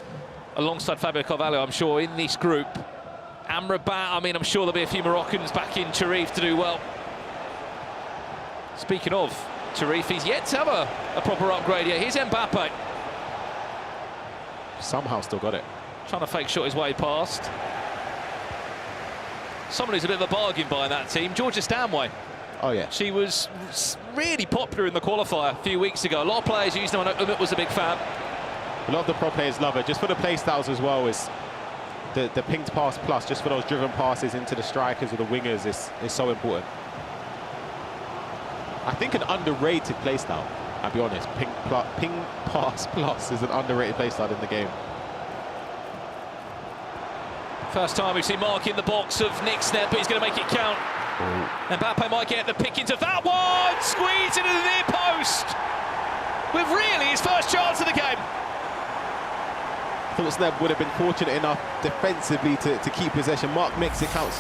alongside Fabio Carvalho, I'm sure, in this group. Amrabat, I mean, I'm sure there'll be a few Moroccans back in Cherif to do well. Speaking of Cherif, he's yet to have a proper upgrade yet. Here's Mbappe. Somehow still got it. Trying to fake shot his way past. Someone who's a bit of a bargain buying that team, Georgia Stanway. Oh, yeah. She was really popular in the qualifier a few weeks ago. A lot of players used her, and Umut was a big fan. A lot of the pro players love her, just for the play styles as well. Is the pinged pass plus, just for those driven passes into the strikers or the wingers, is so important. I think an underrated play style, I'll be honest. Ping pass plus is an underrated play style in the game. First time we've seen Mark in the box of Nixneb, but he's going to make it count. And Mbappe might get the pick into that one! Squeeze into the near post! With really his first chance of the game. I thought Sneb would have been fortunate enough defensively to keep possession. Mark makes it count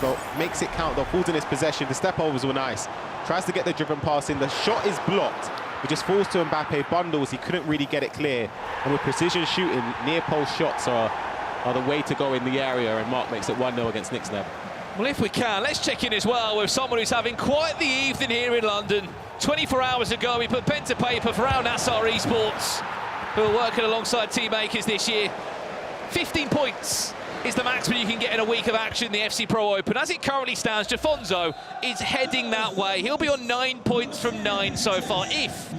though, falls in his possession. The step overs were nice. Tries to get the driven pass in. The shot is blocked. It just falls to Mbappe, bundles. He couldn't really get it clear. And with precision shooting, near post shots are the way to go in the area, and Mark makes it 1-0 against Nixneb. Well, if we can, let's check in as well with someone who's having quite the evening here in London. 24 hours ago, we put pen to paper for Al Nassr Esports, who are working alongside Team Makers this year. 15 points is the maximum you can get in a week of action in the FC Pro Open. As it currently stands, Jafonzo is heading that way. He'll be on 9 points from 9 so far, if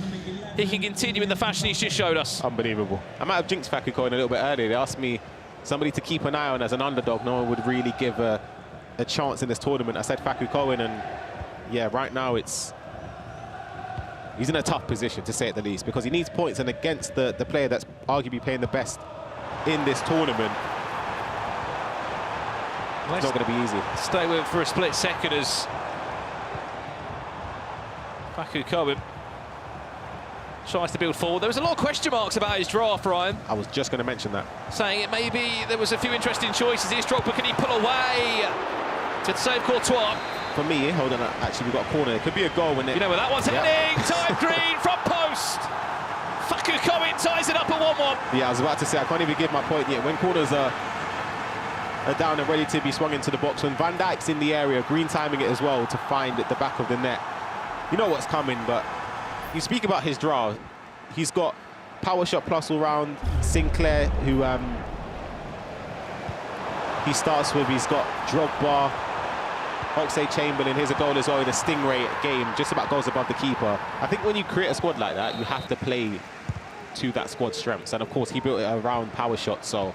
he can continue in the fashion he's just showed us. Unbelievable. I might have jinxed Faku Cohen a little bit earlier. They asked me somebody to keep an eye on as an underdog. No one would really give a chance in this tournament. I said Faku Cohen, and yeah, right now he's in a tough position, to say it the least, because he needs points, and against the player that's arguably playing the best in this tournament, it's not going to be easy. Stay with it for a split second as Faku Cohen tries to build forward. There was a lot of question marks about his draft, Ryan. I was just going to mention that. Saying it maybe there was a few interesting choices. Here's Drogba, can he pull away to save Courtois? For me, hold on, actually we've got a corner. It could be a goal when it... You know where that one's heading. Time Green, front post. Faku Cohen ties it up at 1-1. Yeah, I was about to say, I can't even give my point yet. When corners are down and ready to be swung into the box, when Van Dijk's in the area, Green timing it as well to find at the back of the net. You know what's coming, but you speak about his draw. He's got power shot plus all round. Sinclair, who he starts with. He's got Drogba, Oxlade-Chamberlain. Here's a goal as well in a Stingray game, just about goes above the keeper. I think when you create a squad like that, you have to play to that squad's strengths. And of course, he built it around power shots, so...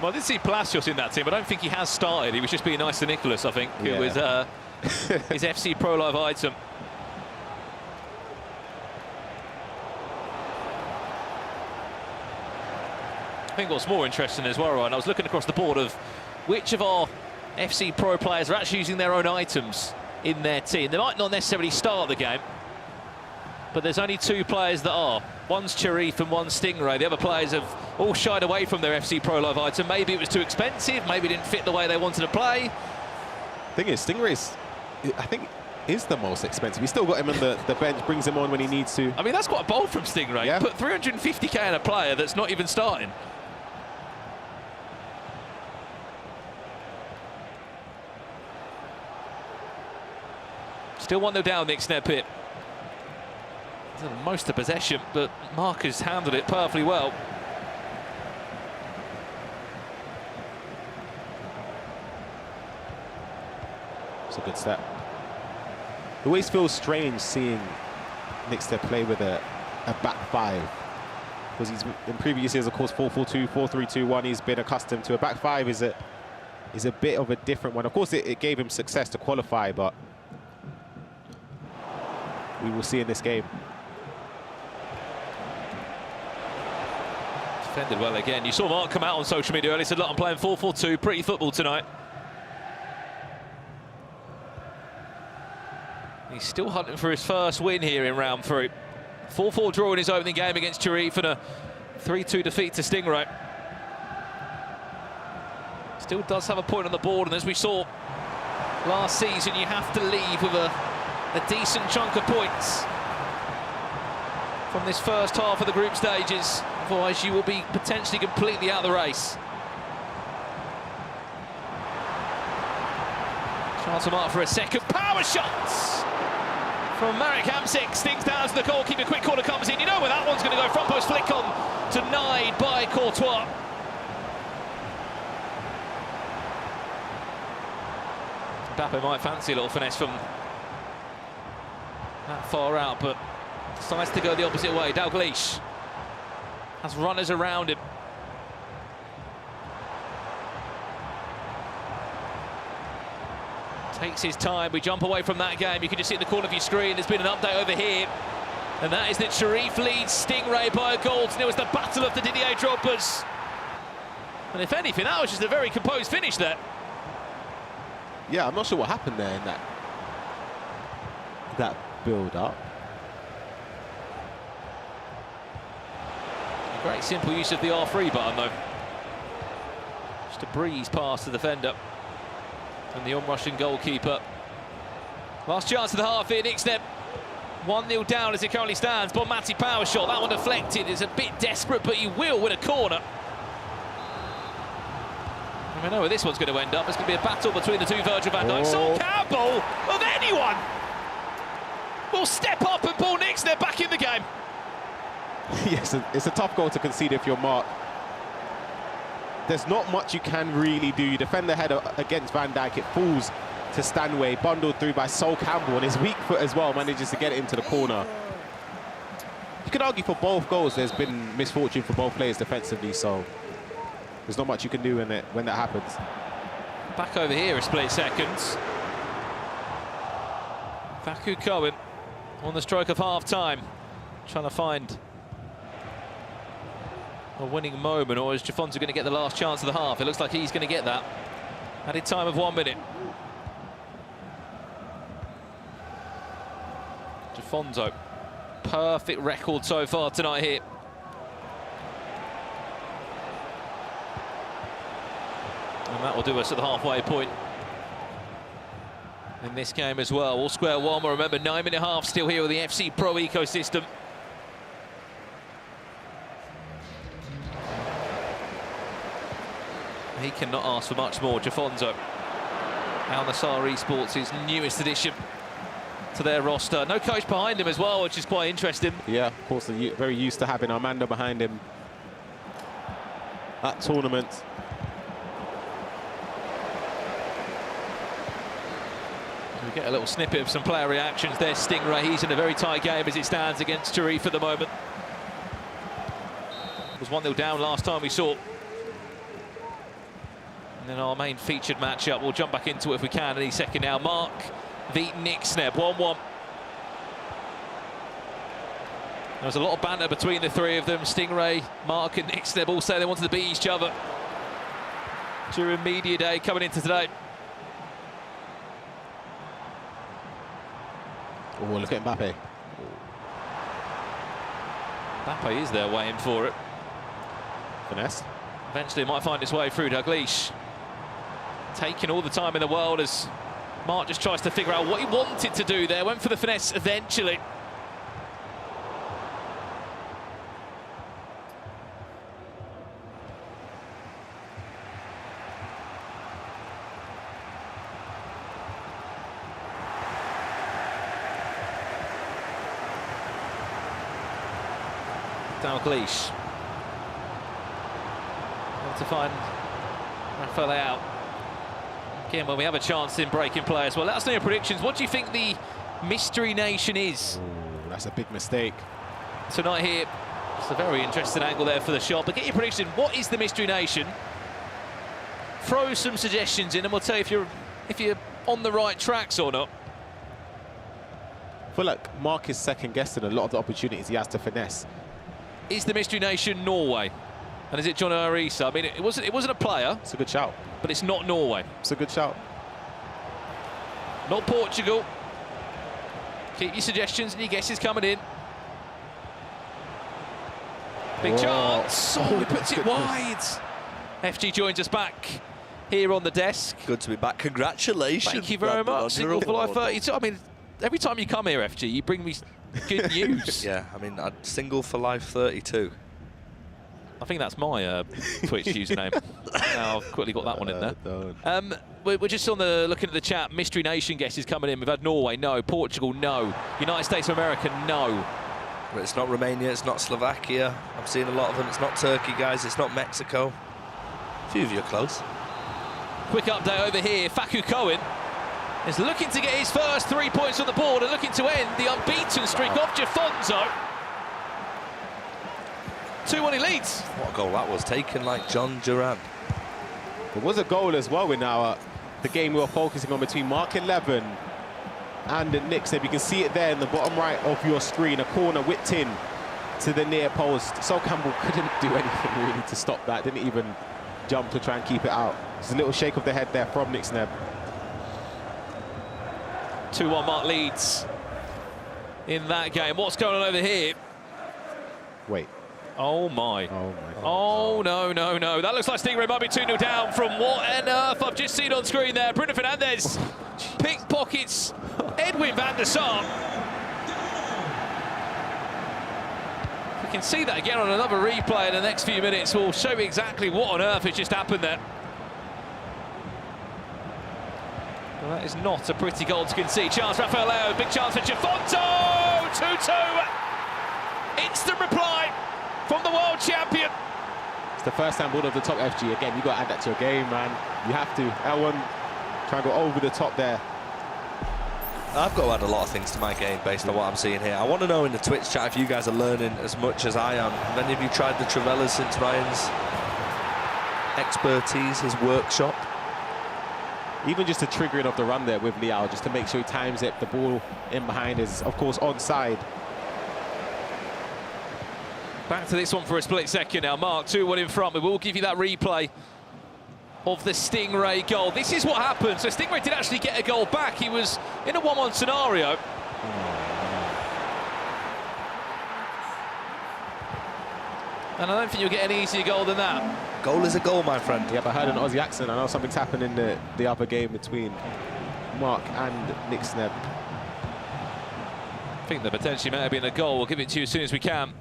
Well, I did see Palacios in that team. I don't think he has started. He was just being nice to Nicholas, I think, who was his FC Pro Live item. I think what's more interesting as well, Ryan, I was looking across the board of which of our FC Pro players are actually using their own items in their team. They might not necessarily start the game, but there's only 2 players that are. One's Cherif and one's Stingray. The other players have all shied away from their FC Pro Live item. Maybe it was too expensive, maybe it didn't fit the way they wanted to play. Thing is, Stingray's, I think, is the most expensive. He's still got him on the bench, brings him on when he needs to. I mean, that's quite bold from Stingray. Yeah. Put 350k in a player that's not even starting. Still 1-0 down, Nixneb here. Most of possession, but Mark has handled it perfectly well. It's a good step. It always feels strange seeing Nixneb play with a back 5. Because he's in previous years, of course, 4-4-2, 4-3-2-1. He's been accustomed to a back 5 is a bit of a different one. Of course, it gave him success to qualify, but we will see in this game. Defended well again. You saw Mark come out on social media earlier, said, look, I'm playing 4-4-2, pretty football tonight. He's still hunting for his first win here in round 3. 4-4 draw in his opening game against Cherif and a 3-2 defeat to Stingray. Still does have a point on the board, and as we saw last season, you have to leave with a decent chunk of points from this first half of the group stages. Otherwise, you will be potentially completely out of the race. Chance to mark for a second. Power shots from Marek Hamsik. Stings down to the goalkeeper. Quick corner comes in. You know where that one's going to go. Front post flick on, denied by Courtois. Mbappe might fancy a little finesse from that far out, but decides to go the opposite way. Dalglish has runners around him. Takes his time. We jump away from that game. You can just see in the corner of your screen, there's been an update over here. And that is that Sheriff leads Stingray by a goal. And it was the battle of the Didier Drogba's. And if anything, that was just a very composed finish there. Yeah, I'm not sure what happened there in that build-up. Great simple use of the R3 button, though. Just a breeze past the defender. And the on-rushing goalkeeper. Last chance of the half here, Nixneb. 1-0 down as it currently stands. Bonmati power shot, that one deflected. It's a bit desperate, but he will win a corner. I know where this one's going to end up. It's going to be a battle between the two. Virgil van Dijk. Sol Campbell, of anyone, will step up and pull Nixneb back in the game. Yes, it's a tough goal to concede if you're Mark. There's not much you can really do. You defend the header against Van Dijk, it falls to Stanway, bundled through by Sol Campbell, and his weak foot as well manages to get it into the corner. You could argue for both goals there's been misfortune for both players defensively, so there's not much you can do when that happens. Back over here a split seconds. Faku Cohen on the stroke of half-time, trying to find a winning moment, or is Jafonso going to get the last chance of the half? It looks like he's going to get that. Added time of 1 minute. Jafonso, perfect record so far tonight here. And that will do us at the halfway point in this game as well. All square one. We'll remember 9-minute half still here with the FC Pro ecosystem. He cannot ask for much more. Jafonso, Al Nassr Esports' newest addition to their roster. No coach behind him as well, which is quite interesting. Yeah, of course, they're very used to having Armando behind him at tournaments. We get a little snippet of some player reactions there. Stingray, he's in a very tight game as it stands against Sheriff at the moment. It was 1-0 down last time we saw. And then our main featured matchup, we'll jump back into it if we can any second now. Mark v Nixneb, 1-1. There was a lot of banter between the three of them. Stingray, Mark and Nixneb all say they wanted to beat each other during media day coming into today. Oh, look at Mbappe. Mbappe is there waiting for it. Finesse. Eventually it might find its way through. Dalglish taking all the time in the world as Mark just tries to figure out what he wanted to do there. Went for the finesse eventually. Dalglish. To find Rafael out. Again, when we have a chance in breaking play as well. Let us know your predictions. What do you think the Mystery Nation is? Ooh, that's a big mistake. Tonight here, it's a very interesting angle there for the shot. But get your prediction. What is the Mystery Nation? Throw some suggestions in and we'll tell you if you're on the right tracks or not. I feel like Mark is second-guessing a lot of the opportunities he has to finesse. Is the Mystery Nation Norway? And is it John Arisa? I mean, it wasn't a player. It's a good shout. But it's not Norway. It's a good shout. Not Portugal. Keep your suggestions and your guesses coming in. Big chance. Oh, he puts it wide. FG joins us back here on the desk. Good to be back. Congratulations. Thank you very much. Single for Life 32. I mean, every time you come here, FG, you bring me good news. Yeah, I mean, Single for Life 32. I think that's my Twitch username. Now I've quickly got that one in there. we're just on the looking at the chat. Mystery nation guesses coming in. We've had Norway, no. Portugal, no. United States of America, no. But it's not Romania, it's not Slovakia. I've seen a lot of them. It's not Turkey, guys. It's not Mexico. A few of you are close. Quick update over here. Facu Cohen is looking to get his first 3 points on the board and looking to end the unbeaten streak of Jafonzo. 2-1 he leads. What a goal that was, taken like John Duran. It was a goal as well in the game we were focusing on between Mark 11 and Nick. If you can see it there in the bottom right of your screen, a corner whipped in to the near post. Sol Campbell couldn't do anything really to stop that, didn't even jump to try and keep it out. Just a little shake of the head there from Nick Sneb. 2-1 Mark leads in that game. What's going on over here? Wait. Oh my. Oh my God. Oh no, no, no. That looks like Stingray might be 2-0 down from what on earth I've just seen on screen there. Bruno Fernandes pickpockets Edwin van der Sar. We can see that again on another replay in the next few minutes. We'll show you exactly what on earth has just happened there. Well, that is not a pretty goal to concede. Chance, Rafael Leao, big chance for Jafonzo! 2-2! Instant reply from the world champion. It's the first time ball of the top, FG. Again, you got to add that to your game, man. You have to. L1, try and go over the top there. I've got to add a lot of things to my game based on what I'm seeing here. I want to know in the Twitch chat if you guys are learning as much as I am. Have any of you tried the Trivellas since Ryan's expertise, his workshop? Even just the triggering of the run there with Leao, just to make sure he times it. The ball in behind is, of course, onside. Back to this one for a split second now. Mark, 2-1 in front. We will give you that replay of the Stingray goal. This is what happened. So Stingray did actually get a goal back. He was in a 1-1 scenario. And I don't think you'll get any easier goal than that. Goal is a goal, my friend. Yeah, but I heard an Aussie accent. I know something's happened in the other game between Mark and Nick Sneb. I think there potentially may have been a goal. We'll give it to you as soon as we can.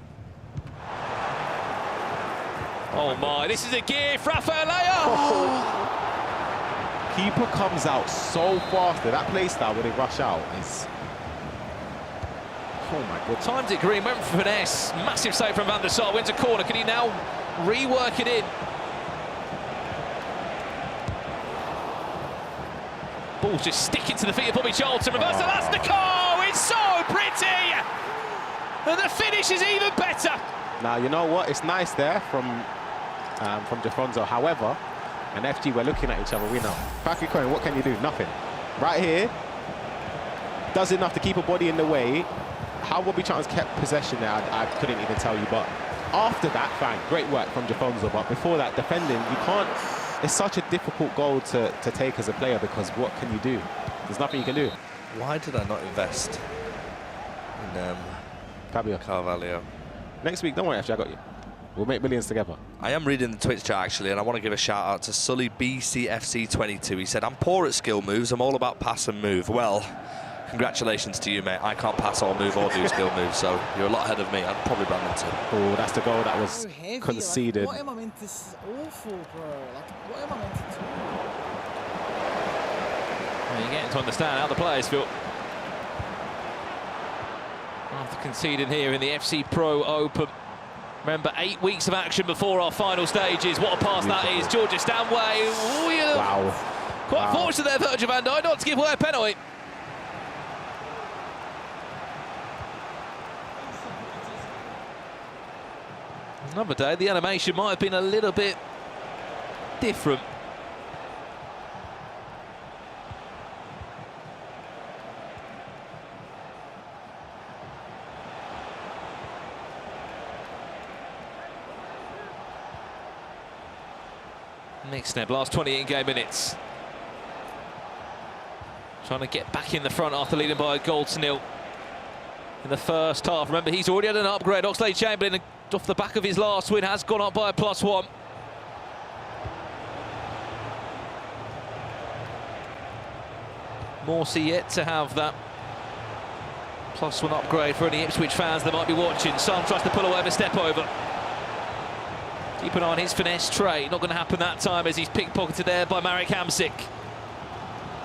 Oh my, this is a gift, Rafael Leao! Keeper comes out so fast. That play style when they rush out is... Oh my God. Timed it green, went for finesse. Massive save from Van der Sar, wins a corner. Can he now rework it in? Ball's just sticking to the feet of Bobby Charlton. Reverse the last Nicole! It's so pretty! And the finish is even better. Now, you know what? It's nice there from Jafonzo. However, and FG, we're looking at each other, we know. Facu Cohen, what can you do? Nothing. Right here, does enough to keep a body in the way. How Bobby Charlton's kept possession there, I couldn't even tell you. But after that, fine, great work from Jafonzo. But before that, defending, you can't... It's such a difficult goal to take as a player, because what can you do? There's nothing you can do. Why did I not invest in Carvalho? Next week, don't worry, actually, I got you. We'll make millions together. I am reading the Twitch chat, actually, and I want to give a shout-out to Sully BCFC22. He said, I'm poor at skill moves. I'm all about pass and move. Well, congratulations to you, mate. I can't pass or move or do skill moves, so you're a lot ahead of me. I'd probably Brandon too. Oh, that's the goal that was conceded. Like, what am I meant to... This is awful, bro. Like, what am I meant to do? Well, you're getting to understand how the players feel. After conceding here in the FC Pro Open. Remember, 8 weeks of action before our final stages. What a pass that is. Georgia Stanway. Ooh, yeah. Wow. Quite fortunate there, Virgil van Dijk, not to give away a penalty. Another day, the animation might have been a little bit different. Nick Sneb, last 28 in-game minutes. Trying to get back in the front after leading by a goal to nil in the first half. Remember, he's already had an upgrade. Oxlade-Chamberlain, off the back of his last win, has gone up by a +1. Morsey yet to have that +1 upgrade for any Ipswich fans that might be watching. Son tries to pull away the step over. Keep an eye on his finesse tray. Not going to happen that time as he's pickpocketed there by Marek Hamsik.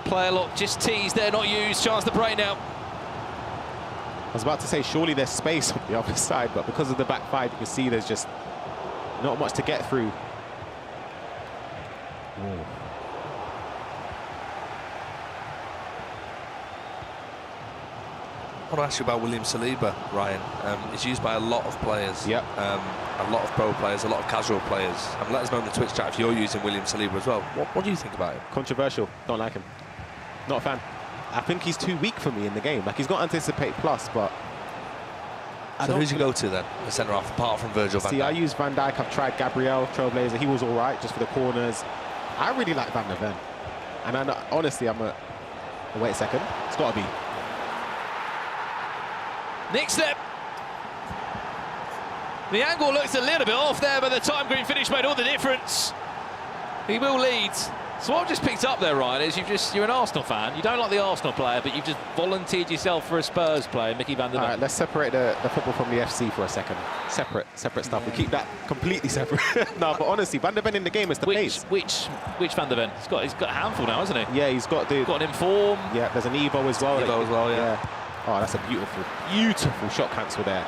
Player lock just teased there, not used. Chance to break now. I was about to say, surely there's space on the other side, but because of the back five, you can see there's just not much to get through. Ooh. I want to ask you about William Saliba, Ryan. He's used by a lot of players. Yep. A lot of pro players, a lot of casual players. And let us know in the Twitch chat if you're using William Saliba as well. What do you think about him? Controversial. Don't like him. Not a fan. I think he's too weak for me in the game. Like, he's got anticipate plus, but... So who's your go-to then, the centre-half, apart from Virgil van Dijk? See, I use Van Dijk. I've tried Gabriel, Trailblazer. He was all right, just for the corners. I really like Van der Ven. And honestly, I'm a... Wait a second. It's got to be. Nick Snep. The angle looks a little bit off there, but the time green finish made all the difference. He will lead. So what I've just picked up there, Ryan, is you're an Arsenal fan. You don't like the Arsenal player, but you've just volunteered yourself for a Spurs player, Mickey van der Ven. All right, let's separate the football from the FC for a second. Separate stuff. We keep that completely separate. No, but honestly, Van der Ven in the game is the pace. Which Van der Ven? He's got a handful now, hasn't he? Yeah, he's got an inform. Yeah, there's an Evo as well. Evo as well, yeah. Oh, that's a beautiful shot cancel there.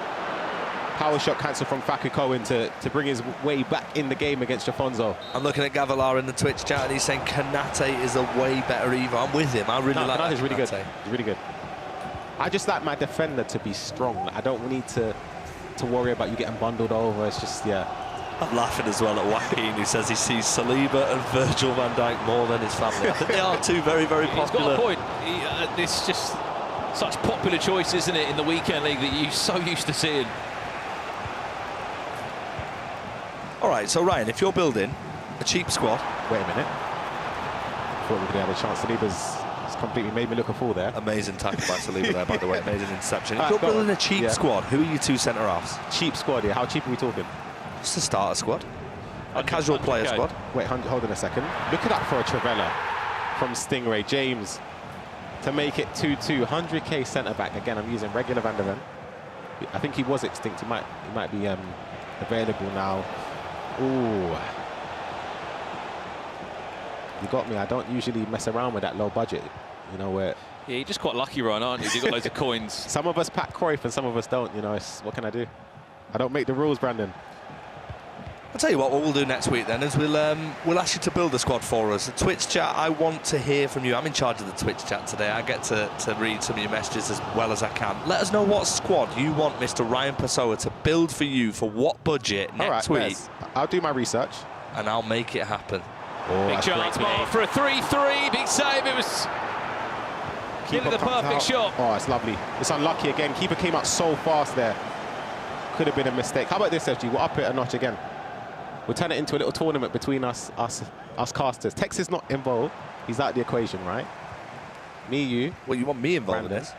Power shot cancel from Faku Cohen to bring his way back in the game against Jafonzo. I'm looking at Gavilar in the Twitch chat and he's saying Kanate is a way better Evo. I'm with him. I really like that. He's really good. He's really good. I just like my defender to be strong. I don't need to worry about you getting bundled over. It's just, yeah. I'm laughing as well at Joaquin, who says he sees Saliba and Virgil van Dijk more than his family. I think they are two very, very popular. He's got a point. It's just such popular choice, isn't it, in the weekend league that you're so used to seeing. All right, so Ryan, if you're building a cheap squad... Wait a minute. Thought we could have a chance. Saliba's completely made me look a fool there. Amazing tackle by Saliba there, by the way. Amazing interception. If you're building a cheap squad, who are your two centre-halves? Cheap squad, yeah. How cheap are we talking? Just a starter squad. A casual player squad. Wait, hold on a second. Look at that for a Travella from Stingray. James to make it 2-2. 100k centre-back. Again, I'm using regular Van der Ven. I think he was extinct. He might be available now. Ooh. You got me. I don't usually mess around with that low budget. You know, where... Yeah, you're just quite lucky, Ryan, aren't you? You've got loads of coins. Some of us pack Cruyff and some of us don't. You know, what can I do? I don't make the rules, Brandon. I'll tell you what we'll do next week then is we'll ask you to build a squad for us. The Twitch chat, I want to hear from you. I'm in charge of the Twitch chat today. I get to read some of your messages as well as I can. Let us know what squad you want Mr. Ryan Pessoa to build for you for what budget next week. I'll do my research. And I'll make it happen. Oh, big chance, Mark, for a 3-3. Big save. It was nearly the perfect shot. Oh, it's lovely. It's unlucky again. Keeper came out so fast there. Could have been a mistake. How about this, FG? We'll up it a notch again. We'll turn it into a little tournament between us casters. Tex is not involved. He's out of the equation, right? Me, you. Well, you want me involved in this?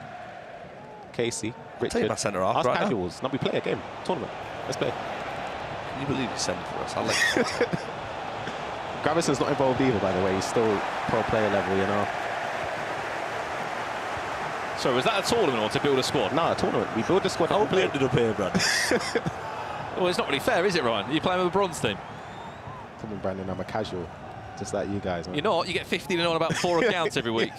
Casey, Richard. Take my centre half us right casuals. Now we play a game. Tournament. Let's play. Can you believe you sent for us? I like it. Gravison's not involved either, by the way. He's still pro player level, you know. So was that a tournament or to build a squad? No, a tournament. We build a squad. How we ended up here, Brad? Well, it's not really fair, is it, Ryan? You're playing with a bronze team. Come on, Brandon. I'm a casual, just like you guys. Man. You're not. You get 15 and on about 4 accounts every week.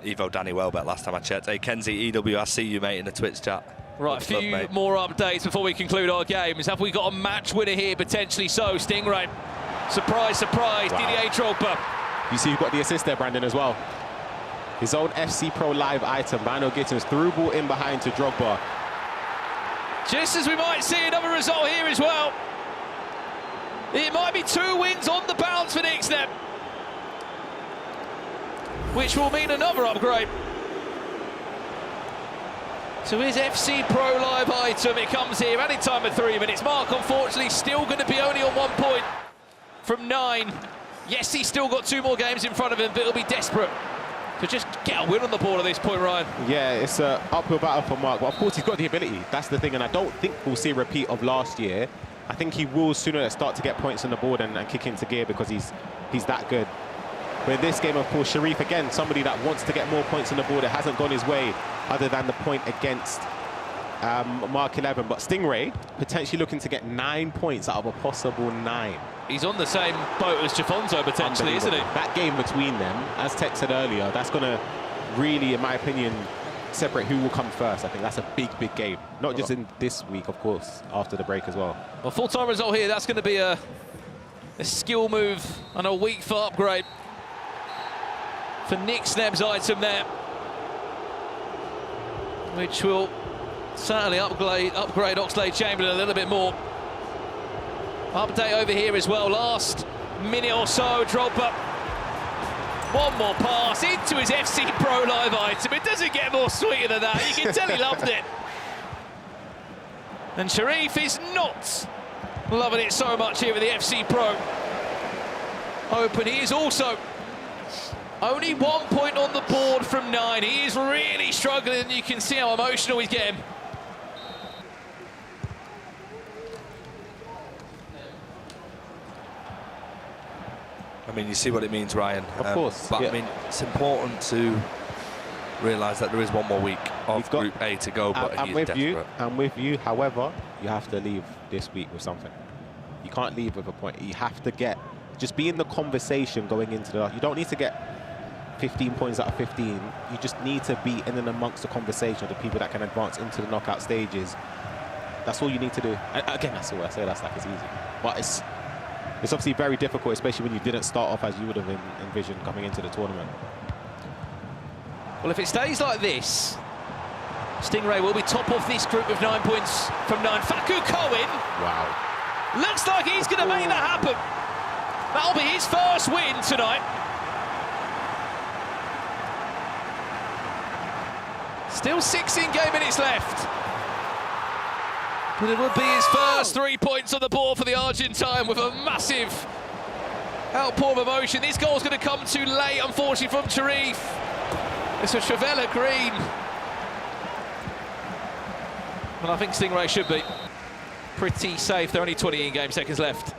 Evo Danny Welbeck last time I checked. Hey, Kenzie EW, I see you, mate, in the Twitch chat. Right, a few more updates before we conclude our games. Have we got a match winner here? Potentially so. Stingray. Surprise, surprise. Wow. Didier Drogba. You see you've got the assist there, Brandon, as well. His own FC Pro Live item. Mano Gittins through ball in behind to Drogba. Just as we might see another result here as well. It might be 2 wins on the bounce for Nick Snep, which will mean another upgrade to his FC Pro Live item. It comes here any time at 3 minutes. Mark, unfortunately, still going to be only on 1 point from 9. Yes, he's still got 2 more games in front of him, but he'll be desperate to just get a win on the board at this point, Ryan. Yeah, it's an uphill battle for Mark, but of course he's got the ability. That's the thing, and I don't think we'll see a repeat of last year. I think he will sooner start to get points on the board and kick into gear because he's that good. But in this game, of course, Sharif, again, somebody that wants to get more points on the board. It hasn't gone his way other than the point against Mark 11. But Stingray potentially looking to get 9 points out of a possible 9. He's on the same boat as Jafonzo potentially, isn't he? That game between them, as Tex said earlier, that's going to really, in my opinion, separate who will come first. I think that's a big, big game. Not just in this week, of course, after the break as well. Well, full-time result here. That's going to be a skill move and a weak foot upgrade for Nick Sneb's item there, which will certainly upgrade Oxlade-Chamberlain a little bit more. Update over here as well. Last minute or so, Drogba. One more pass into his FC Pro Live item. It doesn't get more sweeter than that. You can tell he loved it. And Sharif is not loving it so much here with the FC Pro Open. He is also only 1 point on the board from 9. He is really struggling. You can see how emotional he's getting. I mean, you see what it means, Ryan. Of course. But I mean, it's important to realise that there is one more week of Group A to go. But I'm with you. However, you have to leave this week with something. You can't leave with a point. You have to just be in the conversation going into the. You don't need to get 15 points out of 15. You just need to be in and amongst the conversation of the people that can advance into the knockout stages. That's all you need to do. And again, that's all I say. That's like it's easy, but it's obviously very difficult, especially when you didn't start off as you would have envisioned coming into the tournament. Well, if it stays like this, Stingray will be top of this group with 9 points from 9. Facu Cohen. Wow. Looks like he's going to make that happen. That'll be his first win tonight. Still 16 game minutes left. But it will be his first 3 points on the board for the Argentine with a massive outpour of emotion. This goal's going to come too late, unfortunately, from Sharif. It's a Trevella Green. Well, I think Stingray should be pretty safe. There are only 20 in-game seconds left.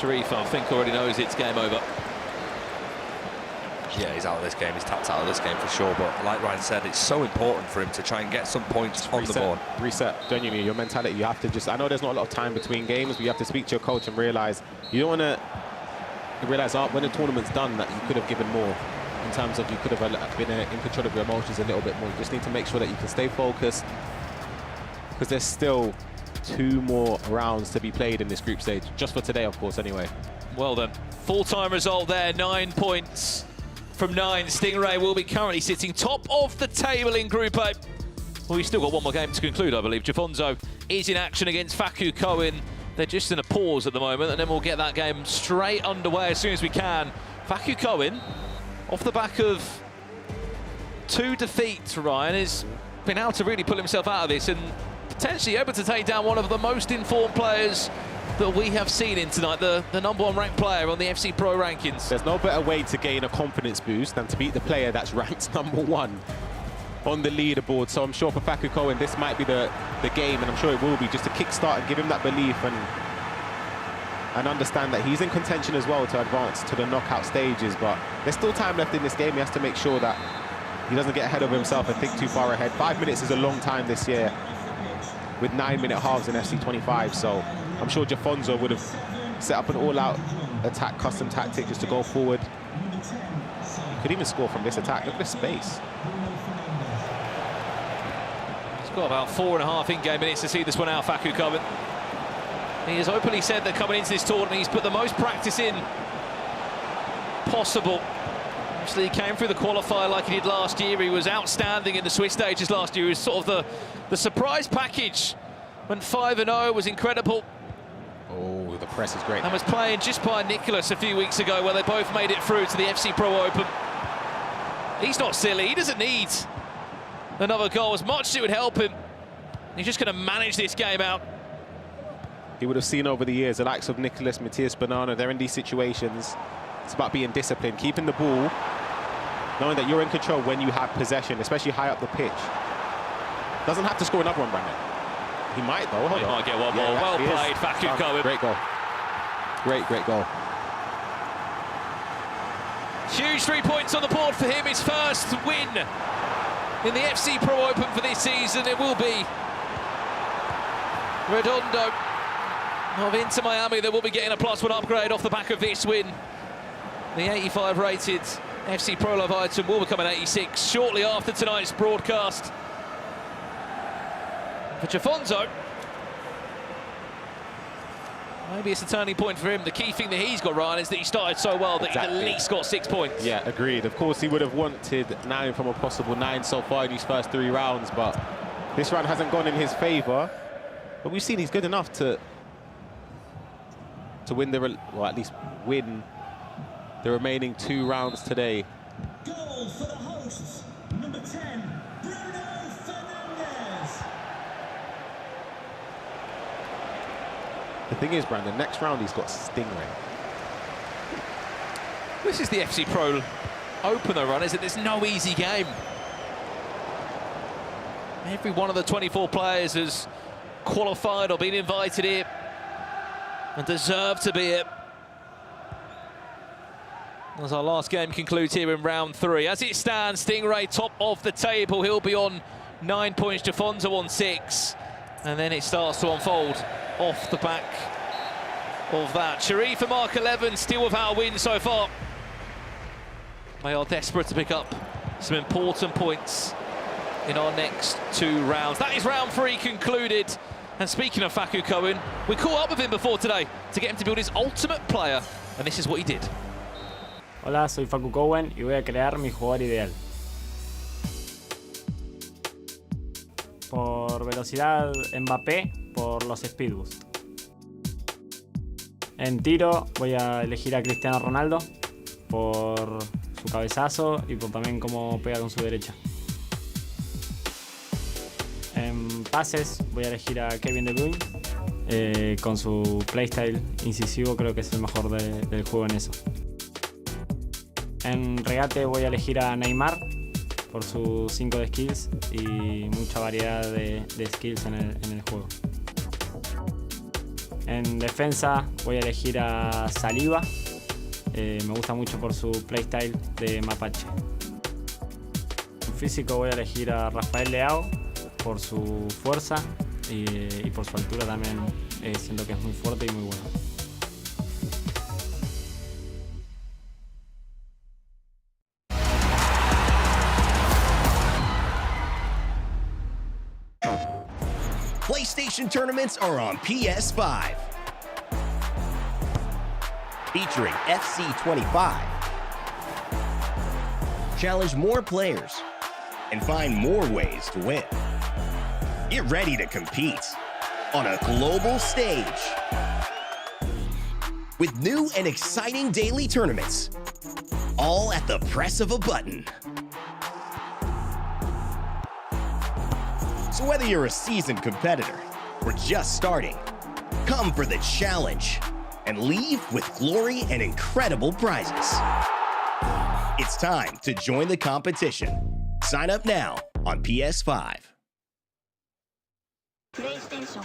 Sharif, I think, already knows it's game over. Yeah, he's out of this game. He's tapped out of this game for sure. But like Ryan said, it's so important for him to try and get some points on the board. Reset, genuinely, your mentality. You have to just. I know there's not a lot of time between games, but you have to speak to your coach and realize you don't want to realize when the tournament's done that you could have given more. In terms of you could have been in control of your emotions a little bit more. You just need to make sure that you can stay focused because there's still 2 more rounds to be played in this group stage, just for today, of course. Anyway. Well done. Full-time result there. 9 points. From 9, Stingray will be currently sitting top of the table in Group A. Well, we've still got one more game to conclude, I believe. Jafonzo is in action against Facu Cohen. They're just in a pause at the moment, and then we'll get that game straight underway as soon as we can. Facu Cohen, off the back of 2 defeats, Ryan, has been able to really pull himself out of this and potentially able to take down one of the most informed players that we have seen in tonight, the #1 ranked player on the FC Pro rankings. There's no better way to gain a confidence boost than to beat the player that's ranked #1 on the leaderboard. So I'm sure for Facu Cohen, this might be the game, and I'm sure it will be, just to kickstart and give him that belief and understand that he's in contention as well to advance to the knockout stages. But there's still time left in this game. He has to make sure that he doesn't get ahead of himself and think too far ahead. 5 minutes is a long time this year with 9-minute halves in FC 25. So I'm sure Jafonzo would have set up an all-out attack custom tactic just to go forward. He could even score from this attack. Look at the space. He's got about 4.5 in-game minutes to see this one out, Facu Cohen. He has openly said that coming into this tournament, he's put the most practice in possible. Obviously, he came through the qualifier like he did last year. He was outstanding in the Swiss stages last year. He was sort of the surprise package. Went 5-0, was incredible. Oh, the press is great. And was playing just by Nicholas a few weeks ago, where they both made it through to the FC Pro Open. He's not silly. He doesn't need another goal. As much as it would help him, he's just going to manage this game out. He would have seen over the years the likes of Nicholas, Matthias Banana. They're in these situations. It's about being disciplined, keeping the ball, knowing that you're in control when you have possession, especially high up the pitch. Doesn't have to score another one, Brandon. He might, though. Hold on. Might get one more. Well played, Facu Cohen. Great goal. Great goal. Huge 3 points on the board for him. His first win in the FC Pro Open for this season. It will be Redondo of Inter Miami that will be getting a +1 upgrade off the back of this win. The 85 rated FC Pro Love item will become an 86 shortly after tonight's broadcast. For Jafonzo, maybe it's a turning point for him. The key thing that he's got, Ryan, is that he started so well that he's at least got 6 points. Yeah, agreed. Of course, he would have wanted 9 from a possible 9 so far in these first 3 rounds, but this round hasn't gone in his favour. But we've seen he's good enough to win at least win the remaining 2 rounds today. Goal for the hosts, number 10, Bruno Fernandes. The thing is, Brandon, next round he's got Stingray. This is the FC Pro Open, though, Ryan, is that there's no easy game. Every one of the 24 players has qualified or been invited here and deserve to be here. As our last game concludes here in round 3. As it stands, Stingray top of the table. He'll be on 9 points, Jafonzo on 6. And then it starts to unfold off the back of that. Sharif and Mark 11 still without a win so far. They are desperate to pick up some important points in our next 2 rounds. That is round 3 concluded. And speaking of Facu Cohen, we caught up with him before today to get him to build his ultimate player. And this is what he did. Hola, soy Facu Cohen y voy a crear mi jugador ideal. Por velocidad, Mbappé, por los speed boost. En tiro voy a elegir a Cristiano Ronaldo por su cabezazo y por también cómo pega con su derecha. En pases voy a elegir a Kevin De Bruyne con su playstyle incisivo, creo que es el mejor del juego en eso. En regate voy a elegir a Neymar por sus 5 de skills y mucha variedad de skills en el juego. En defensa voy a elegir a Saliba, me gusta mucho por su playstyle de Mapache. En físico voy a elegir a Rafael Leao por su fuerza y por su altura también, siento que es muy fuerte y muy bueno. PlayStation tournaments are on PS5. Featuring FC 25. Challenge more players and find more ways to win. Get ready to compete on a global stage with new and exciting daily tournaments, all at the press of a button. So whether you're a seasoned competitor or just starting, come for the challenge and leave with glory and incredible prizes. It's time to join the competition. Sign up now on PS5. PlayStation.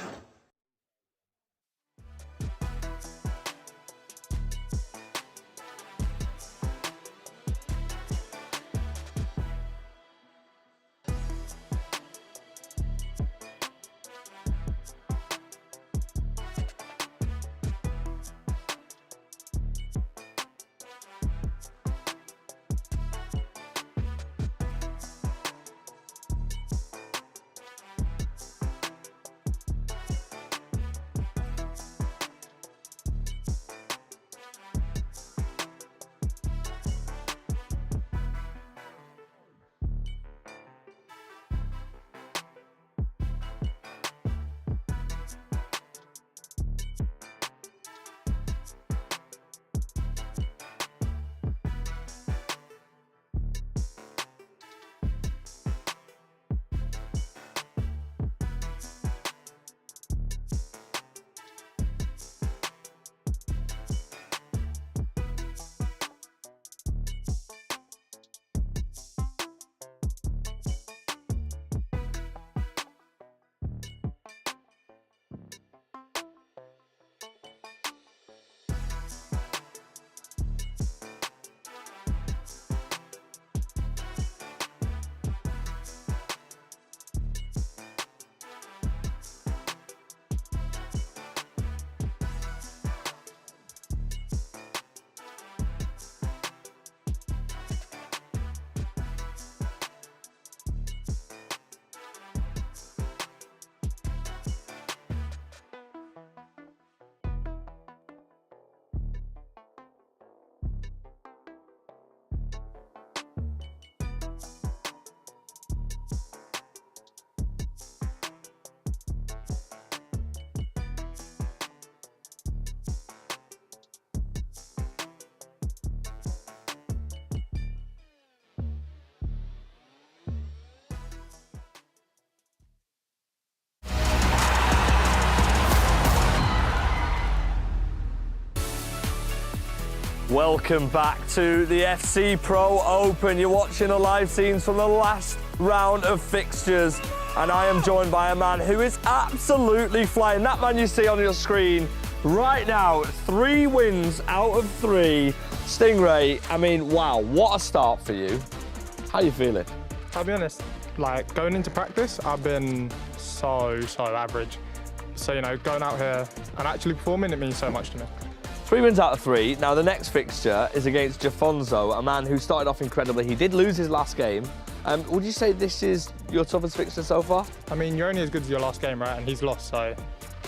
Welcome back to the FC Pro Open. You're watching the live scenes from the last round of fixtures, and I am joined by a man who is absolutely flying. That man you see on your screen right now, 3 wins out of 3. Stingray, I mean, wow, what a start for you. How you feeling? I'll be honest, like going into practice, I've been so average. So, you know, going out here and actually performing, it means so much to me. 3 wins out of 3. Now, the next fixture is against Jafonzo, a man who started off incredibly. He did lose his last game. Would you say this is your toughest fixture so far? I mean, you're only as good as your last game, right? And he's lost, so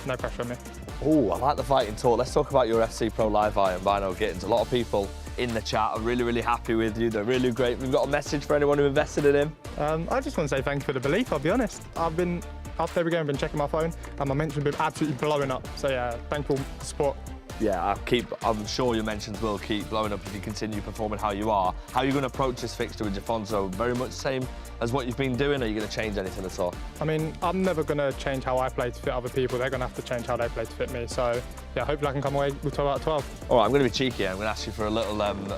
no pressure on me. Oh, I like the fighting talk. Let's talk about your FC Pro Live Iron, Bino Gittins. A lot of people in the chat are really happy with you. They're really great. We've got a message for anyone who invested in him. I just want to say thank you for the belief, I'll be honest. After every game, I've been checking my phone, and my mentions have been absolutely blowing up. So yeah, thankful for the support. Yeah, I'm sure your mentions will keep blowing up if you continue performing how you are. How are you going to approach this fixture with Jafonzo? Very much the same as what you've been doing, or are you going to change anything at all? I mean, I'm never going to change how I play to fit other people. They're going to have to change how they play to fit me. So yeah, hopefully I can come away with 12 out of 12. All right, I'm going to be cheeky. I'm going to ask you for a little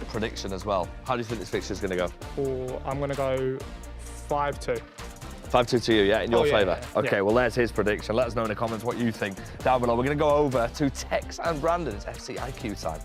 prediction as well. How do you think this fixture is going to go? Or I'm going to go 5-2. 5-2 to you, yeah, in your favour? Yeah. OK, well, there's his prediction. Let us know in the comments what you think down below. We're going to go over to Tex and Brandon. It's FC IQ time.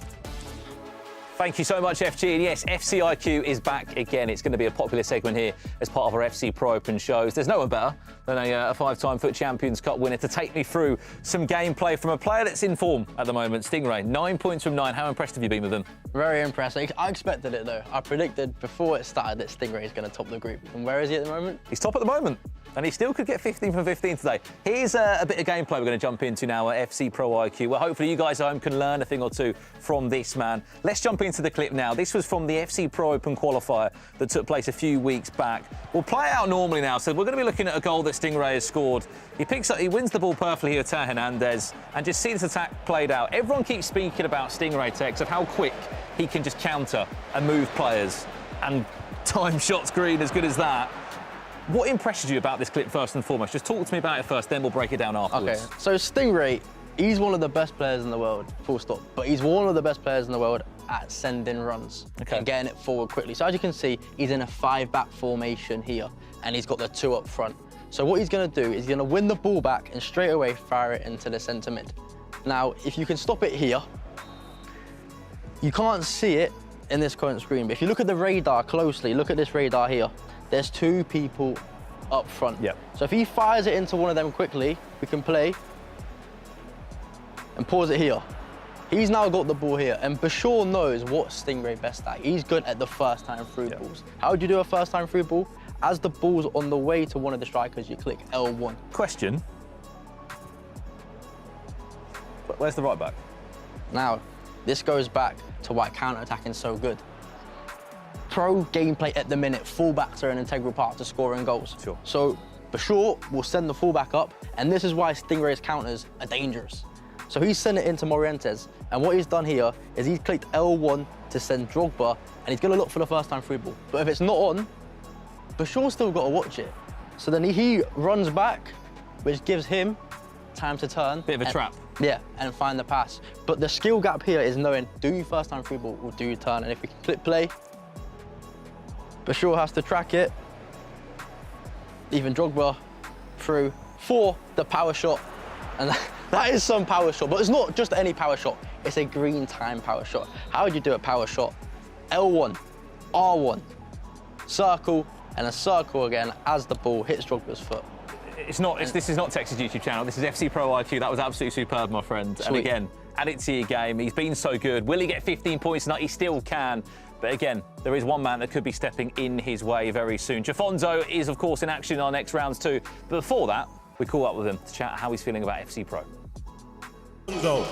Thank you so much, FG. And yes, FC IQ is back again. It's going to be a popular segment here as part of our FC Pro Open shows. There's no one better than a 5-time FUT Champions Cup winner to take me through some gameplay from a player that's in form at the moment. Stingray, 9 points from 9. How impressed have you been with him? Very impressed. I expected it, though. I predicted before it started that Stingray is going to top the group. And where is he at the moment? He's top at the moment. And he still could get 15 from 15 today. Here's a bit of gameplay we're going to jump into now at FC Pro IQ, where hopefully you guys at home can learn a thing or two from this man. Let's jump into the clip now. This was from the FC Pro Open qualifier that took place a few weeks back. We'll play it out normally now, so we're going to be looking at a goal that Stingray has scored. He wins the ball perfectly here, Teo Hernandez, and just see this attack played out. Everyone keeps speaking about Stingray, Tex, of how quick he can just counter and move players and time shots green as good as that. What impresses you about this clip first and foremost? Just talk to me about it first, then we'll break it down afterwards. Okay, so Stingray, he's one of the best players in the world, full stop. But he's one of the best players in the world at sending runs and getting it forward quickly. So as you can see, he's in a 5-back formation here, and he's got the 2 up front. So what he's going to do is he's going to win the ball back and straight away fire it into the centre mid. Now, if you can stop it here, you can't see it in this current screen, but if you look at the radar closely, look at this radar here, there's 2 people up front. Yep. So if he fires it into one of them quickly, we can play and pause it here. He's now got the ball here, and Bashir knows what Stingray best at. He's good at the first time through balls. How do you do a first time through ball? As the ball's on the way to one of the strikers, you click L1. Question. Where's the right back? Now, this goes back to why counter-attacking is so good. Pro gameplay at the minute, fullbacks are an integral part to scoring goals. Sure. So Bashir will send the fullback up, and this is why Stingray's counters are dangerous. So he's sent it into Morientes, and what he's done here is he's clicked L1 to send Drogba, and he's going to look for the first time free ball. But if it's not on, Bashir's still got to watch it. So then he runs back, which gives him time to turn. Bit of a trap. Yeah, and find the pass. But the skill gap here is knowing, do you first time free ball or do you turn? And if we can click play, Bashir has to track it. Even Drogba through for the power shot. And that is some power shot, but it's not just any power shot. It's a green time power shot. How would you do a power shot? L1, R1, circle, and a circle again as the ball hits Drogba's foot. This is not Tex's YouTube channel. This is FC Pro IQ. That was absolutely superb, my friend. Sweet. And again, add it to your game. He's been so good. Will he get 15 points tonight? He still can. But again, there is one man that could be stepping in his way very soon. Jafonzo is, of course, in action in our next rounds too. But before that, we caught up with him to chat how he's feeling about FC Pro. Jafonzo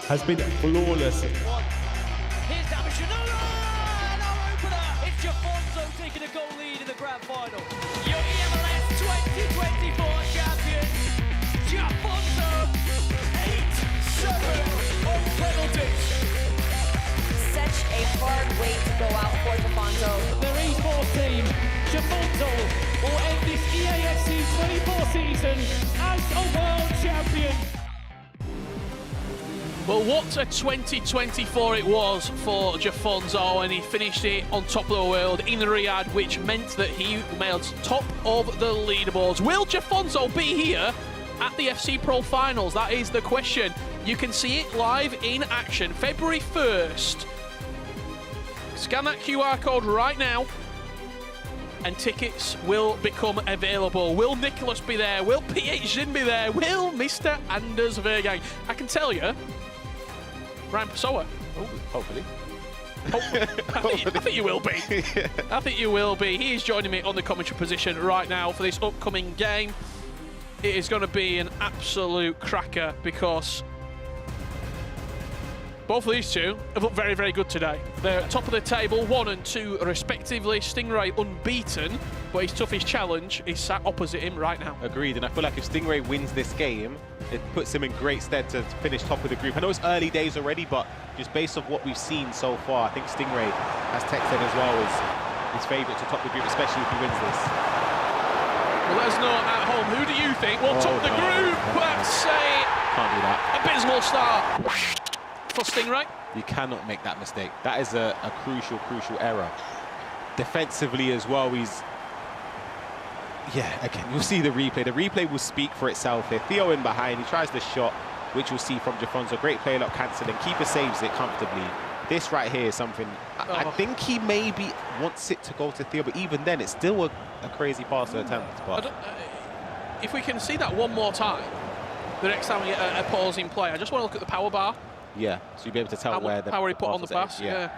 has been flawless. Here's David and our opener. It's Jafonzo taking a goal lead in the grand final. Your MLS 2024 champion, Jafonzo, 8-7 on penalties. Such a hard way to go out for Jafonzo. The esports team, Jafonzo, will end this EAFC 24 season as a world champion. Well, what a 2024 it was for Jafonzo, and he finished it on top of the world in Riyadh, which meant that he made top of the leaderboards. Will Jafonzo be here at the FC Pro Finals? That is the question. You can see it live in action, February 1st. Scan that QR code right now, and tickets will become available. Will Nicholas be there? Will PH Zin be there? Will Mr. Anders Vergang? I can tell you, Ryan Pessoa. Hopefully. I think you will be. I think you will be. He is joining me on the commentary position right now for this upcoming game. It is going to be an absolute cracker because both of these two have looked very, very good today. They're at top of the table, 1 and 2 respectively. Stingray unbeaten, but his toughest challenge is sat opposite him right now. Agreed, and I feel like if Stingray wins this game, it puts him in great stead to finish top of the group. I know it's early days already, but just based on what we've seen so far, I think Stingray, as Tech said as well, is his favourite to top the group, especially if he wins this. Well, let us know at home, who do you think will top the group? That's Can't do that. abysmal start for Stingray. You cannot make that mistake. That is a crucial, crucial error. Defensively as well, again, you'll see the replay. The replay will speak for itself here. Theo in behind, he tries the shot, which you'll see from Jafonzo. Great play lock cancelling. Keeper saves it comfortably. This right here is something, I think he maybe wants it to go to Theo, but even then, it's still a crazy pass to attempt. But if we can see that one more time, the next time we get a pausing play, I just want to look at the power bar. yeah, so you'll be able to tell where the power he put on the pass. is. Yeah.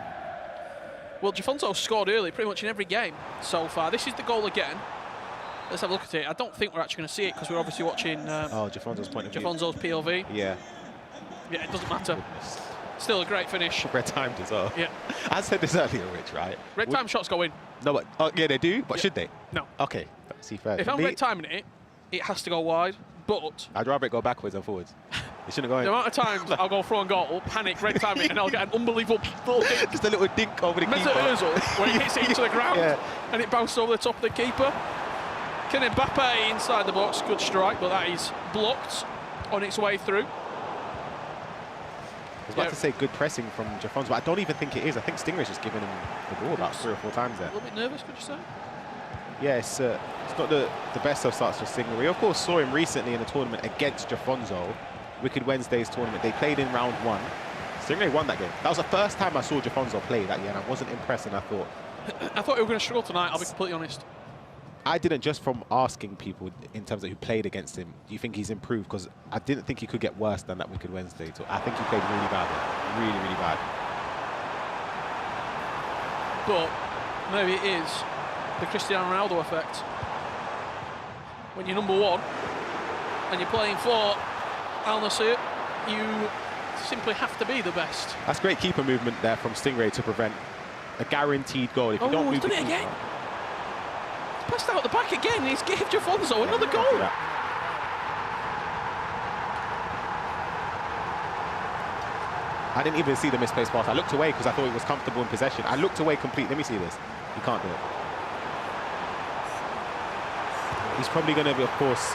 Well, Jafonzo scored early pretty much in every game so far. This is the goal again. Let's have a look at it. I don't think we're actually going to see it because we're obviously watching Jafonzo's point of view. Jafonzo's POV. Yeah. Yeah, it doesn't matter. Still a great finish. Red timed as well. Yeah. I said this earlier, Rich, right? Red time shots go in. No, but yeah, they do. But should they? No. Okay. See, fair. If I'm red timing it, it has to go wide. But I'd rather it go backwards than forwards. It shouldn't go in. the amount of times I'll go through and goal, panic, red time it, and I'll get an unbelievable little dink. Just a little dink over the Mesut keeper. Ozil, when he hits it into the ground, Yeah. and it bounces over the top of the keeper. Kylian Mbappe inside the box, good strike, but that is blocked on its way through. I was about to say good pressing from Jafonzo, but I don't even think it is. I think Stingray's just given him the ball about 3 or 4 times there. A little bit nervous, could you say? Yeah, it's not the best of starts for Stingray. We, of course, saw him recently in a tournament against Jafonzo, Wicked Wednesday's tournament. They played in round 1. Stingray won that game. That was the first time I saw Jafonzo play that year, and I wasn't impressed, and I thought we were going to struggle tonight, I'll be completely honest. I didn't, just from asking people in terms of who played against him, do you think he's improved? Because I didn't think he could get worse than that Wicked Wednesday. So I think he played really bad there. Really, really bad. But maybe it is the Cristiano Ronaldo effect. When you're number 1 and you're playing for Al Nassr, you simply have to be the best. That's great keeper movement there from Stingray to prevent a guaranteed goal. If you don't he's move done it again. He's passed out the back again. He's gave Jafonzo another goal. I didn't even see the misplaced pass. I looked away because I thought he was comfortable in possession. I looked away completely. Let me see this. He can't do it. He's probably going to be, of course,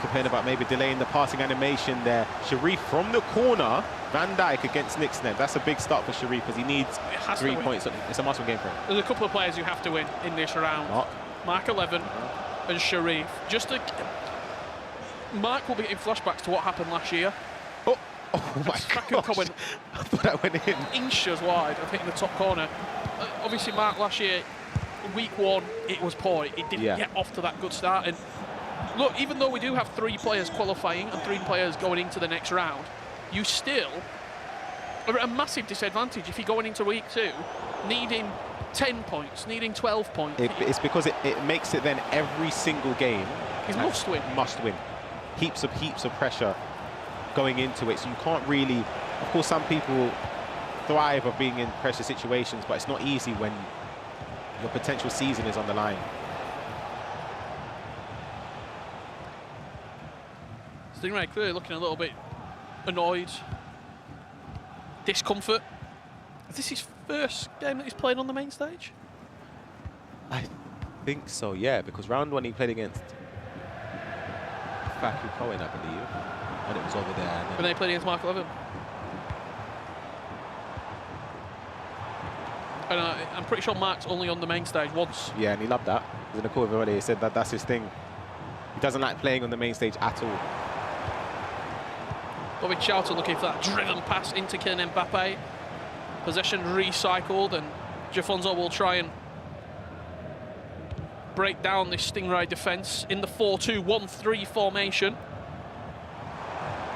complaining about maybe delaying the passing animation there. Sharif from the corner. Van Dijk against Nixneb. That's a big start for Sharif because he needs 3 points. It's a must-win game for him. There's a couple of players who have to win in this round. Mark 11 and Sharif. Mark will be getting flashbacks to what happened last year. Oh my God! I thought that went in. Inches wide, I think, in the top corner. Obviously, Mark last year, week 1, it was poor. It didn't get off to that good start. And look, even though we do have 3 players qualifying and 3 players going into the next round, you still are at a massive disadvantage if you're going into week 2, needing 10 points, needing 12 points. It's because it makes it then every single game is must win. Must win. Heaps of pressure going into it, so you can't really, of course some people thrive of being in pressure situations, but it's not easy when your potential season is on the line. Stingray clearly looking a little bit annoyed, discomfort. Is this his first game that he's played on the main stage? I think so, yeah, because round 1 he played against Faku Cohen, I believe. and it was over there. When they played against Mark 11. And I'm pretty sure Mark's only on the main stage once. Yeah, and he loved that. He was in the call with already. He said that that's his thing. He doesn't like playing on the main stage at all. Bobby Charlton looking for that driven pass into Kylian Mbappe. Possession recycled, and Jafonso will try and break down this Stingray defence in the 4-2-1-3 formation.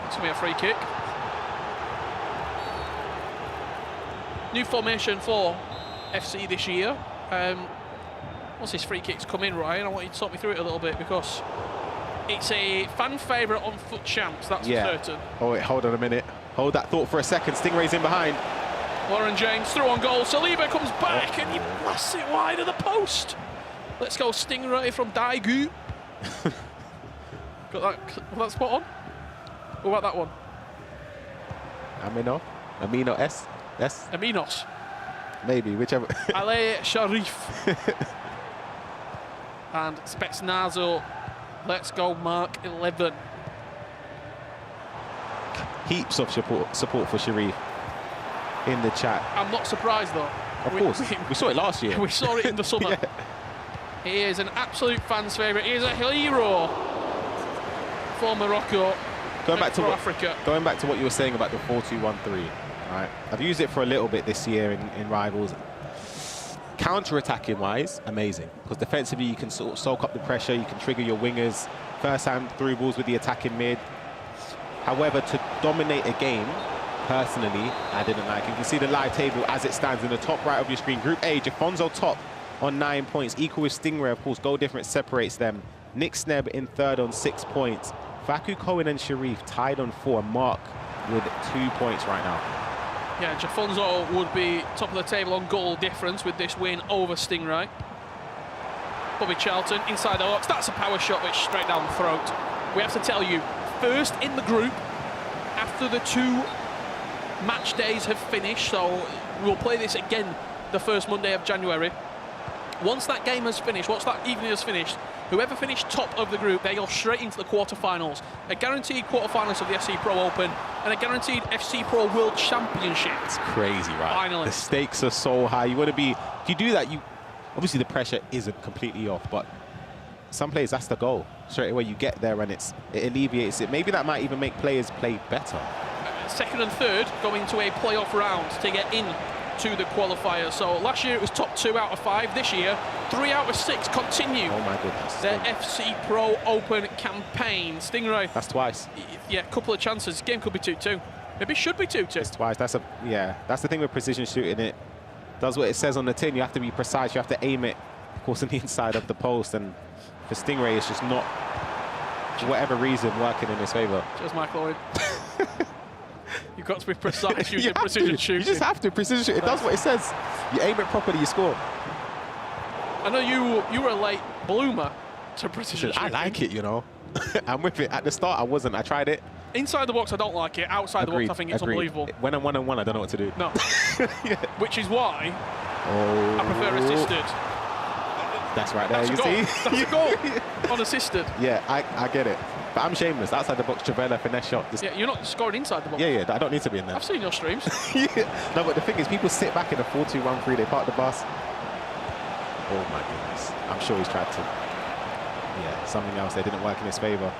It's going to be a free kick. New formation for FC this year. Once this free kick's come in, Ryan, I want you to talk me through it a little bit, because it's a fan favourite on Foot Champs, that's for certain. Oh, wait, hold on a minute. Hold that thought for a second. Stingray's in behind. Lauren James through on goal. Saliba comes back and he blasts it wide of the post. Let's go Stingray from Daegu. Got that spot on? What about that one? Amino S. Aminos. Maybe, whichever. Ale Sharif. And Spetsnazo. Let's go Mark 11. Heaps of support for Sharif in the chat. I'm not surprised though. Of course, we saw it last year. We saw it in the summer. Yeah. He is an absolute fan's favourite. He is a hero for Morocco. Going back to Africa. Going back to what you were saying about the 4-2-1-3. Right, I've used it for a little bit this year in rivals. Counter-attacking wise, amazing, because defensively you can sort of soak up the pressure, you can trigger your wingers, first-hand through balls with the attacking mid. However, to dominate a game, personally, I didn't like it. You can see the live table as it stands in the top right of your screen. Group A, Jafonso top on 9 points, equal with Stingray, of course. Goal difference separates them. Nick Sneb in third on 6 points. Faku Cohen and Sharif tied on 4. Mark with 2 points right now. Yeah, Jafonso would be top of the table on goal difference with this win over Stingray. Bobby Charlton inside the box. That's a power shot, which straight down the throat. We have to tell you, first in the group after the 2 match days have finished, so we'll play this again the first Monday of January. Once that game has finished, once that evening has finished, whoever finished top of the group, they go straight into the quarterfinals. A guaranteed quarterfinals of the FC Pro Open and a guaranteed FC Pro World Championship. It's crazy, right? Finally. The stakes are so high. You want to be, if you do that, obviously the pressure isn't completely off, but some players, that's the goal. Straight away you get there and it alleviates it. Maybe that might even make players play better. Second and third go into a playoff round to get in to the qualifiers. So last year it was top 2 out of 5. This year, 3 out of 6 continue. Oh my goodness. Their FC Pro Open campaign. Stingray. That's twice. Yeah, a couple of chances. Game could be 2-2. Maybe it should be 2-2. It's twice. That's the thing with precision shooting. It does what it says on the tin. You have to be precise. You have to aim it, of course, on the inside of the post. And for Stingray, it's just not, for whatever reason, working in his favour. Cheers, Mike Lloyd. You've got to be precise using precision shooting. You just have to. Precision shooting. It does what it says. You aim it properly, you score. I know you were a late bloomer to precision shooting. I like it, you know. I'm with it. At the start, I wasn't. I tried it. Inside the box, I don't like it. Outside the box, I think it's unbelievable. When I'm 1-on-1, I don't know what to do. No. Yeah. Which is why I prefer assisted. That's right there, That's you a goal. see? That's a goal. Unassisted. Yeah, I get it. But I'm shameless. Outside the box, Travella, finesse shot. Yeah, you're not scoring inside the box. Yeah, I don't need to be in there. I've seen your streams. Yeah. No, but the thing is, people sit back in a 4-2-1-3, they park the bus. Oh my goodness. I'm sure he's tried to. Yeah, something else. They didn't work in his favour.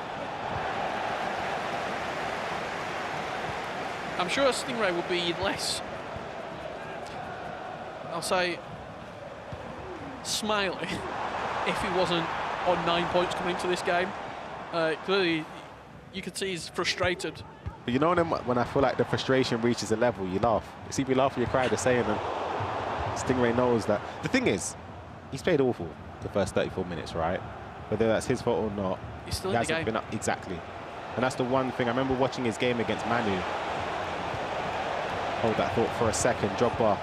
I'm sure Stingray would be less, I'll say, smiley if he wasn't on 9 points coming into this game. Clearly, you could see he's frustrated. But you know when I feel like the frustration reaches a level, you laugh. It's either you laugh or you cry, the saying, and Stingray knows that. The thing is, he's played awful the first 34 minutes, right? Whether that's his fault or not, he's still he in the hasn't game. been up exactly. And that's the one thing. I remember watching his game against Manu. Hold that thought for a second. Drogba.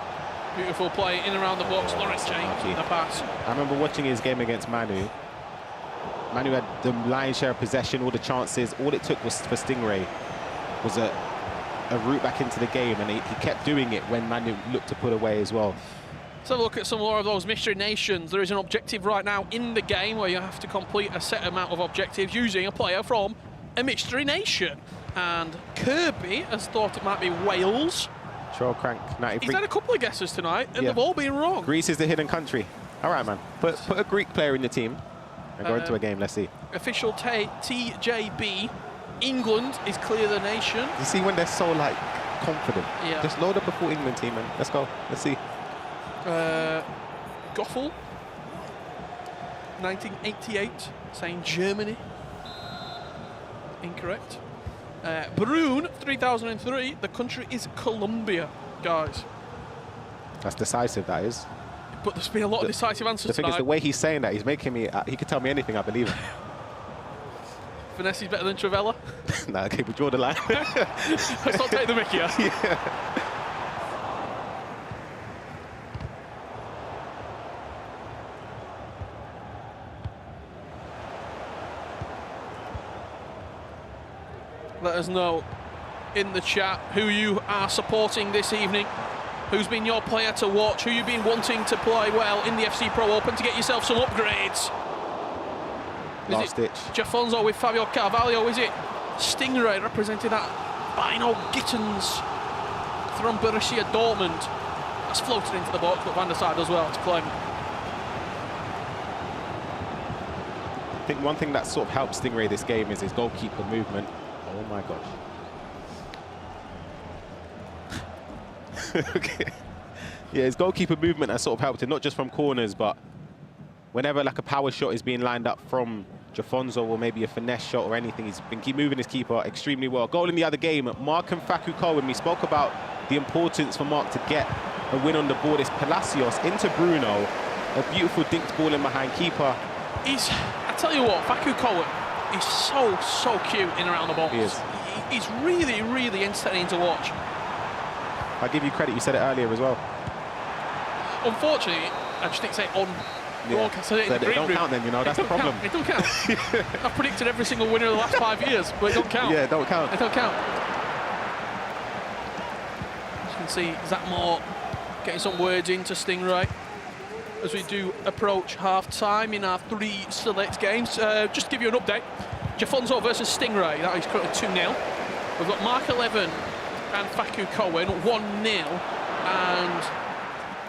Beautiful play in and around the box. Lawrence James in the pass. I remember watching his game against Manu. Manu had the lion's share of possession, all the chances. All it took was for Stingray was a route back into the game, and he kept doing it when Manu looked to put away as well. Let's have a look at some more of those mystery nations. There is an objective right now in the game where you have to complete a set amount of objectives using a player from a mystery nation. And Kirby has thought it might be Wales. Troll Crank 93. He's had a couple of guesses tonight, and they've all been wrong. Greece is the hidden country. All right, man. Put a Greek player in your team and go into a game. Let's see. Official TJB. England is clear the nation. You see when they're so like confident. Yeah. Just load up a full England team, man. Let's go. Let's see. Goffel, 1988, saying Germany. Incorrect. Brune, 3003, the country is Colombia, guys. That's decisive, that is. But there's been a lot of decisive answers The thing is, tonight. the way he's saying that, he's making me, he could tell me anything, I believe him. Finesse is better than Travella. Nah, okay, we draw the line. Let's not take the mickey, yeah. Let us know in the chat who you are supporting this evening. Who's been your player to watch? Who you've been wanting to play well in the FC Pro Open to get yourself some upgrades? Last ditch. Jafonzo with Fabio Carvalho? Is it Stingray representing that Bino Gittens from Borussia Dortmund? That's floated into the box, but Van der Sar does well to claim. I think one thing that sort of helps Stingray this game is his goalkeeper movement. Oh my gosh. Okay. Yeah, his goalkeeper movement has sort of helped him, not just from corners, but whenever like a power shot is being lined up from Jafonzo or maybe a finesse shot or anything, he's been moving his keeper extremely well. Goal in the other game, Mark and Facu Cohen, we spoke about the importance for Mark to get a win on the board. It's Palacios into Bruno, a beautiful dinked ball in behind keeper. I tell you what, Facu Cohen is so cute in around the box. He is. He's really entertaining to watch. I'll give you credit, you said it earlier as well. Unfortunately, I just didn't say on broadcast. So they don't count then, you know, that's the problem. It don't count. I've predicted every single winner of the last 5 years, but it don't count. Yeah, it don't count. It don't count. As you can see, Zach Moore getting some words into Stingray as we do approach half-time in our 3 select games. Just to give you an update, Jafonzo versus Stingray, that is currently 2-0. We've got Mark 11 and Facu Cohen, 1-0. And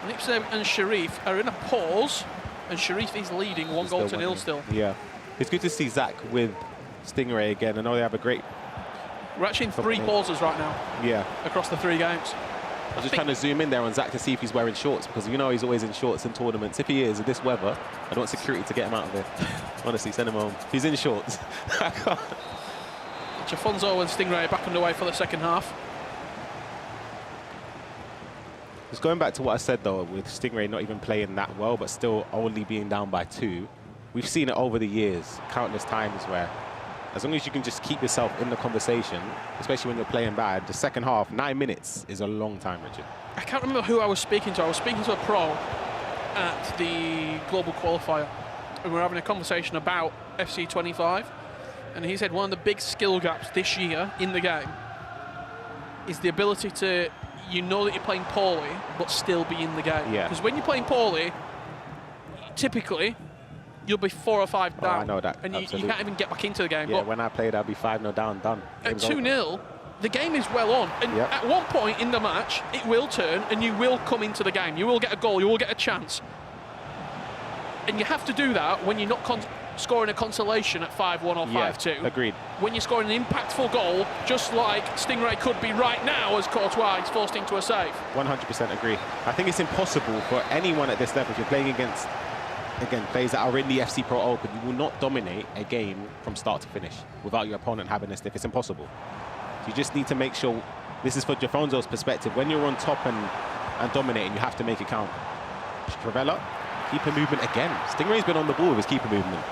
Nipsey and Sharif are in a pause, and Sharif is leading 1-0 still. Yeah. It's good to see Zach with Stingray again. I know they have a great... We're actually in 3 pauses right now. Yeah. Across the 3 games. I was just trying to zoom in there on Zach to see if he's wearing shorts, because you know he's always in shorts in tournaments. If he is, in this weather, I don't want security to get him out of there. Honestly, send him home. He's in shorts. Jafonzo and Stingray are back underway for the second half. Just going back to what I said, though, with Stingray not even playing that well, but still only being down by 2, we've seen it over the years, countless times, where as long as you can just keep yourself in the conversation, especially when you're playing bad, the second half, 9 minutes is a long time, Richard. I can't remember who I was speaking to. I was speaking to a pro at the Global Qualifier, and we were having a conversation about FC 25, and he said one of the big skill gaps this year in the game is the ability to, you know that you're playing poorly, but still be in the game. Yeah. Because when you're playing poorly, typically, you'll be 4 or 5 down. Oh, I know that, and you can't even get back into the game. Yeah, but when I played, I'd be 5-0 down, done. at 2-0, the game is well on. And at one point in the match, it will turn and you will come into the game. You will get a goal, you will get a chance. And you have to do that when you're not scoring a consolation at 5-1 or 5-2. Agreed. When you're scoring an impactful goal, just like Stingray could be right now as Courtois is forced into a save. 100% agree. I think it's impossible for anyone at this level, if you're playing against, again, players that are in the FC Pro Open, you will not dominate a game from start to finish without your opponent having a sniff. It's impossible. So you just need to make sure, this is for Jafonzo's perspective, when you're on top and dominating, you have to make it count. Travella, keeper movement again. Stingray's been on the ball with his keeper movement.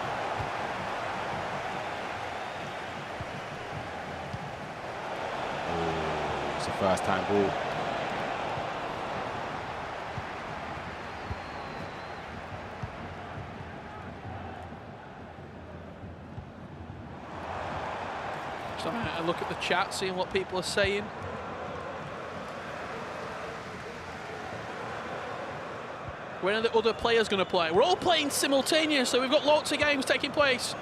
Oh, it's a first time ball. So I look at the chat, seeing what people are saying. When are the other players going to play? We're all playing simultaneous, so we've got lots of games taking place.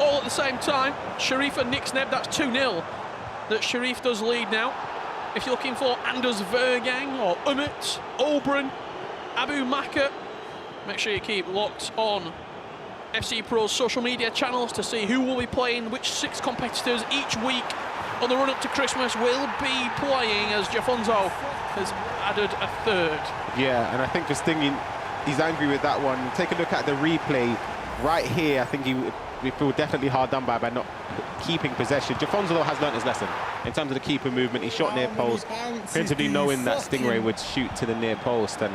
all at the same time. Sharif and Nixneb, that's 2-0 that Sharif does lead now. If you're looking for Anders Vergang or Umut, Oberon, Abu Maka, make sure you keep locked on FC Pro's social media channels to see who will be playing, which 6 competitors each week on the run-up to Christmas will be playing, as Jafonzo has added a 3rd. Yeah, and I think for Sting, he's angry with that one. Take a look at the replay right here. I think we feel definitely hard done by not keeping possession. Jafonzo, though, has learnt his lesson in terms of the keeper movement. He shot near post, principally knowing that Stingray would shoot to the near post. And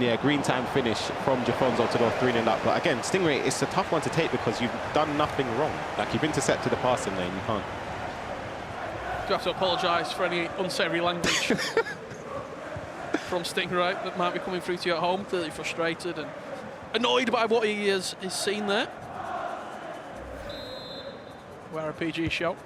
yeah, green time finish from Jafonzo to go 3-0 up. But again, Stingray, it's a tough one to take because you've done nothing wrong. Like, you've intercepted the passing lane, you can't. You have to apologise for any unsavoury language from Stingray that might be coming through to you at home. Clearly frustrated and annoyed by what he is seen there. We're a PG show.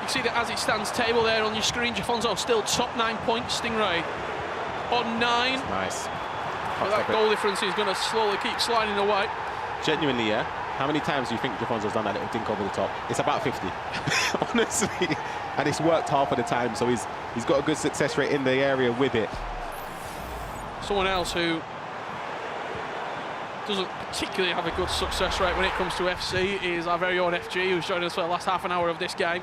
You see that as it stands table there on your screen, Jafonzo still top 9 points, Stingray on 9. Nice. But that goal difference is going to slowly keep sliding away. Genuinely, yeah. How many times do you think Jafonzo's done that little dink over the top? It's about 50, honestly. And it's worked half of the time, so he's got a good success rate in the area with it. Someone else who doesn't particularly have a good success rate when it comes to FC is our very own FG, who's joined us for the last half an hour of this game.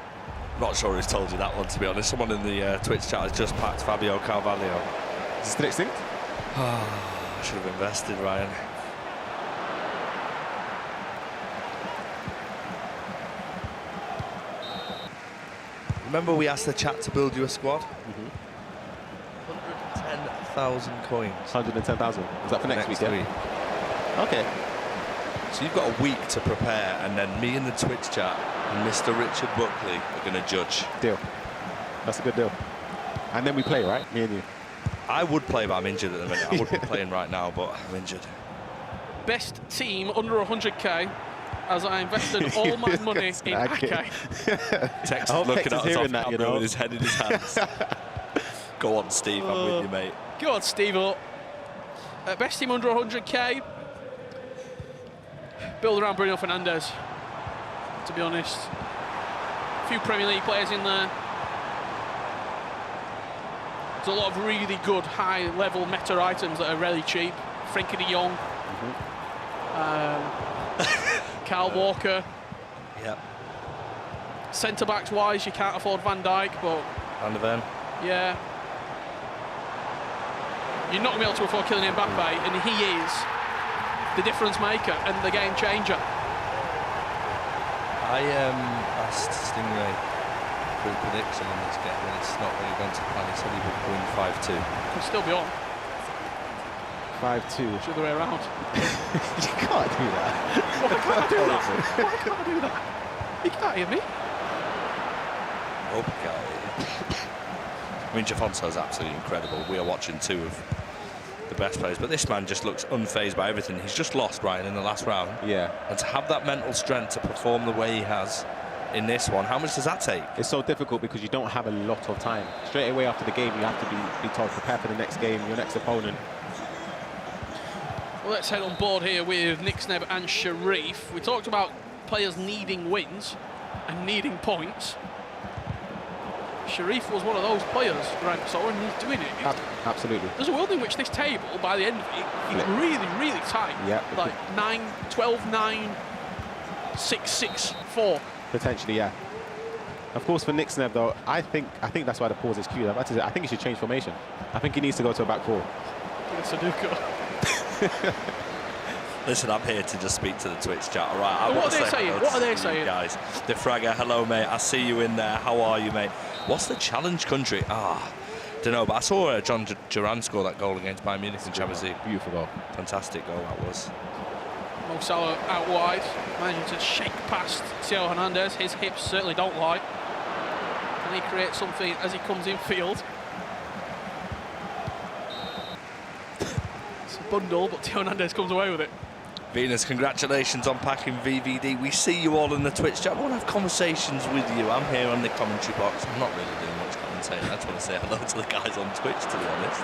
Not sure who's told you that one, to be honest. Someone in the Twitch chat has just packed Fabio Carvalho. Is it still extinct? I should have invested, Ryan. Remember we asked the chat to build you a squad? 110,000 coins. 110,000. Is that for next week? Okay. So you've got a week to prepare, and then me in the Twitch chat and Mr. Richard Buckley are going to judge. Deal. That's a good deal. And then we play, right? Me and you. I would play, but I'm injured at the minute. I would be playing right now, but I'm injured. Best team under 100k, as I invested all my money in Ake. Tex is looking at us off camera with his head in his hands. Go on, Steve, I'm with you, mate. Go on, Steve. Best team under 100k. Build around Bruno Fernandes, to be honest. A few Premier League players in there. There's a lot of really good high-level meta items that are really cheap. Frenkie de Jong, Kyle Walker. Yep. Centre-backs wise, you can't afford Van Dijk, but Van de Ven. Yeah. You're not going to be able to afford Kylian Mbappe, and he is the difference maker and the game changer. I asked Stingray for a prediction on this game, and it's not really gone to plan. He said he would win 5-2. Could still be on. 5-2. It's the other way around. You can't do that. Why can't I do that? Why can't I do that? You can't hear me. Okay. I mean, Jafonso's absolutely incredible. We are watching 2 of the best players, but this man just looks unfazed by everything. He's just lost, Ryan, in the last round. Yeah. And to have that mental strength to perform the way he has in this one, how much does that take? It's so difficult because you don't have a lot of time. Straight away after the game, you have to be told, prepare for the next game, your next opponent. Well, let's head on board here with Nixneb and Sharif. We talked about players needing wins and needing points. Sharif was one of those players, right? So and he's doing it. Absolutely. There's a world in which this table, by the end of it, is really, really tight. Yeah. Like 9, 12, 9, 6, 6, 4. Potentially, yeah. Of course, for Nixneb, though, I think that's why the pause is queued up. I think he should change formation. I think he needs to go to a back 4. Sudoku. Listen, I'm here to just speak to the Twitch chat, all right? What are they saying? What are they saying? Guys, the Fragger, hello, mate. I see you in there. How are you, mate? What's the challenge country? Don't know, but I saw John Duran score that goal against Bayern Munich in Champions League. Beautiful goal. Fantastic goal that was. Mo Salah out wide, managing to shake past Theo Hernandez. His hips certainly don't lie. Can he create something as he comes in field? bundle, but Theo Hernandez comes away with it. Venus, congratulations on packing VVD. We see you all in the Twitch chat. I want to have conversations with you. I'm here on the commentary box. I'm not really doing much commentating. I just want to say hello to the guys on Twitch, to be honest.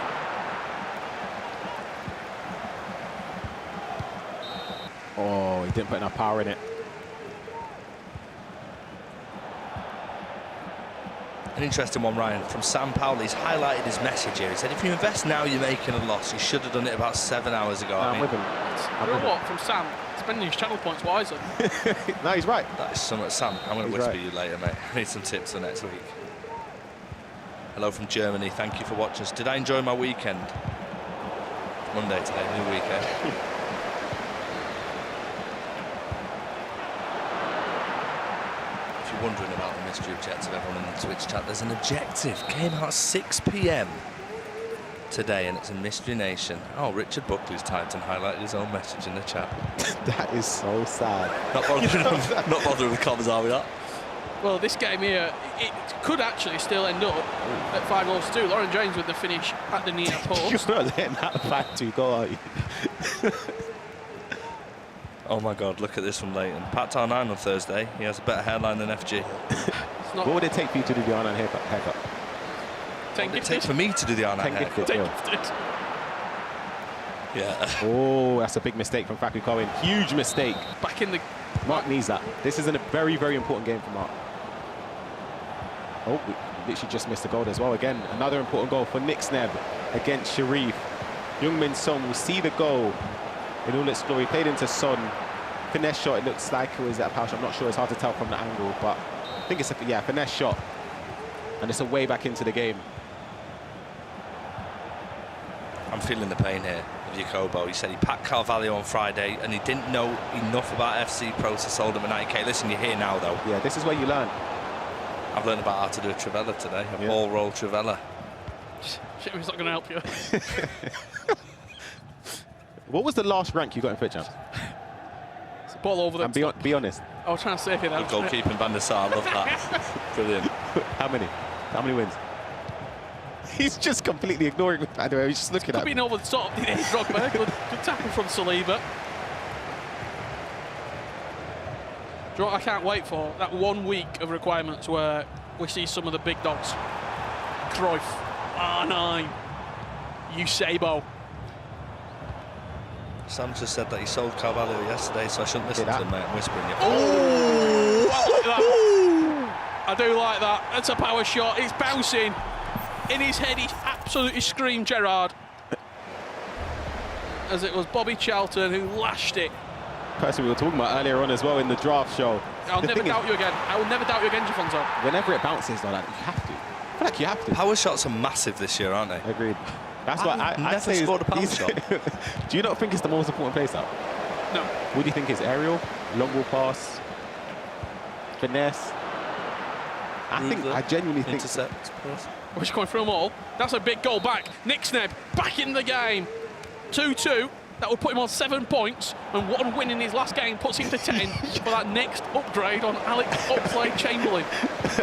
Oh, he didn't put enough power in it. An interesting one, Ryan, from Sam Powell. He's highlighted his message here. He said, if you invest now, you're making a loss. You should have done it about 7 hours ago. I'm with him. You know what, from Sam, spending his channel points wisely. No, he's right. That is somewhat, Sam. I'm going to whisper you later, mate. I need some tips for next week. Hello from Germany. Thank you for watching us. Did I enjoy my weekend? Monday today, new weekend. If you're wondering about the mystery objective, everyone in the Twitch chat, there's an objective. Came out at 6 p.m. today, and it's in Mystery Nation. Oh, Richard Buckley's typed and highlighted his own message in the chat. That is so sad. Not bothering with commas, are we not? Well, this game here, it could actually still end up at 5-2. Lauren James with the finish at the near post. You're not letting that 5-2 go, are you? Oh my God, look at this from Leighton. Pat R9 on Thursday. He has a better hairline than FG. What would it take for you to do the R9 haircut? What would it take for me to do the R9 haircut? Yeah. Oh, that's a big mistake from Faku Cohen. Huge mistake. Back in the... Mark needs that. This is a very, very important game for Mark. Oh, we literally just missed a goal as well. Again, another important goal for Nick Sneb against Sharif. Youngmin Son will see the goal in all its glory. Played into Son. Finesse shot, it looks like it was at a power shot. I'm not sure, it's hard to tell from the angle, but I think it's a finesse shot. And it's a way back into the game. I'm feeling the pain here of Jacobo. He said he packed Carvalho on Friday and he didn't know enough about FC Pro to sold him a 90k. Listen, you're here now, though. Yeah, this is where you learn. I've learned about how to do a Trivella today, a ball roll Trivella. Shit, it's not going to help you. What was the last rank you got in FitChamps? It's a ball over the And be honest. I was trying to save you there. Good goalkeeping, Van der Sar, I love that. Brilliant. How many? How many wins? He's just completely ignoring me, by the way. He's just looking at me. Could be over the top. Drogba, good tackle from Saliba. Do you know what I can't wait for? That 1 week of requirements where we see some of the big dogs. Cruyff, R9, Eusebio. Sam just said that he sold Carvalho yesterday, so I shouldn't listen to him, mate. I'm whispering you. Oh! I like that. I do like that. That's a power shot. It's bouncing. In his head, he absolutely screamed Gerrard. As it was Bobby Charlton who lashed it. Person we were talking about earlier on as well in the draft show. I'll never doubt you again. I will never doubt you again, Jafonso. Whenever it bounces like that, you have to. I feel like you have to. Power shots are massive this year, aren't they? Agreed. That's what I never say. Scored a power shot. Do you not think it's the most important place out? No. What do you think it's aerial, long ball pass, finesse? I genuinely think intercept. We're just going through them all. That's a big goal back. Nick Sneb back in the game. 2-2. That would put him on 7 points, and one win in his last game puts him to 10 for that next upgrade on Alex Oxlade-Chamberlain.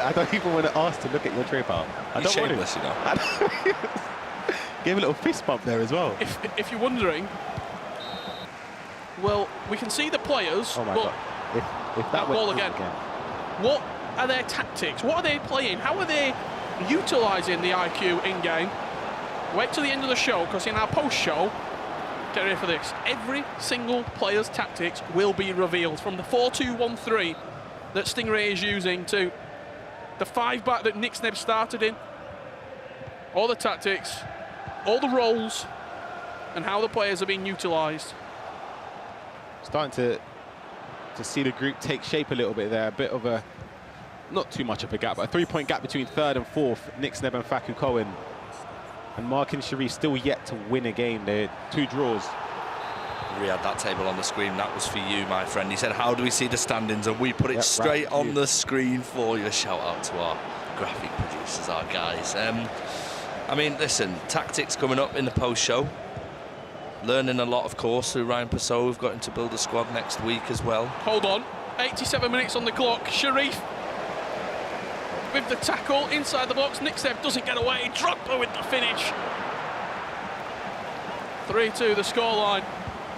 I don't even want to ask to look at your trip out. I don't want shameless, you know. Give a little fist bump there as well. If you're wondering, well, we can see the players. Oh my but God. If that ball went again. What are their tactics? What are they playing? How are they utilising the IQ in-game? Wait till the end of the show, because in our post-show, get ready for this, every single player's tactics will be revealed, from the 4-2-1-3 that Stingray is using to the 5-back that Nick Sneb started in. All the tactics, all the roles, and how the players are being utilised. Starting to see the group take shape a little bit there. A bit of a, not too much of a gap, but a 3-point gap between third and fourth. Nick Sneb and Faku Cohen. And Mark and Sharif still yet to win a game. They're 2 draws. We had that table on the screen. That was for you, my friend. He said, how do we see the standings? And we put it straight on the screen for you. Shout out to our graphic producers, our guys. I mean, listen, tactics coming up in the post-show. Learning a lot, of course, through Ryan Pessoa. We've got him to build a squad next week as well. Hold on. 87 minutes on the clock. Sharif with the tackle inside the box. Nick Sneb doesn't get away. Drogba with the finish. 3-2 the scoreline.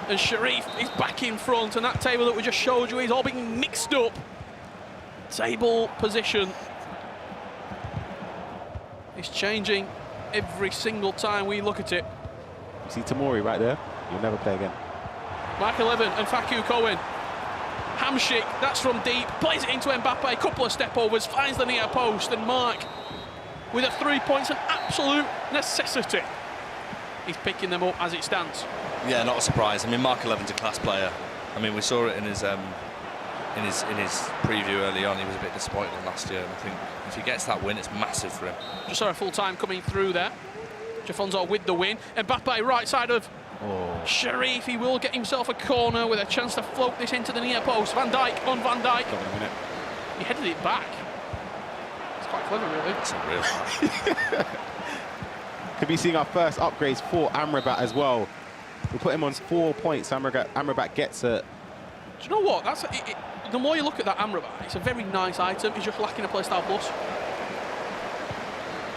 And Sharif is back in front, and that table that we just showed you is all being mixed up. Table position is changing every single time we look at it. You see Tamori right there? You'll never play again. Mark 11 and Fakou Cohen. Hamshik, that's from deep, plays it into Mbappe, couple of step overs, finds the near post, and Mark with a 3 points, an absolute necessity. He's picking them up as it stands. Yeah, not a surprise. I mean, Mark 11's a class player. I mean, we saw it in his preview early on. He was a bit disappointed last year, and I think if he gets that win, it's massive for him. Just saw a full time coming through there. Jafonzo with the win. Mbappe right side of Sharif. He will get himself a corner with a chance to float this into the near post. Van Dijk on Van Dijk. He headed it back. It's quite clever, really. It's unreal. Could be seeing our first upgrades for Amrabat as well. We'll put him on 4 points. Amrabat gets it. Do you know what? That's the more you look at that Amrabat, it's a very nice item. He's just lacking a playstyle plus.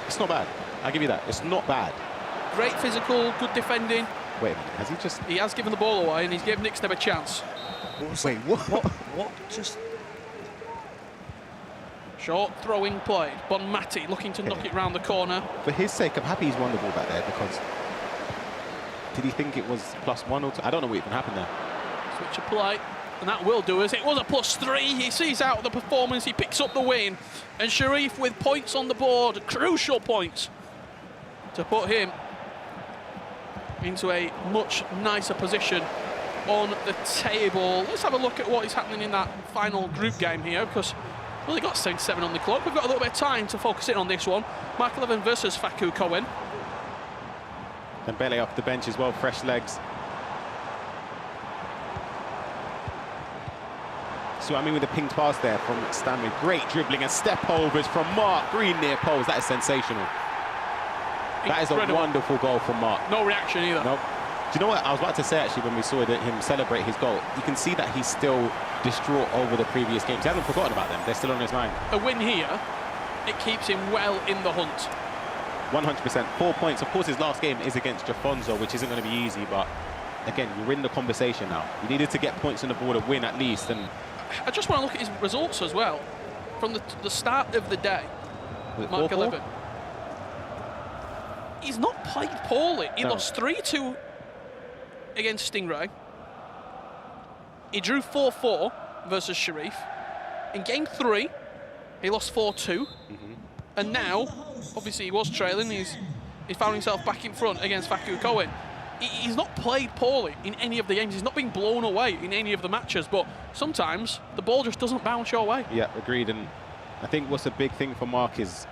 It's not bad. I'll give you that. It's not bad. Great physical, good defending. Wait a minute, has he just... He has given the ball away and he's given Nixneb a chance. Wait, what? What just... Short throwing play. Bonmati looking to knock it round the corner. For his sake, I'm happy he's won the ball back there because... Did he think it was +1 or 2? I don't know what even happened there. Switch of play. And that will do us. It was a +3. He sees out the performance. He picks up the win. And Sharif with points on the board. Crucial points to put him into a much nicer position on the table. Let's have a look at what is happening in that final group game here, because we've only got 77 on the clock. We've got a little bit of time to focus in on this one. Mark 11 versus Fakou Cohen. Dembele off the bench as well, fresh legs. See what I mean with the pinged pass there from Stanley. Great dribbling and step overs from Mark. Green near post. That is sensational. That is a wonderful goal from Mark. No reaction either. Nope. Do you know what I was about to say actually when we saw him celebrate his goal? You can see that he's still distraught over the previous games. He hasn't forgotten about them. They're still on his mind. A win here, it keeps him well in the hunt. 100%. 4 points. Of course, his last game is against Jafonzo, which isn't going to be easy, but again, you're in the conversation now. You needed to get points on the board, a win at least, and I just want to look at his results as well. From the start of the day, Mark 11. He's not played poorly. He lost 3-2 against Stingray. He drew 4-4 versus Sharif. In game 3, he lost 4-2. And now, obviously he was trailing, he's found himself back in front against Fakou Cohen. He's not played poorly in any of the games. He's not been blown away in any of the matches, but sometimes the ball just doesn't bounce your way. Yeah, agreed. And I think what's a big thing for Mark is,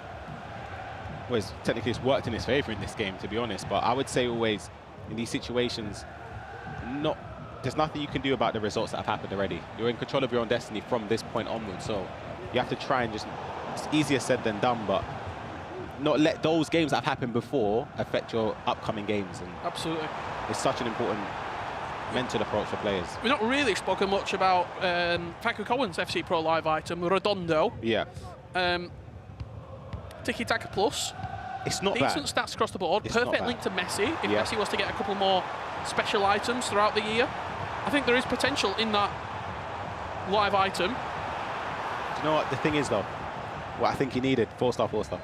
well, technically it's worked in his favour in this game, to be honest, but I would say always in these situations, there's nothing you can do about the results that have happened already. You're in control of your own destiny from this point onwards, so you have to try and just, it's easier said than done, but not let those games that have happened before affect your upcoming games. And absolutely. It's such an important mental approach for players. We've not really spoken much about Fakou Cohen's FC Pro Live item, Redondo. Yeah. Tiki-Taka Plus. It's not decent bad. stats across the board. It's Perfect link to Messi. If yeah. Messi was to get a couple more special items throughout the year, I think there is potential in that live item. Do you know what the thing is though? What I think he needed, 4-star, 4-star.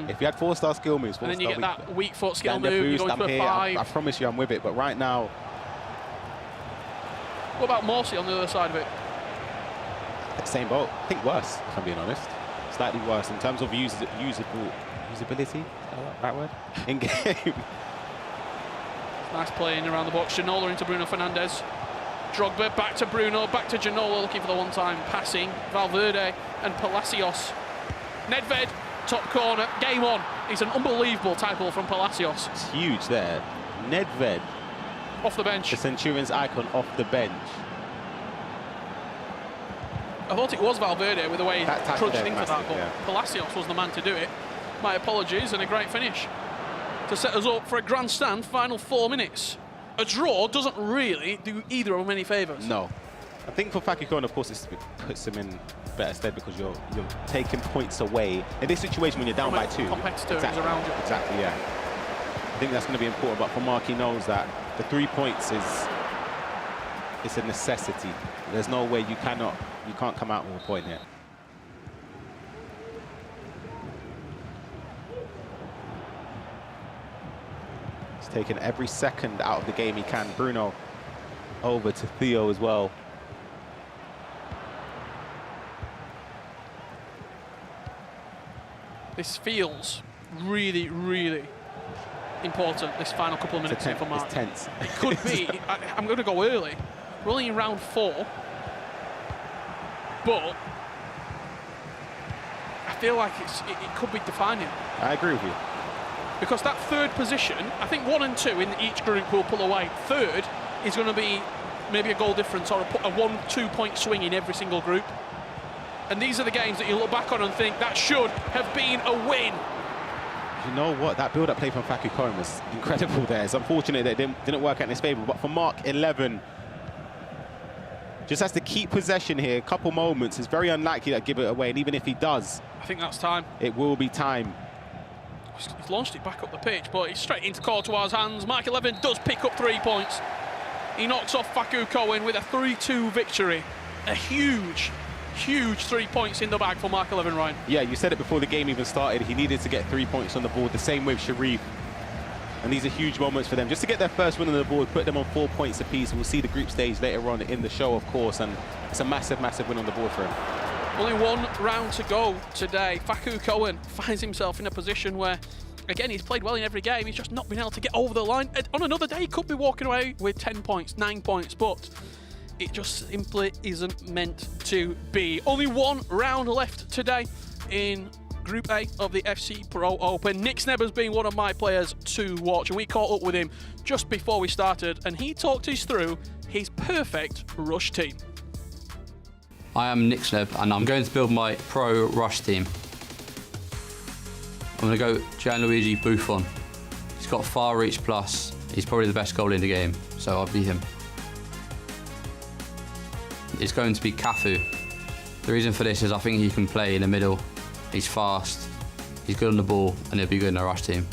If you had 4-star skill moves, 4-star, and then you get that weak foot skill move, you go into a 5. I promise you I'm with it, but right now... What about Morsi on the other side of it? Same boat. I think worse, if I'm being honest. Slightly worse in terms of usability. Is that right word? In game. Nice playing around the box. Ginola into Bruno Fernandes. Drogba back to Bruno, back to Ginola, looking for the one-time passing. Valverde and Palacios. Nedved, top corner, game on. It's an unbelievable tackle from Palacios. It's huge there. Nedved. Off the bench. The Centurions icon off the bench. I thought it was Valverde with the way he trudged into massive, that, but yeah. Palacios was the man to do it. My apologies, and a great finish to set us up for a grandstand final 4 minutes. A draw doesn't really do either of them any favours. No. I think for Fakou Cohen, of course, it puts him in better stead because you're taking points away. In this situation, when you're down by 2. Competitor exactly, is around you. Exactly, yeah. I think that's going to be important, but for Mark, he knows that The 3 points is it's a necessity. There's no way you can't come out with a point here. He's taken every second out of the game he can. Bruno over to Theo as well. This feels really, really important, this final couple of minutes here for Mark. It's tense. It could be. I'm going to go early. We're only in round 4. But I feel like it could be defining. I agree with you. Because that third position, I think 1 and 2 in each group will pull away. Third is going to be maybe a goal difference or a 1-2 point swing in every single group. And these are the games that you look back on and think that should have been a win. You know what? That build-up play from Faku Koren was incredible there. It's unfortunate that it didn't work out in his favour. But for Mark 11, just has to keep possession here. A couple moments. It's very unlikely that give it away. And even if he does, I think that's time. It will be time. He's launched it back up the pitch, but he's straight into Courtois' hands. Mark 11 does pick up 3 points. He knocks off Faku Koren with a 3-2 victory. A huge 3 points in the bag for Mark 11, Ryan. Yeah, you said it before the game even started. He needed to get 3 points on the board. The same with Sharif. And these are huge moments for them. Just to get their first win on the board, put them on 4 points apiece. We'll see the group stage later on in the show, of course. And it's a massive, massive win on the board for him. Only 1 round to go today. Faku Koren finds himself in a position where, again, he's played well in every game. He's just not been able to get over the line. On another day, he could be walking away with 10 points, 9 points, but it just simply isn't meant to be. Only 1 round left today in Group A of the FC Pro Open. Nick Snebber's been one of my players to watch, and we caught up with him just before we started, and he talked us through his perfect rush team. I am Nick Sneb, and I'm going to build my pro rush team. I'm going to go Gianluigi Buffon. He's got far reach plus. He's probably the best goalie in the game, so I'll beat him. It's going to be Cafu. The reason for this is I think he can play in the middle. He's fast, he's good on the ball, and he'll be good in a rush team.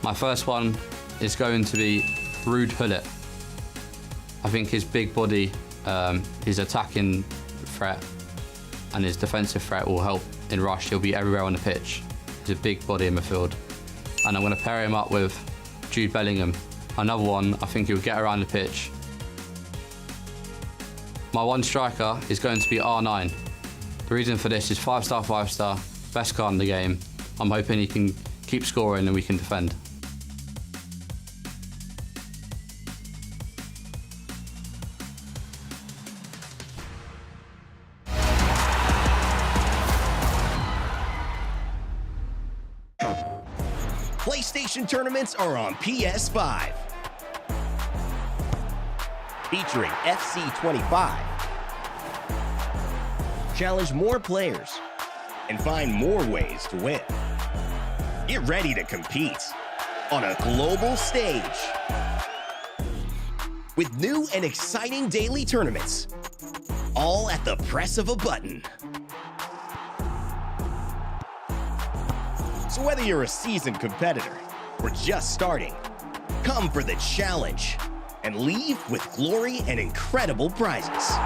My first one is going to be Ruud Gullit. I think his big body, his attacking threat and his defensive threat will help in rush. He'll be everywhere on the pitch. He's a big body in midfield. And I'm going to pair him up with Jude Bellingham. Another one, I think he'll get around the pitch. My one striker is going to be R9. The reason for this is 5-star, 5-star, best card in the game. I'm hoping he can keep scoring and we can defend. PlayStation tournaments are on PS5. Featuring FC 25. Challenge more players and find more ways to win. Get ready to compete on a global stage with new and exciting daily tournaments, all at the press of a button. So whether you're a seasoned competitor or just starting, come for the challenge and leave with glory and incredible prizes.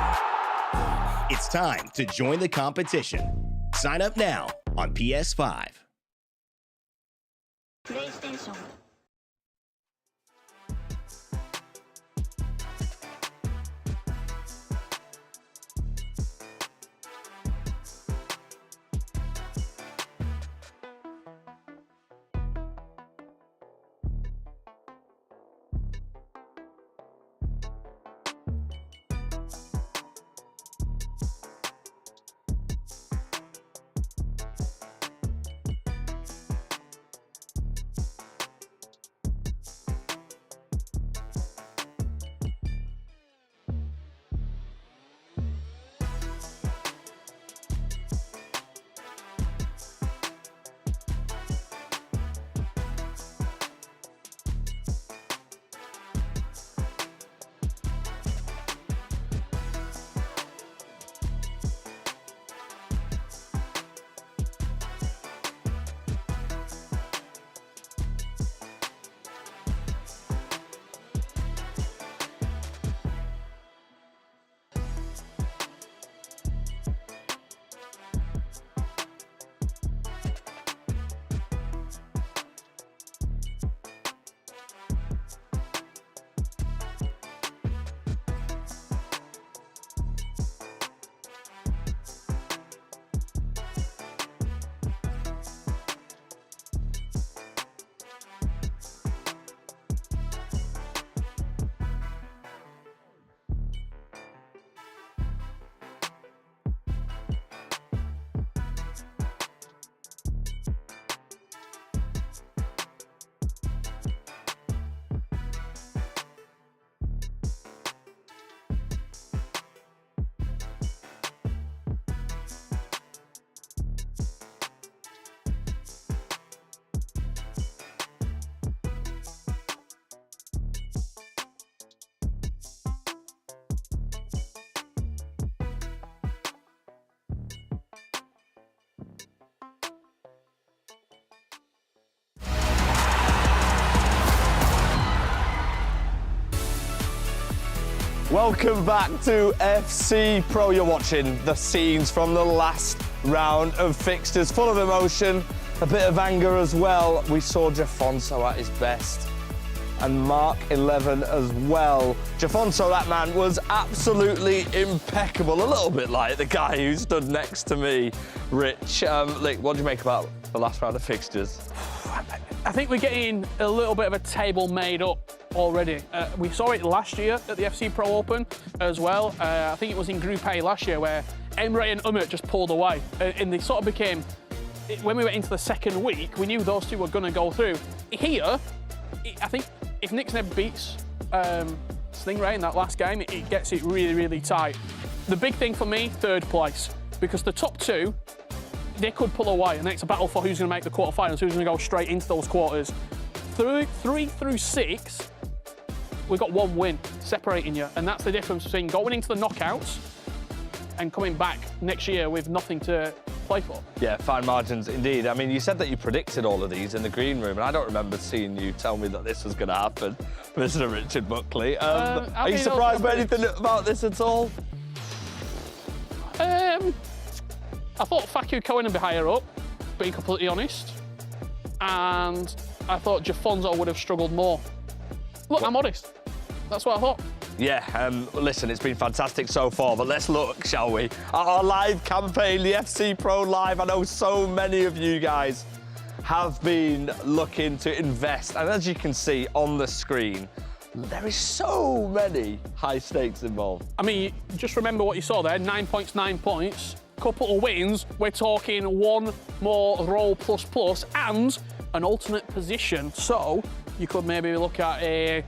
It's time to join the competition. Sign up now on PS5. PlayStation. Welcome back to FC Pro. You're watching the scenes from the last round of fixtures, full of emotion, a bit of anger as well. We saw Jafonso at his best and Mark 11 as well. Jafonso, that man, was absolutely impeccable, a little bit like the guy who stood next to me, Rich. Like, what do you make about the last round of fixtures? I think we're getting a little bit of a table made up already. We saw it last year at the FC Pro Open as well. I think it was in Group A last year where Emre and Umut just pulled away. And they sort of became, when we went into the second week, we knew those two were going to go through. Here, I think if Nixneb beats Stingray in that last game, it gets it really, really tight. The big thing for me, third place, because the top two, they could pull away, and it's a battle for who's going to make the quarterfinals, who's going to go straight into those quarters. 3 through 6, we've got one win separating you, and that's the difference between going into the knockouts and coming back next year with nothing to play for. Yeah, fine margins indeed. I mean, you said that you predicted all of these in the green room, and I don't remember seeing you tell me that this was going to happen, Mr. Richard Buckley. Are you surprised by anything about this at all? I thought Faku Cohen would be higher up, being completely honest. And I thought Jafonso would have struggled more. Look, I'm honest. That's what I thought. Yeah, listen, it's been fantastic so far, but let's look, shall we, at our live campaign, the FC Pro Live. I know so many of you guys have been looking to invest, and as you can see on the screen, there is so many high stakes involved. I mean, just remember what you saw there, 9 points, 9 points. Couple of wins, we're talking one more roll plus and an alternate position. So you could maybe look at a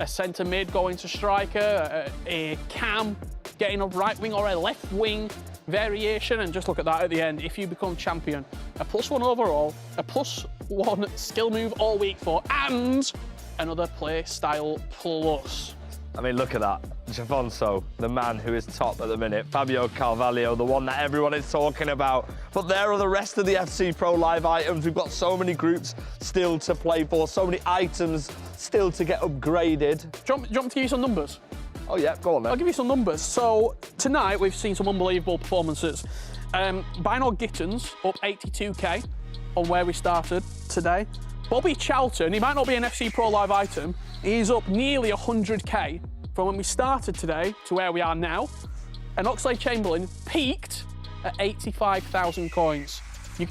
centre mid going to striker, a cam getting a right wing or a left wing variation, and just look at that at the end. If you become champion, a +1 overall, a +1 skill move all week for, and another play style plus. I mean, look at that. Jafonso, the man who is top at the minute. Fabio Carvalho, the one that everyone is talking about. But there are the rest of the FC Pro Live items. We've got so many groups still to play for, so many items still to get upgraded. Do you want me to give you some numbers? Oh, yeah, go on then. I'll give you some numbers. So, tonight we've seen some unbelievable performances. Bynor Gittens up 82k on where we started today. Bobby Charlton, he might not be an FC Pro Live item, he's up nearly 100k from when we started today to where we are now. And Oxlade-Chamberlain peaked at 85,000 coins.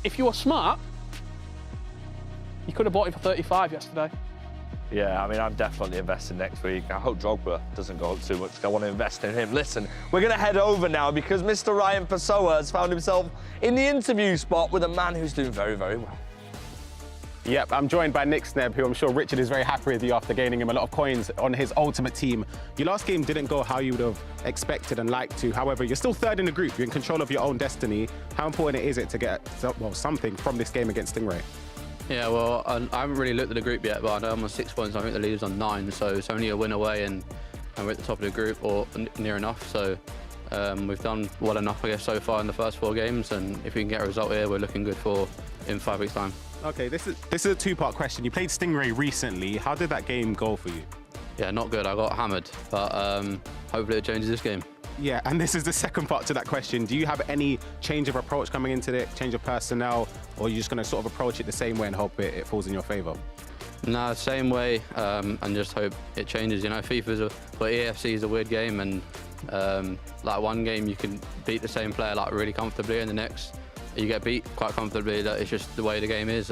If you were smart, you could have bought it for 35 yesterday. Yeah, I mean, I'm definitely investing next week. I hope Drogba doesn't go up too much because I want to invest in him. Listen, we're going to head over now because Mr. Ryan Pessoa has found himself in the interview spot with a man who's doing very, very well. Yep, I'm joined by Nixneb, who I'm sure Richard is very happy with you after gaining him a lot of coins on his ultimate team. Your last game didn't go how you would have expected and liked to. However, you're still third in the group. You're in control of your own destiny. How important is it to get something from this game against Stingray? Yeah, well, I haven't really looked at the group yet, but I know I'm on 6 points. I think the leader's on 9, so it's only a win away, and we're at the top of the group, or near enough. So we've done well enough, I guess, so far in the first 4 games, and if we can get a result here, we're looking good for in 5 weeks' time. Okay, this is a two-part question. You played Stingray recently. How did that game go for you? Yeah, not good. I got hammered, but hopefully it changes this game. Yeah, and this is the second part to that question. Do you have any change of approach coming into it, change of personnel, or are you just going to sort of approach it the same way and hope it falls in your favour? No, same way, and just hope it changes. You know, EFC is a weird game, and like one game you can beat the same player like really comfortably, and the next you get beat quite comfortably. That it's just the way the game is.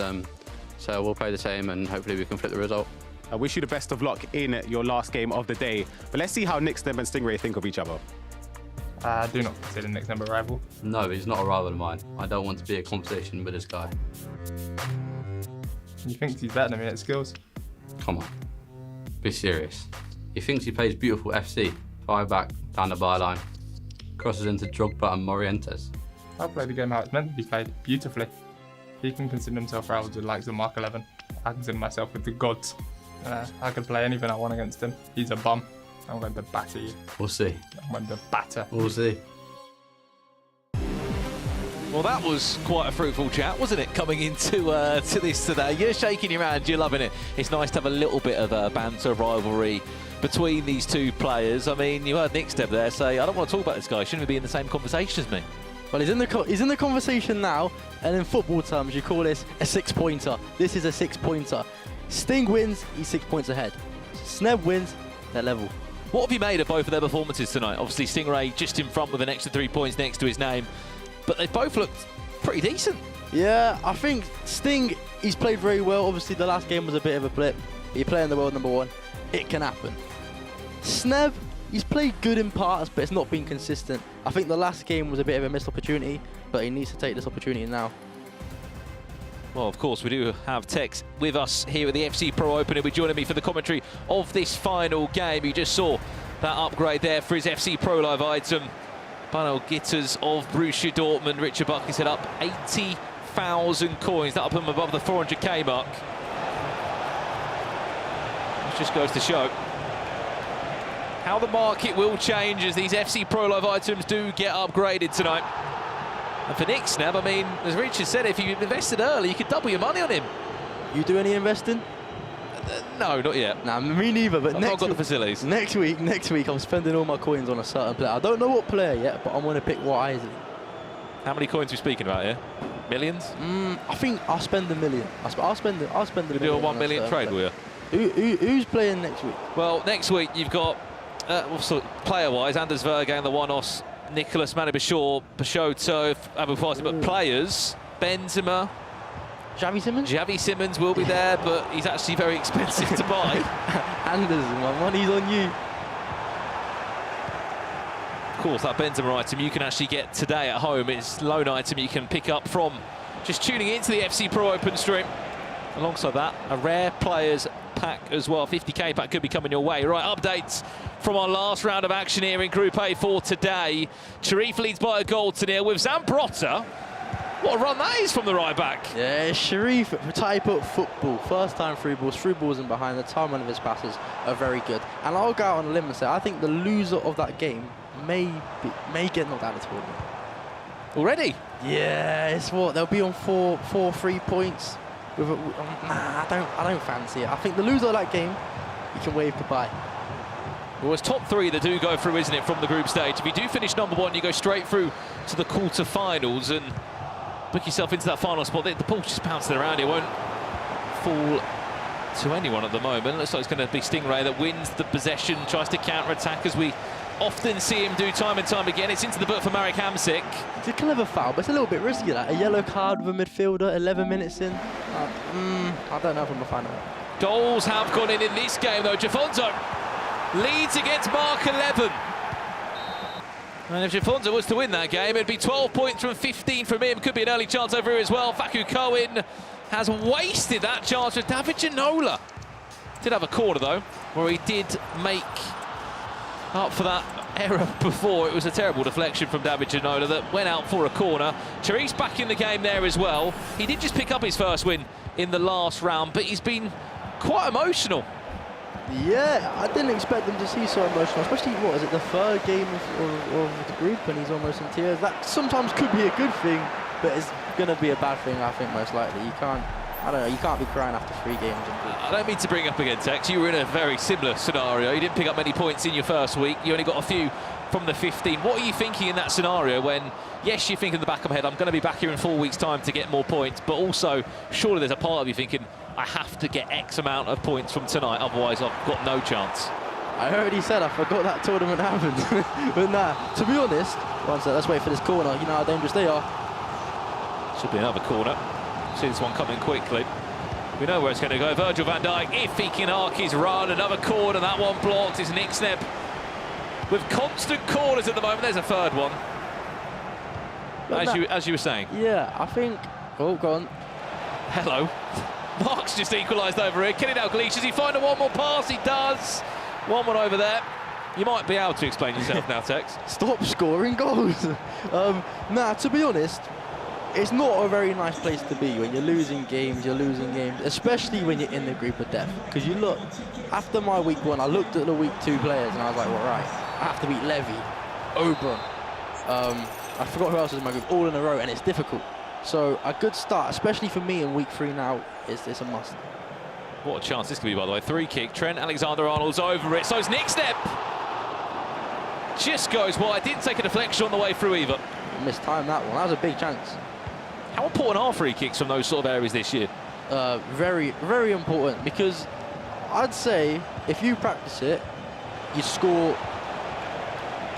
So we'll play the same, and hopefully we can flip the result. I wish you the best of luck in your last game of the day. But let's see how Nixneb and Stingray think of each other. I do not consider Nixneb a rival. No, he's not a rival of mine. I don't want to be a competition with this guy. He thinks he's better than me at skills. Come on, be serious. He thinks he plays beautiful FC. 5 back, down the byline. Crosses into Drogba and Morientes. I play the game how it's meant to be played, beautifully. He can consider himself rivals with the likes of Mark 11. I consider myself with the gods. I could play anything I want against him. He's a bum. I'm going to batter you. We'll see. I'm going to batter. We'll see. Well, that was quite a fruitful chat, wasn't it, coming into to this today? You're shaking your hand, you're loving it. It's nice to have a little bit of banter, rivalry between these two players. I mean, you heard Nick Sneb there say, I don't want to talk about this guy. He shouldn't be in the same conversation as me. Well, he's in the conversation now, and in football terms, you call this a 6-pointer. This is a 6-pointer. Sting wins, he's 6 points ahead. Sneb wins, they're level. What have you made of both of their performances tonight? Obviously, Stingray just in front with an extra 3 points next to his name, but they both looked pretty decent. Yeah, I think Sting, he's played very well. Obviously, the last game was a bit of a blip. You're playing the world #1. It can happen. Sneb, he's played good in parts, but it's not been consistent. I think the last game was a bit of a missed opportunity, but he needs to take this opportunity now. Well, of course, we do have Tex with us here at the FC Pro Open. He'll be joining me for the commentary of this final game. You just saw that upgrade there for his FC Pro Live item. Bano Gitters of Borussia Dortmund. Richard Buckley set up 80,000 coins. That'll put him above the 400k mark. Which just goes to show how the market will change as these FC Pro Live items do get upgraded tonight. And for Nick Sneb, I mean, as Richard said, if you invested early, you could double your money on him. You do any investing? No, not yet. Nah, me neither, but I've not got the facilities. Next week, I'm spending all my coins on a certain player. I don't know what player yet, but I'm going to pick wisely. How many coins are we speaking about here? Millions? I think I'll spend $1 million. I'll spend a You million. do a 1 million trade, will you? Who's playing next week? Well, next week you've got, player-wise, Anders Vergang, the one-offs, Nicholas Manibashore, Pashotto, Abu Farsi, but players, Benzema, Xavi Simmons will be there, but he's actually very expensive to buy. Anders, my money's on you. Of course, that Benzema item you can actually get today at home. It's a loan item you can pick up from just tuning into the FC Pro Open stream. Alongside that, a rare players pack as well. 50k pack could be coming your way. Right, updates from our last round of action here in Group A for today. Sharif leads by a goal to nil with Zambrotta. What a run that is from the right back. Yeah, Sharif, type up football. First time through balls and behind. The timing of his passes are very good. And I'll go out on a limb and say I think the loser of that game may get knocked out of the tournament. Already? Yeah, it's what they'll be on four 3 points. With a, nah, I don't fancy it. I think the loser of that game, you can wave goodbye. Well, it's top 3 that do go through, isn't it, from the group stage? If you do finish #1, you go straight through to the quarter-finals and book yourself into that final spot. The ball's just bouncing around. It won't fall to anyone at the moment. Looks like it's going to be Stingray that wins the possession, tries to counter-attack as we often see him do time and time again. It's into the book for Marek Hamsik. It's a clever foul, but it's a little bit risky. Like a yellow card with a midfielder, 11 minutes in. I don't know if I'm going to find out. Goals have gone in this game, though. Jafonzo leads against Mark 11. And if Jafonzo was to win that game, it'd be 12 points from 15 from him. Could be an early chance over here as well. Faku Cohen has wasted that chance with David Ginola. Did have a corner, though, where he did make up for that error before. It was a terrible deflection from David Ginola that went out for a corner. Sharif's back in the game there as well. He did just pick up his first win in the last round, but he's been quite emotional. Yeah, I didn't expect them to see so emotional, especially, what is it, the third game of the group, and he's almost in tears. That sometimes could be a good thing, but it's going to be a bad thing, I think, most likely. You can't, I don't know, you can't be crying after 3 games. I don't mean to bring up again, Tex. You were in a very similar scenario. You didn't pick up many points in your first week. You only got a few from the 15. What are you thinking in that scenario when, yes, you think in the back of my head, I'm going to be back here in 4 weeks' time to get more points, but also, surely there's a part of you thinking, I have to get X amount of points from tonight, otherwise I've got no chance. I already said I forgot that tournament happened. But nah, to be honest, one sec, let's wait for this corner. You know how dangerous they are. Should be another corner. See this one coming quickly. We know where it's going to go. Virgil van Dijk, if he can arc his run, another corner, that one blocked. It's Nick Sneb with constant corners at the moment. There's a third one. As you were saying. Yeah, I think. Oh, go on. Hello. Mark's just equalised over here. Kenny Dalglish, does he find one more pass? He does. 1-1 over there. You might be able to explain yourself now, Tex. Stop scoring goals. Nah, to be honest, it's not a very nice place to be when you're losing games, especially when you're in the group of death. Because you look, after my week 1, I looked at the week 2 players and I was like, well, right, I have to beat Levy, Oberon. I forgot who else was in my group, all in a row, and it's difficult. So a good start, especially for me in week 3 now, is a must. What a chance this could be, by the way. 3 kick. Trent Alexander-Arnold's over it. So it's Nicksneb. Just goes wide. Didn't take a deflection on the way through either. Missed time that one. That was a big chance. How important are free kicks from those sort of areas this year? Very, very important, because I'd say if you practice it, you score.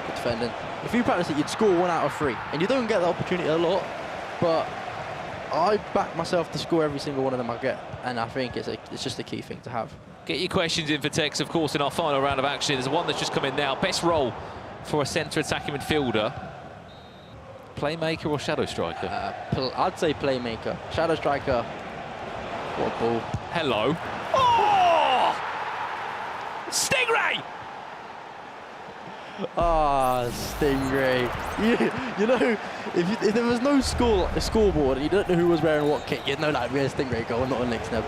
Good defending. If you practice it, you'd score 1 out of 3, and you don't get the opportunity a lot. But I back myself to score every single one of them I get, and I think it's just a key thing to have. Get your questions in for Tex, of course, in our final round of action. There's one that's just come in now. Best role for a centre attacking midfielder. Playmaker or shadow striker? I'd say playmaker. Shadow striker. What a ball. Hello. Oh! Stingray! Ah, Stingray. You know, if there was no scoreboard and you don't know who was wearing what kit, you'd know that would be a Stingray goal, not a Nicksneb.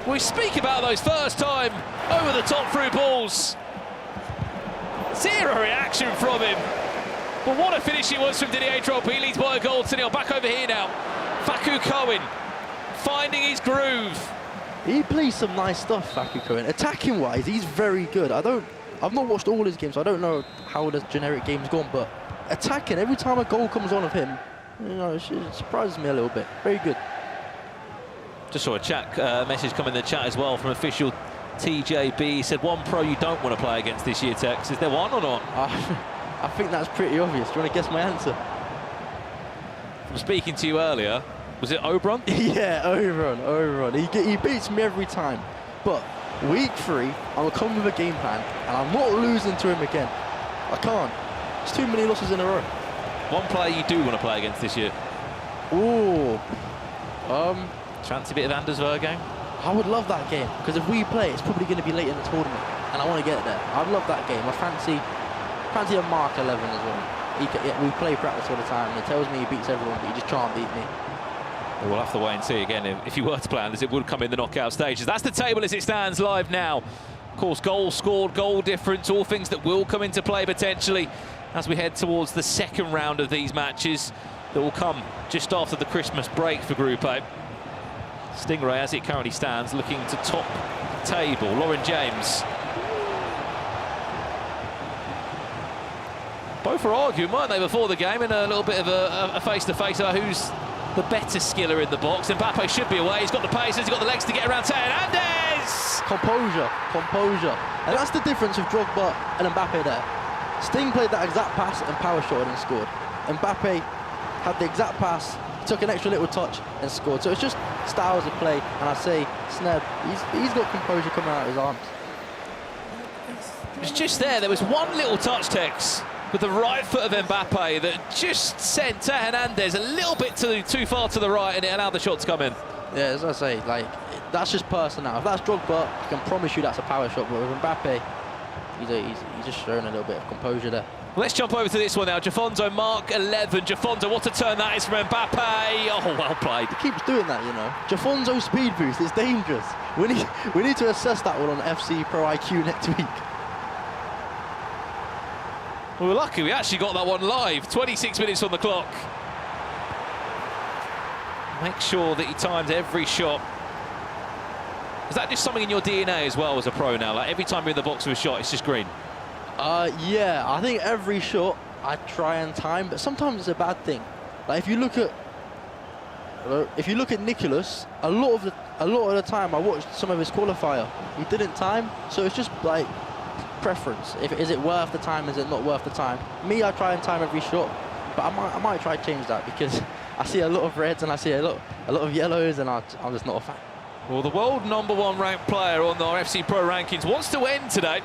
We speak about those first time over the top through balls. Zero reaction from him. But what a finish it was from Didier Drogba. He leads by a goal to nil. Back over here now. Fakou Cohen finding his groove. He plays some nice stuff, Fakou Cohen. Attacking wise, he's very good. I've not watched all his games, so I don't know how the generic game's gone, but attacking, every time a goal comes on of him, you know, it surprises me a little bit. Very good. Just saw a chat message come in the chat as well from official TJB. He said, one pro you don't want to play against this year, Tex. Is there one or not? I think that's pretty obvious. Do you want to guess my answer? From speaking to you earlier, was it Oberon? Yeah, Oberon. He beats me every time. But week 3, I'm going to come with a game plan, and I'm not losing to him again. I can't. It's too many losses in a row. One player you do want to play against this year? Ooh. Fancy bit of Anders Vergang? I would love that game, because if we play, it's probably going to be late in the tournament, and I want to get there. I'd love that game. I fancy a Mark 11 as well. We play practice all the time, and he tells me he beats everyone, but he just can't beat me. We'll have to wait and see again. If you were to play Anders, it would come in the knockout stages. That's the table as it stands live now. Of course, goals scored, goal difference, all things that will come into play potentially as we head towards the second round of these matches that will come just after the Christmas break for Group A. Stingray, as it currently stands, looking to top the table. Lauren James. Both were arguing, weren't they, before the game, in a little bit of a face-to-face about who's the better skiller in the box. Mbappe should be away. He's got the pace, he's got the legs to get around Hernandez. Composure. And that's the difference of Drogba and Mbappe there. Sting played that exact pass and power shot and scored. Mbappe had the exact pass, took an extra little touch and scored. So it's just styles of play, and I say Sneb, he's got composure coming out of his arms. It was just there was one little touch, Tex, with the right foot of Mbappe that just sent Hernandez a little bit too far to the right, and it allowed the shot to come in. Yeah, as I say, like, that's just personal. If that's Drogba, I can promise you that's a power shot, but with Mbappe, he's just showing a little bit of composure there. Let's jump over to this one now. Jafonso, Mark 11. Jafonso, what a turn that is from Mbappe. Oh, well played. He keeps doing that, you know. Jafonso speed boost is dangerous. We need to assess that one on FC Pro IQ next week. We were lucky we actually got that one live. 26 minutes on the clock. Make sure that he times every shot. Is that just something in your DNA as well as a pro now? Like every time you're in the box with a shot, it's just green? Yeah, I think every shot I try and time, but sometimes it's a bad thing. Like if you look at Nicholas, a lot of the time I watched some of his qualifier, he didn't time, so it's just like preference. Is it worth the time? Is it not worth the time? Me, I try and time every shot, but I might try to change that because I see a lot of reds and I see a lot of yellows, and I'm just not a fan. Well, the world #1 ranked player on our FC Pro rankings wants to end today.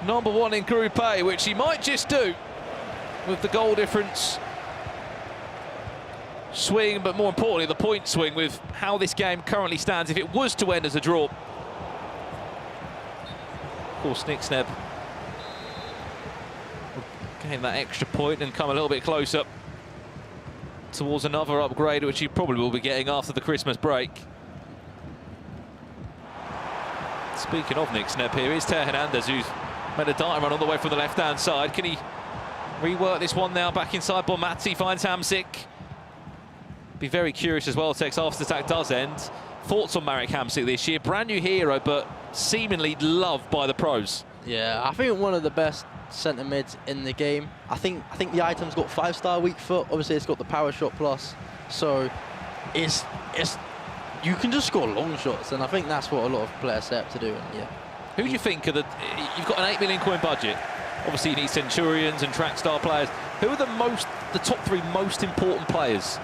#1 in Group A, which he might just do with the goal difference swing, but more importantly, the point swing with how this game currently stands if it was to end as a draw. Of course, Nicksneb will gain that extra point and come a little bit closer towards another upgrade, which he probably will be getting after the Christmas break. Speaking of Nicksneb, here is Theo Hernandez, who's made a dart run all the way from the left-hand side. Can he rework this one now? Back inside, Bonmati finds Hamsik. Be very curious as well, Tex, after the attack does end. Thoughts on Marek Hamsik this year? Brand new hero, but seemingly loved by the pros. Yeah, I think one of the best centre mids in the game. I think the item's got 5-star weak foot. Obviously, it's got the power shot plus, so it's you can just score long shots, and I think that's what a lot of players set up to do. And yeah, who do you think are you've got an 8 million coin budget. Obviously, you need Centurions and track star players. Who are the top 3 most important players?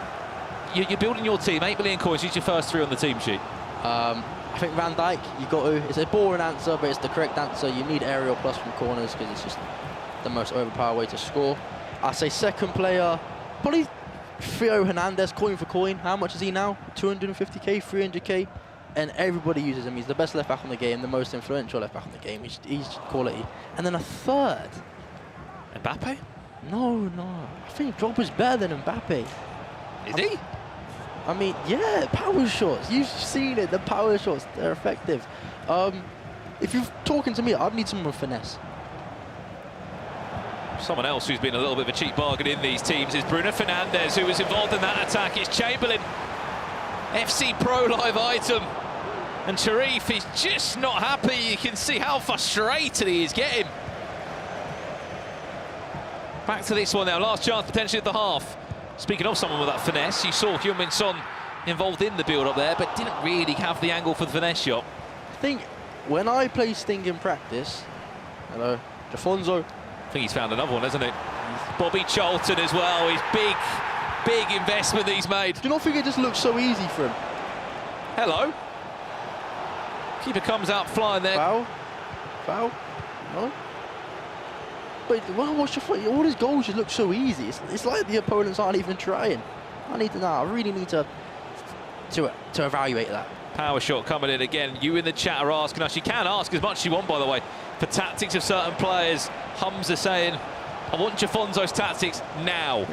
You're building your team, 8 million coins. Who's your first 3 on the team sheet? I think Van Dijk, you got to. It's a boring answer, but it's the correct answer. You need aerial plus from corners because it's just the most overpowered way to score. I say second player, probably Theo Hernandez, coin for coin. How much is he now? 250k, 300k, and everybody uses him. He's the best left back on the game, the most influential left back on the game. He's quality. And then a third. Mbappe? No. I think Drogba's better than Mbappe. Is he? I mean, yeah, power shots. You've seen it, the power shots, they're effective. If you're talking to me, I'd need someone with finesse. Someone else who's been a little bit of a cheap bargain in these teams is Bruno Fernandes, who was involved in that attack. It's Chamberlain, FC Pro live item. And Sharif is just not happy. You can see how frustrated he is getting. Back to this one now, last chance potentially at the half. Speaking of someone with that finesse, you saw Heung-min Son involved in the build-up there, but didn't really have the angle for the finesse shot. I think when I play Sting in practice, hello, Jafonzo. I think he's found another one, hasn't he? Bobby Charlton as well. His big investment that he's made. Do you not think it just looks so easy for him? Hello. Keeper comes out flying there. Foul? No? But well, what's your foot? All his goals just look so easy. It's like the opponents aren't even trying. I really need to evaluate that. Power shot coming in again. You in the chat are asking us. You can ask as much as you want, by the way, for tactics of certain players. Humza saying, I want Jafonzo's tactics now.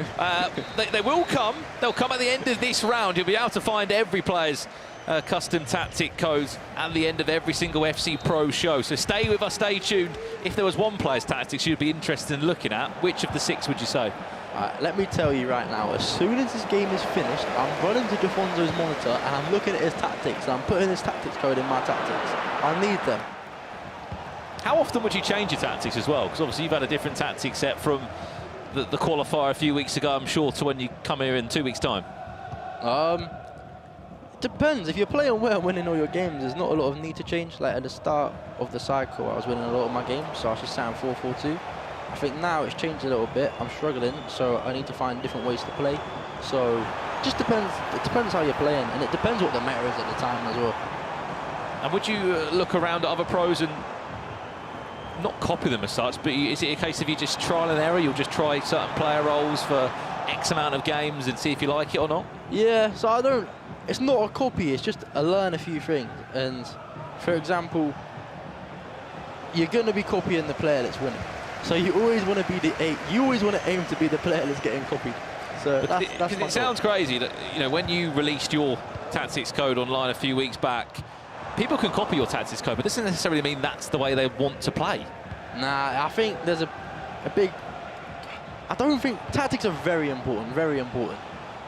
They will come. They'll come at the end of this round. You'll be able to find every player's custom tactic codes at the end of every single FC Pro show. So stay with us, stay tuned. If there was one player's tactics you'd be interested in looking at, which of the 6 would you say? Let me tell you right now, as soon as this game is finished, I'm running to Jafonzo's monitor and I'm looking at his tactics and I'm putting his tactics code in my tactics. I need them. How often would you change your tactics as well? Because obviously you've had a different tactic set from the qualifier a few weeks ago, I'm sure, to when you come here in 2 weeks' time. It depends. If you're playing well and winning all your games, there's not a lot of need to change. Like at the start of the cycle, I was winning a lot of my games, so I was just sat in 4-4-2. I think now it's changed a little bit. I'm struggling, so I need to find different ways to play. So it just depends. It depends how you're playing, and it depends what the meta is at the time as well. And would you look around at other pros and not copy them as such, but is it a case of you just trial and error? You'll just try certain player roles for X amount of games and see if you like it or not? Yeah, so I don't... It's not a copy, it's just I learn a few things. And, for example, you're going to be copying the player that's winning. So you always want to be you always want to aim to be the player that's getting copied. So that's it sounds crazy that, you know, when you released your tactics code online a few weeks back, people can copy your tactics code, but it doesn't necessarily mean that's the way they want to play. Nah, I think there's a big... I don't think... Tactics are very important,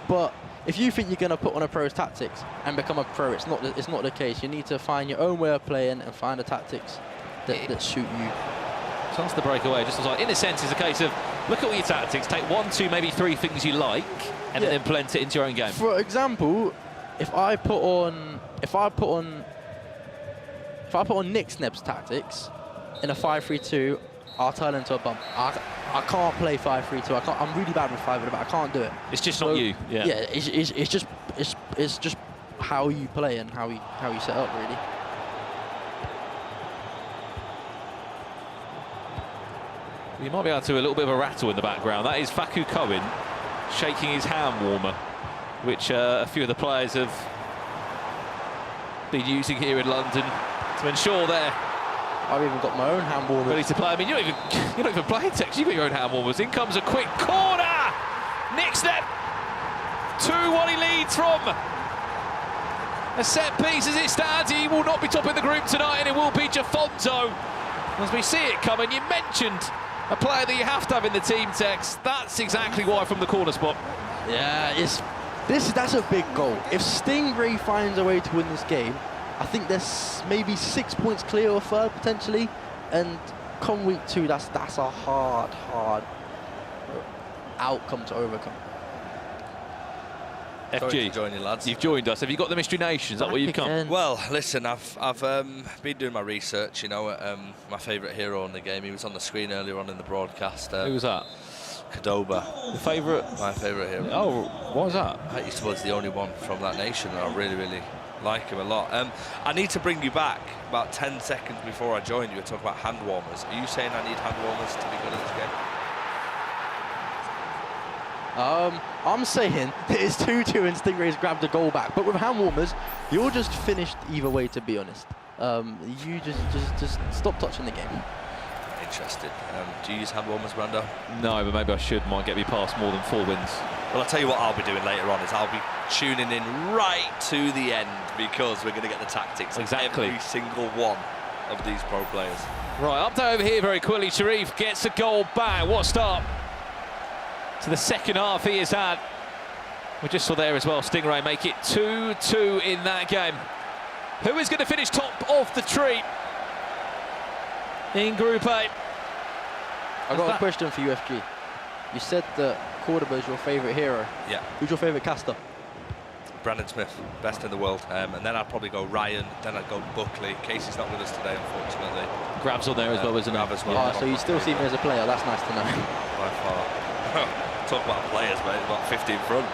but if you think you're going to put on a pro's tactics and become a pro, it's not the case. You need to find your own way of playing and find the tactics that suit you. Chance to break away. Just was like, in a sense, it's a case of look at all your tactics, take 1, 2, maybe 3 things you like, and then implement it into your own game. For example, if I put on Nick Sneb's tactics in a 5-3-2, I'll turn into a bum. I can't play 5-3-2. I'm really bad with 5 at the back. I can't do it. It's just not you. Yeah. Yeah. It's just how you play and how you set up, really. You might be able to a little bit of a rattle in the background. That is Faku Cohen shaking his hand warmer, which a few of the players have been using here in London to ensure they're... I've even got my own hand warmers. Ready to play. I mean, you're not even playing Tex. You've got your own hand warmers. In comes a quick corner. Nick Sneb. 2-1 he leads from a set piece as it stands. He will not be topping the group tonight, and it will be Jafonzo. As we see it coming, you mentioned a player that you have to have in the team, Tex. That's exactly why from the corner spot. Yeah, That's a big goal. If Stingray finds a way to win this game, I think there's maybe 6 points clear or third potentially, and come week 2, that's a hard outcome to overcome. FG, join you, lads. You've joined us. Have you got the Mystery Nation? Is that where you've come? Well, listen, I've been doing my research. You know, my favourite hero in the game. He was on the screen earlier on in the broadcast. Who was that? Cordoba. The favourite? My favourite hero. Oh, what was that? I used to was the only one from that nation, and I really like him a lot. I need to bring you back about 10 seconds before I joined you and talk about hand warmers. Are you saying I need hand warmers to be good at this game? I'm saying it's 2-2 and Stingray's grabbed a goal back, but with hand warmers, you're just finished either way, to be honest. You just stop touching the game. Interested. Do you use hand warmers, Brando? No, but maybe I should. Might get me past more than 4 wins. Well, I'll tell you what I'll be doing later on is I'll be tuning in right to the end, because we're going to get the tactics of every single one of these pro players. Right, update over here very quickly. Sharif gets a goal back. What a start to the second half he has had. We just saw there as well, Stingray make it 2-2 in that game. Who is going to finish top of the tree in Group A? I've got a question for you, FG. You said that Cordoba is your favourite hero. Yeah. Who's your favourite caster? Brandon Smith, best in the world. And then I'd probably go Ryan, then I'd go Buckley. Casey's not with us today, unfortunately. Grab's on there as well, isn't Grab as well. So you still see me as a player, that's nice to know. By far. Talk about players, mate, about 50 in front.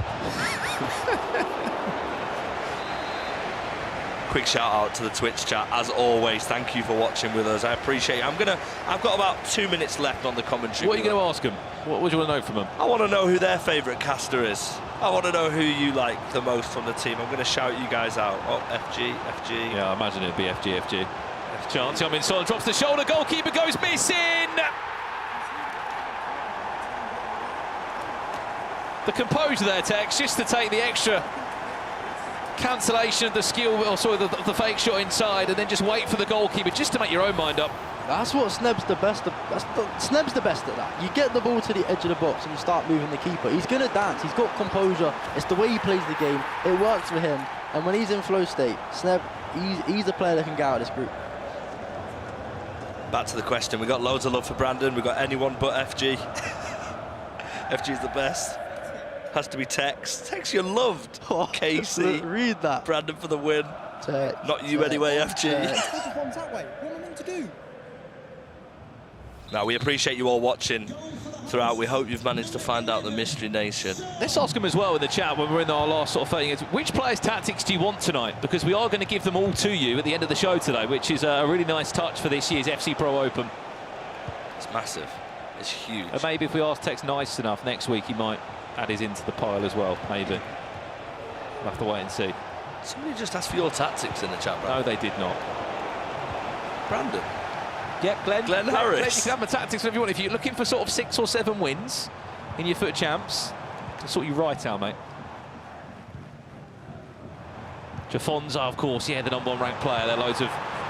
Quick shout out to the Twitch chat, as always. Thank you for watching with us. I appreciate it. I've got about 2 minutes left on the commentary. What are you going to ask them? What do you want to know from them? I want to know who their favourite caster is. I want to know who you like the most from the team. I'm going to shout you guys out. Oh, FG. Yeah, I imagine it'd be FG. Chance coming, Son drops the shoulder, goalkeeper goes missing. The composure there, Tex, just to take the extra cancellation of the skill, or sorry, the fake shot inside, and then just wait for the goalkeeper just to make your own mind up. That's what Sneb's the best. Sneb's the best at that. You get the ball to the edge of the box and you start moving the keeper. He's going to dance. He's got composure. It's the way he plays the game. It works for him. And when he's in flow state, Sneb, he's the player that can get out of this group. Back to the question. We got loads of love for Brandon. We got anyone but FG. FG's the best. Has to be Tex. Tex, you're loved. Oh, Casey. Read that. Brandon for the win. Not you anyway, FG. That way. What am I meant to do? Now, we appreciate you all watching throughout. We hope you've managed to find out the Mystery Nation. Let's ask them as well in the chat when we're in our last sort of 30 minutes. Which players' tactics do you want tonight? Because we are going to give them all to you at the end of the show today, which is a really nice touch for this year's FC Pro Open. It's massive. It's huge. And maybe if we ask Tex nice enough next week, he might add his into the pile as well, maybe. We'll have to wait and see. Somebody just asked for your tactics in the chat, Brandon. No, they did not. Brandon? Yep, Glenn Harris. Glenn, you can have my tactics if you want. If you're looking for sort of 6 or 7 wins in your foot champs, to sort you right out, mate. Jafonza, of course, yeah, the #1 ranked player. There are loads of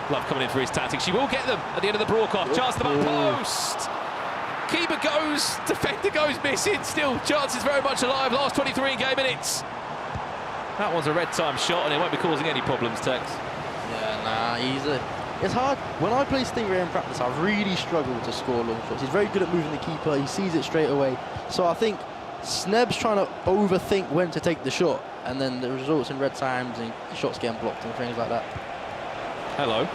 love coming in for his tactics. You will get them at the end of the broadcast. Chance to the back post. Keeper goes, defender goes missing. Still, chances very much alive. Last 23 game minutes. That one's a red time shot, and it won't be causing any problems, Tex. Yeah, nah, it's hard. When I play Stingray in practice, I really struggle to score long shots. He's very good at moving the keeper. He sees it straight away. So I think Sneb's trying to overthink when to take the shot, and then the results in red times and shots getting blocked and things like that. Hello,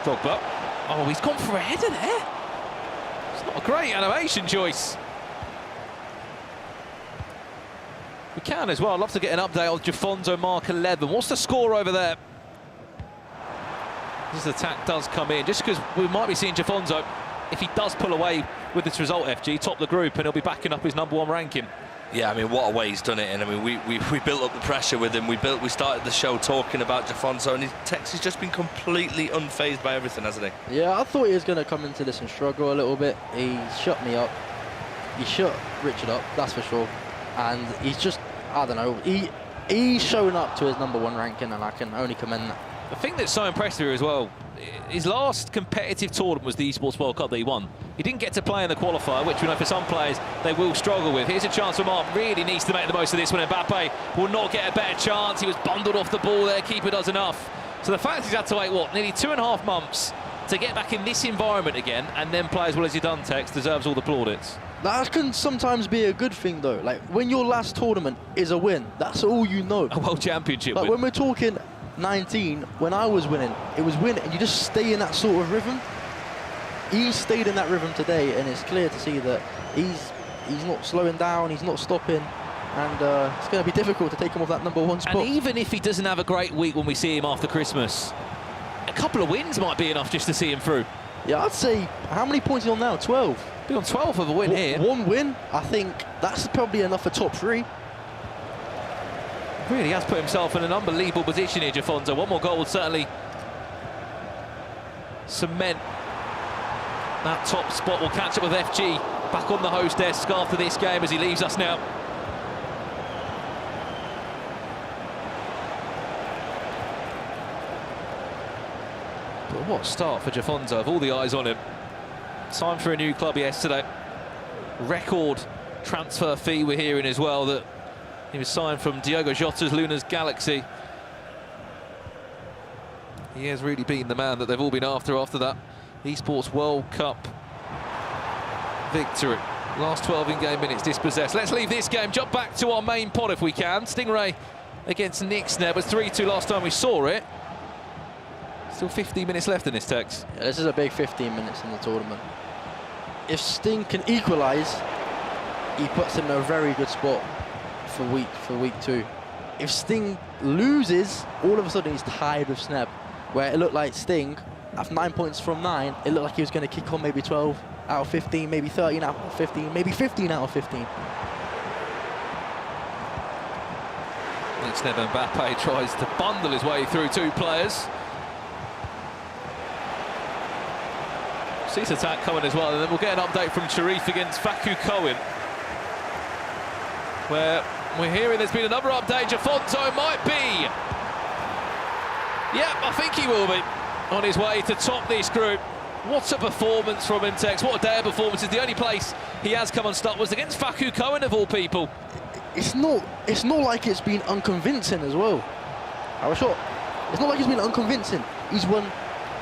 Drogba. Oh, he's gone for a header there. It's not a great animation choice. We can as well. I'd love to get an update on Jafonzo, Mark 11. What's the score over there? This attack does come in, just because we might be seeing Jafonzo, if he does pull away with this result, FG, top the group, and he'll be backing up his #1 ranking. Yeah, I mean, what a way he's done it. And I mean, we built up the pressure with him. We started the show talking about Jafonzo, and Tex has just been completely unfazed by everything, hasn't he? Yeah, I thought he was going to come into this and struggle a little bit. He shut me up. He shut Richard up, that's for sure. And he's just, I don't know, he's shown up to his #1 ranking, and I can only commend that. The thing that's so impressive here as well, his last competitive tournament was the Esports World Cup that he won. He didn't get to play in the qualifier, which we know for some players they will struggle with. Here's a chance for Marc, really needs to make the most of this one. Mbappe will not get a better chance. He was bundled off the ball there, keeper does enough. So the fact he's had to wait, what, nearly 2.5 months to get back in this environment again and then play as well as he done, Tex, deserves all the plaudits. That can sometimes be a good thing though. Like when your last tournament is a win, that's all you know. A World Championship Like win. when we're talking 19, when I was winning, it was winning and you just stay in that sort of rhythm. He stayed in that rhythm today, and it's clear to see that he's not slowing down, he's not stopping, and it's going to be difficult to take him off that #1 spot. And even if he doesn't have a great week when we see him after Christmas, a couple of wins might be enough just to see him through. Yeah, I'd say, how many points is he on now? 12? Be on 12 of a win here. One win, I think that's probably enough for top 3. Really has put himself in an unbelievable position here, Jafonso. One more goal would certainly cement that top spot. We'll catch up with FG back on the host desk after this game as he leaves us now. But what a start for Jafonso, of all the eyes on him. Signed for a new club yesterday. Record transfer fee we're hearing as well, that he was signed from Diogo Jota's Luna's Galaxy. He has really been the man that they've all been after that Esports World Cup victory. Last 12 in-game minutes dispossessed. Let's leave this game, jump back to our main pod if we can. Stingray against Nixneb was 3-2 last time we saw it. Still 15 minutes left in this, Tex. Yeah, this is a big 15 minutes in the tournament. If Sting can equalise, he puts him in a very good spot for week 2. If Sting loses, all of a sudden he's tied with Sneb, where it looked like Sting, after 9 points from 9, it looked like he was going to kick on maybe 12 out of 15, maybe 13 out of 15, maybe 15 out of 15. Nixneb Mbappe tries to bundle his way through 2 players. Sees attack coming as well, and then we'll get an update from Sharif against Faku Cohen, where we're hearing there's been another update. Jafonso might be. Yep, I think he will be on his way to top this group. What a performance from him, Tex. What a day of performances. The only place he has come unstuck was against Faku Cohen, of all people. It's not like it's been unconvincing as well. I was shocked. It's not like it's been unconvincing. He's won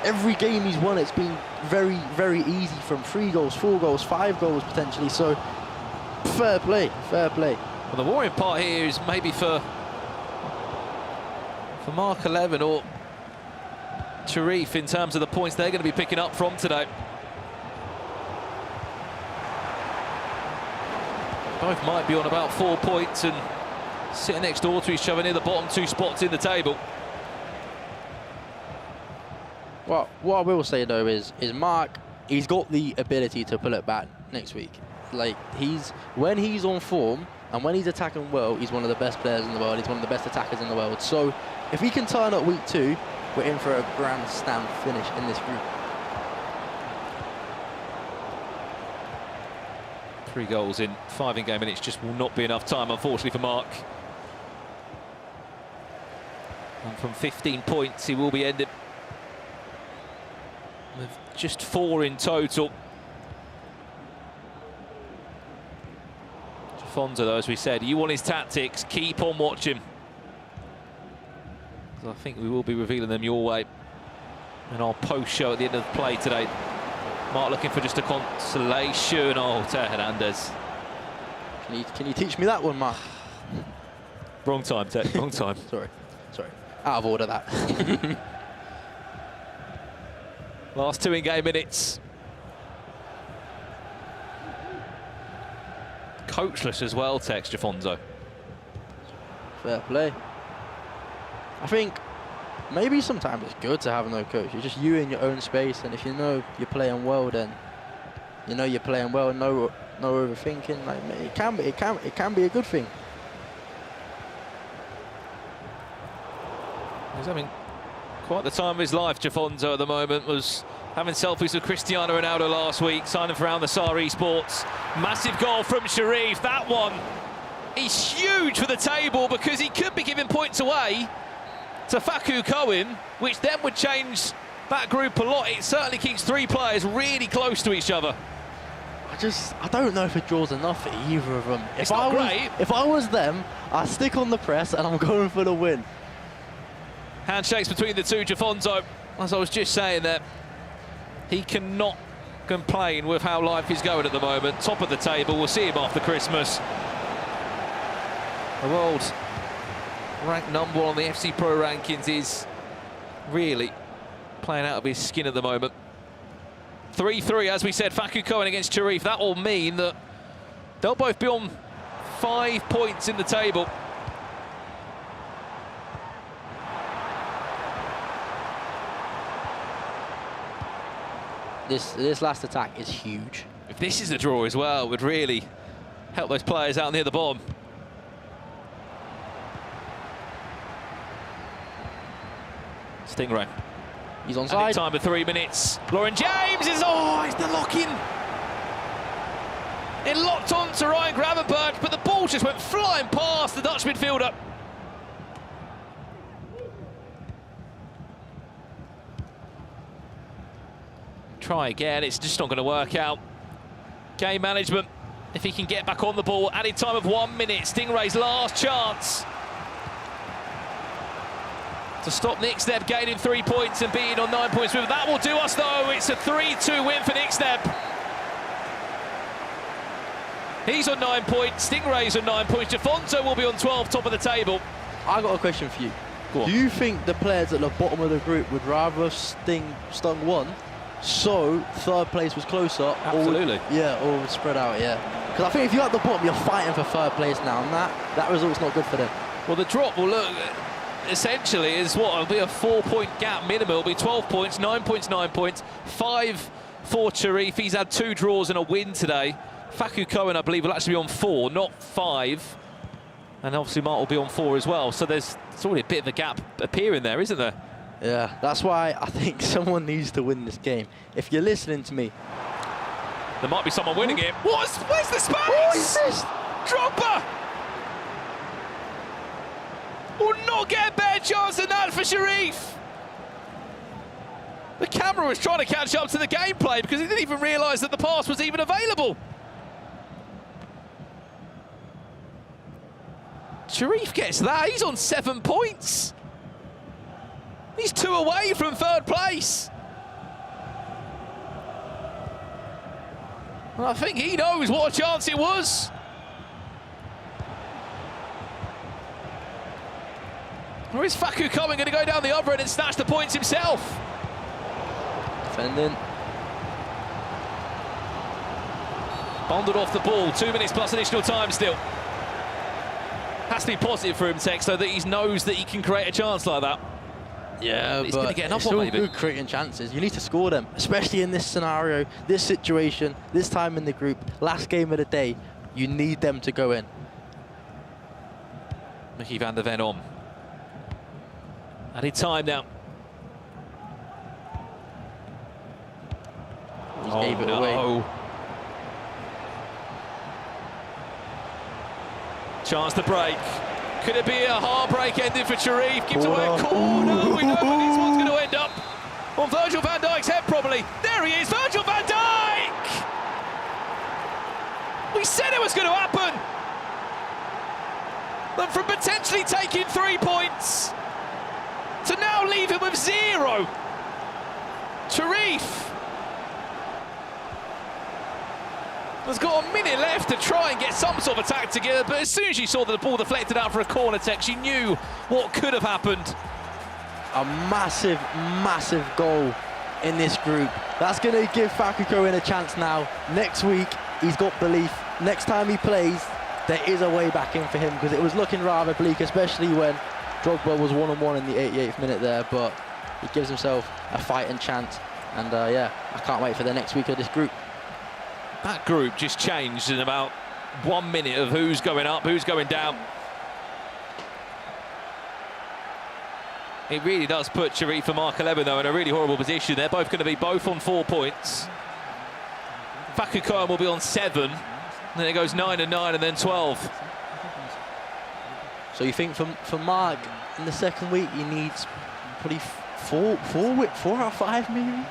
every game he's won. It's been very, very easy, from 3 goals, 4 goals, 5 goals potentially. So fair play, fair play. Well, the worrying part here is maybe for Marc 11 or Sharif in terms of the points they're going to be picking up from today. Both might be on about 4 points and sitting next door to each other near the bottom 2 spots in the table. Well, what I will say though is Marc, he's got the ability to pull it back next week. Like, when he's on form and when he's attacking well, he's one of the best players in the world. He's one of the best attackers in the world. So if he can turn up week 2, we're in for a grand slam finish in this group. 3 goals in 5 in-game minutes just will not be enough time, unfortunately, for Marc. And from 15 points, he will be ended with just 4 in total. Jafonso, though, as we said, you want his tactics, keep on watching. I think we will be revealing them your way in our post show at the end of the play today. Marc looking for just a consolation. Oh, Teo Hernandez. Can you teach me that one, Marc? Wrong time, Teo. Wrong time. Sorry. Out of order, that. Last 2 in-game minutes. Coachless as well, Tex, Jafonso. Fair play. I think maybe sometimes it's good to have no coach. It's just you in your own space, and if you know you're playing well, then you know you're playing well. No overthinking. Like, it can be a good thing. He's having quite the time of his life, Jafonso, at the moment. Was having selfies with Cristiano Ronaldo last week, signing for Al Nassr Esports. Massive goal from Sharif. That one is huge for the table because he could be giving points away to Faku Cohen, which then would change that group a lot. It certainly keeps 3 players really close to each other. I don't know if a draw's enough for either of them. It's not great. If I was them, I'd stick on the press and I'm going for the win. Handshakes between the two. Jafonzo, as I was just saying there, he cannot complain with how life is going at the moment. Top of the table, we'll see him after Christmas. The world ranked number 1 on the FC Pro rankings is really playing out of his skin at the moment. 3-3, as we said, Faku Cohen against Cherif. That will mean that they'll both be on 5 points in the table. This last attack is huge. If this is a draw as well, it would really help those players out near the bottom. Stingray. He's on And side. in time of 3 minutes. Lauren James is, it's the lock-in. It locked on to Ryan Gravenberch, but the ball just went flying past the Dutch midfielder. Try again, it's just not going to work out. Game management, if he can get back on the ball. Added time of 1 minute, Stingray's last chance to stop Nixneb gaining 3 points and being on 9 points. That will do us though. It's a 3-2 win for Nixneb. He's on 9 points, Stingray's on 9 points. Jafonzo will be on 12, top of the table. I got a question for you. Do you think the players at the bottom of the group would rather stung 1, so 3rd place was closer? Absolutely. Or spread out, yeah. Because I think if you're at the bottom, you're fighting for 3rd place now, and that result's not good for them. Well, the drop will look, essentially, is what? It'll be a 4-point gap minimum. It'll be 12 points, 9 points, 9 points. 5 for Cherif. He's had 2 draws and a win today. Faku Cohen, I believe, will actually be on 4, not 5. And obviously Mark will be on 4 as well. So there's already a bit of a gap appearing there, isn't there? Yeah, that's why I think someone needs to win this game. If you're listening to me. There might be someone winning it. Where's the space? What is this? Dropper! Will not get a better chance than that for Cherif. The camera was trying to catch up to the gameplay because he didn't even realise that the pass was even available. Cherif gets that. He's on 7 points. He's 2 away from 3rd place. Well, I think he knows what a chance it was. Or is Faku Cohen going to go down the other end and snatch the points himself? Defending. Bonded off the ball, 2 minutes plus additional time still. Has to be positive for him, Tex, so that he knows that he can create a chance like that. Yeah, he's but going to get enough it's one, all maybe. good creating chances. You need to score them, especially in this scenario, this situation, this time in the group, last game of the day. You need them to go in. Mickey van der Ven on. Added time now. He gave it away. Chance to break. Could it be a heartbreak ending for Cherif? Gives away a corner. We know where this one's going to end up. On Virgil van Dijk's head, probably. There he is, Virgil van Dijk! We said it was going to happen. And from potentially taking 3 points to now leave him with 0. Cherif has got a minute left to try and get some sort of attack together, but as soon as you saw the ball deflected out for a corner, Tex, you knew what could have happened. A massive, massive goal in this group. That's going to give Faku Cohen a chance now. Next week, he's got belief. Next time he plays, there is a way back in for him, because it was looking rather bleak, especially when Drogba was 1-on-1 in the 88th minute there, but he gives himself a fighting chance. And yeah, I can't wait for the next week of this group. That group just changed in about 1 minute of who's going up, who's going down. It really does put Cherif and Mark 11, though, in a really horrible position. They're both going to be both on 4 points. Faku Cohen will be on 7. Then it goes 9 and 9 and then 12. So you think for Mark, in the second week, he needs probably 4 out of 5 maybe.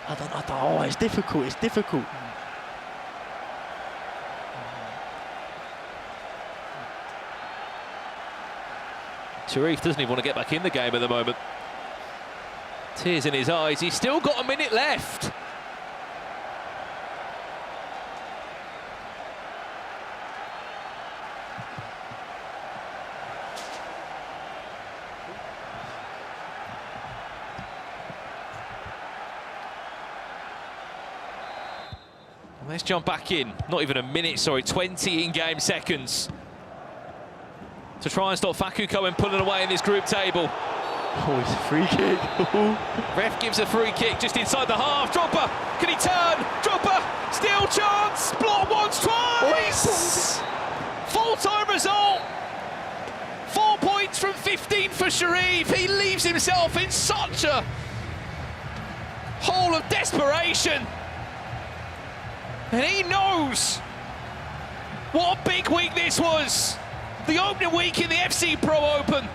I don't. Oh, it's difficult. It's difficult. Sharif doesn't even want to get back in the game at the moment. Tears in his eyes. He's still got a minute left. Let's jump back in. Not even a minute, sorry, 20 in-game seconds to try and stop Facu Cohen pulling away in this group table. Oh, it's a free kick. Ref gives a free kick just inside the half. Drogba, can he turn? Drogba, still chance. Block once, twice. Full-time result. 4 points from 15 for Sharif. He leaves himself in such a hole of desperation. And he knows what a big week this was. The opening week in the FC Pro Open.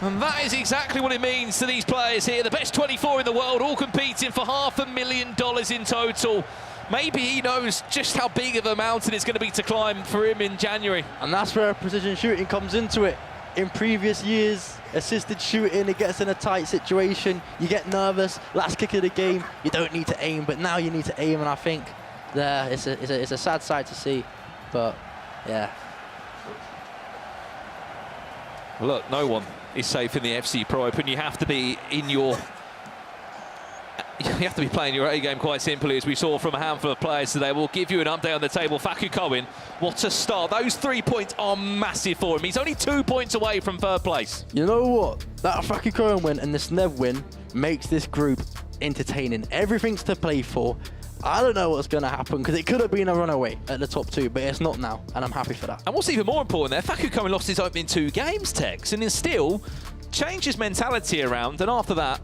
And that is exactly what it means to these players here. The best 24 in the world, all competing for $500,000 in total. Maybe he knows just how big of a mountain it's going to be to climb for him in January. And that's where precision shooting comes into it. In previous years, assisted shooting, it gets in a tight situation, you get nervous, last kick of the game, you don't need to aim, but now you need to aim, and I think it's a sad sight to see, but yeah. Look, no one is safe in the FC Pro Open. You have to be in your... You have to be playing your A game quite simply, as we saw from a handful of players today. We'll give you an update on the table. Facu Cohen, what a start. Those 3 points are massive for him. He's only 2 points away from third place. You know what? That Facu Cohen win and the Snev win makes this group entertaining. Everything's to play for. I don't know what's going to happen, because it could have been a runaway at the top 2, but it's not now, and I'm happy for that. And what's even more important there, Facu Cohen lost his opening 2 games, Tex, and then still changed his mentality around, and after that,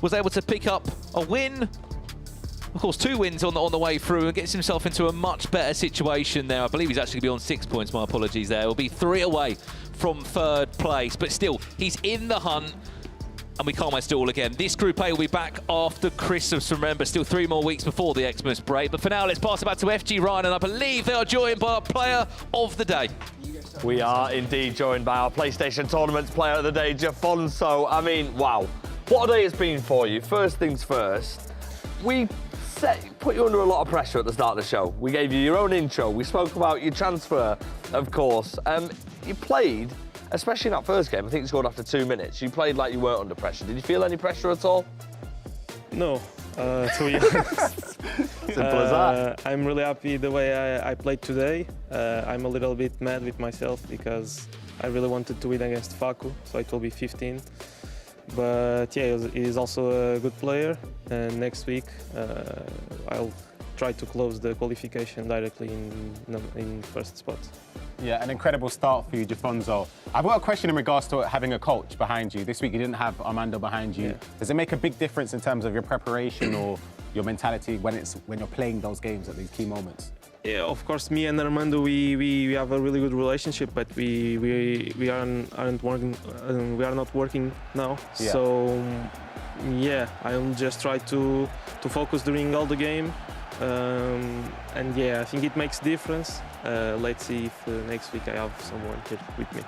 was able to pick up a win, of course 2 wins on the way through, and gets himself into a much better situation there. I believe he's actually going to be on 6 points, my apologies there. He'll be 3 away from third place, but still, he's in the hunt, and we can't wait to do it all again. This Group A will be back after Christmas, remember, still 3 more weeks before the Xmas break. But for now, let's pass it back to FG Ryan, and I believe they are joined by our player of the day. We are indeed joined by our PlayStation Tournaments player of the day, Jafonso. I mean, wow. What a day it's been for you. First things first, we put you under a lot of pressure at the start of the show. We gave you your own intro. We spoke about your transfer, of course. You played, especially in that first game, I think you scored after 2 minutes. You played like you weren't under pressure. Did you feel any pressure at all? No, to be honest. Simple as that. I'm really happy the way I played today. I'm a little bit mad with myself because I really wanted to win against Facu, so it will be 15. But yeah, he is also a good player, and next week I'll try to close the qualification directly in first spot. Yeah, an incredible start for you, Jafonso. I've got a question in regards to having a coach behind you. This week you didn't have Armando behind you. Yeah. Does it make a big difference in terms of your preparation or your mentality when you're playing those games at these key moments? Yeah, of course, me and Armando, we have a really good relationship, but we aren't working. We are not working now. Yeah. So yeah, I'll just try to focus during all the game, and yeah, I think it makes difference. Let's see if next week I have someone here with me.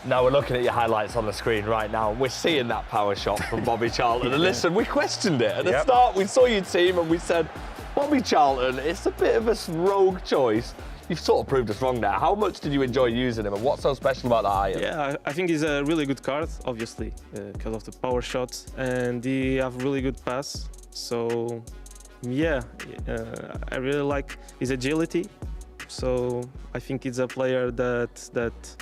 Now we're looking at your highlights on the screen right now. We're seeing that power shot from Bobby Charlton. And listen, we questioned it at the start. We saw your team and we said, Bobby Charlton, it's a bit of a rogue choice. You've sort of proved us wrong there. How much did you enjoy using him, and what's so special about the iron? Yeah, I think he's a really good card, obviously, because of the power shots, and he have really good pass. So yeah, I really like his agility. So I think he's a player that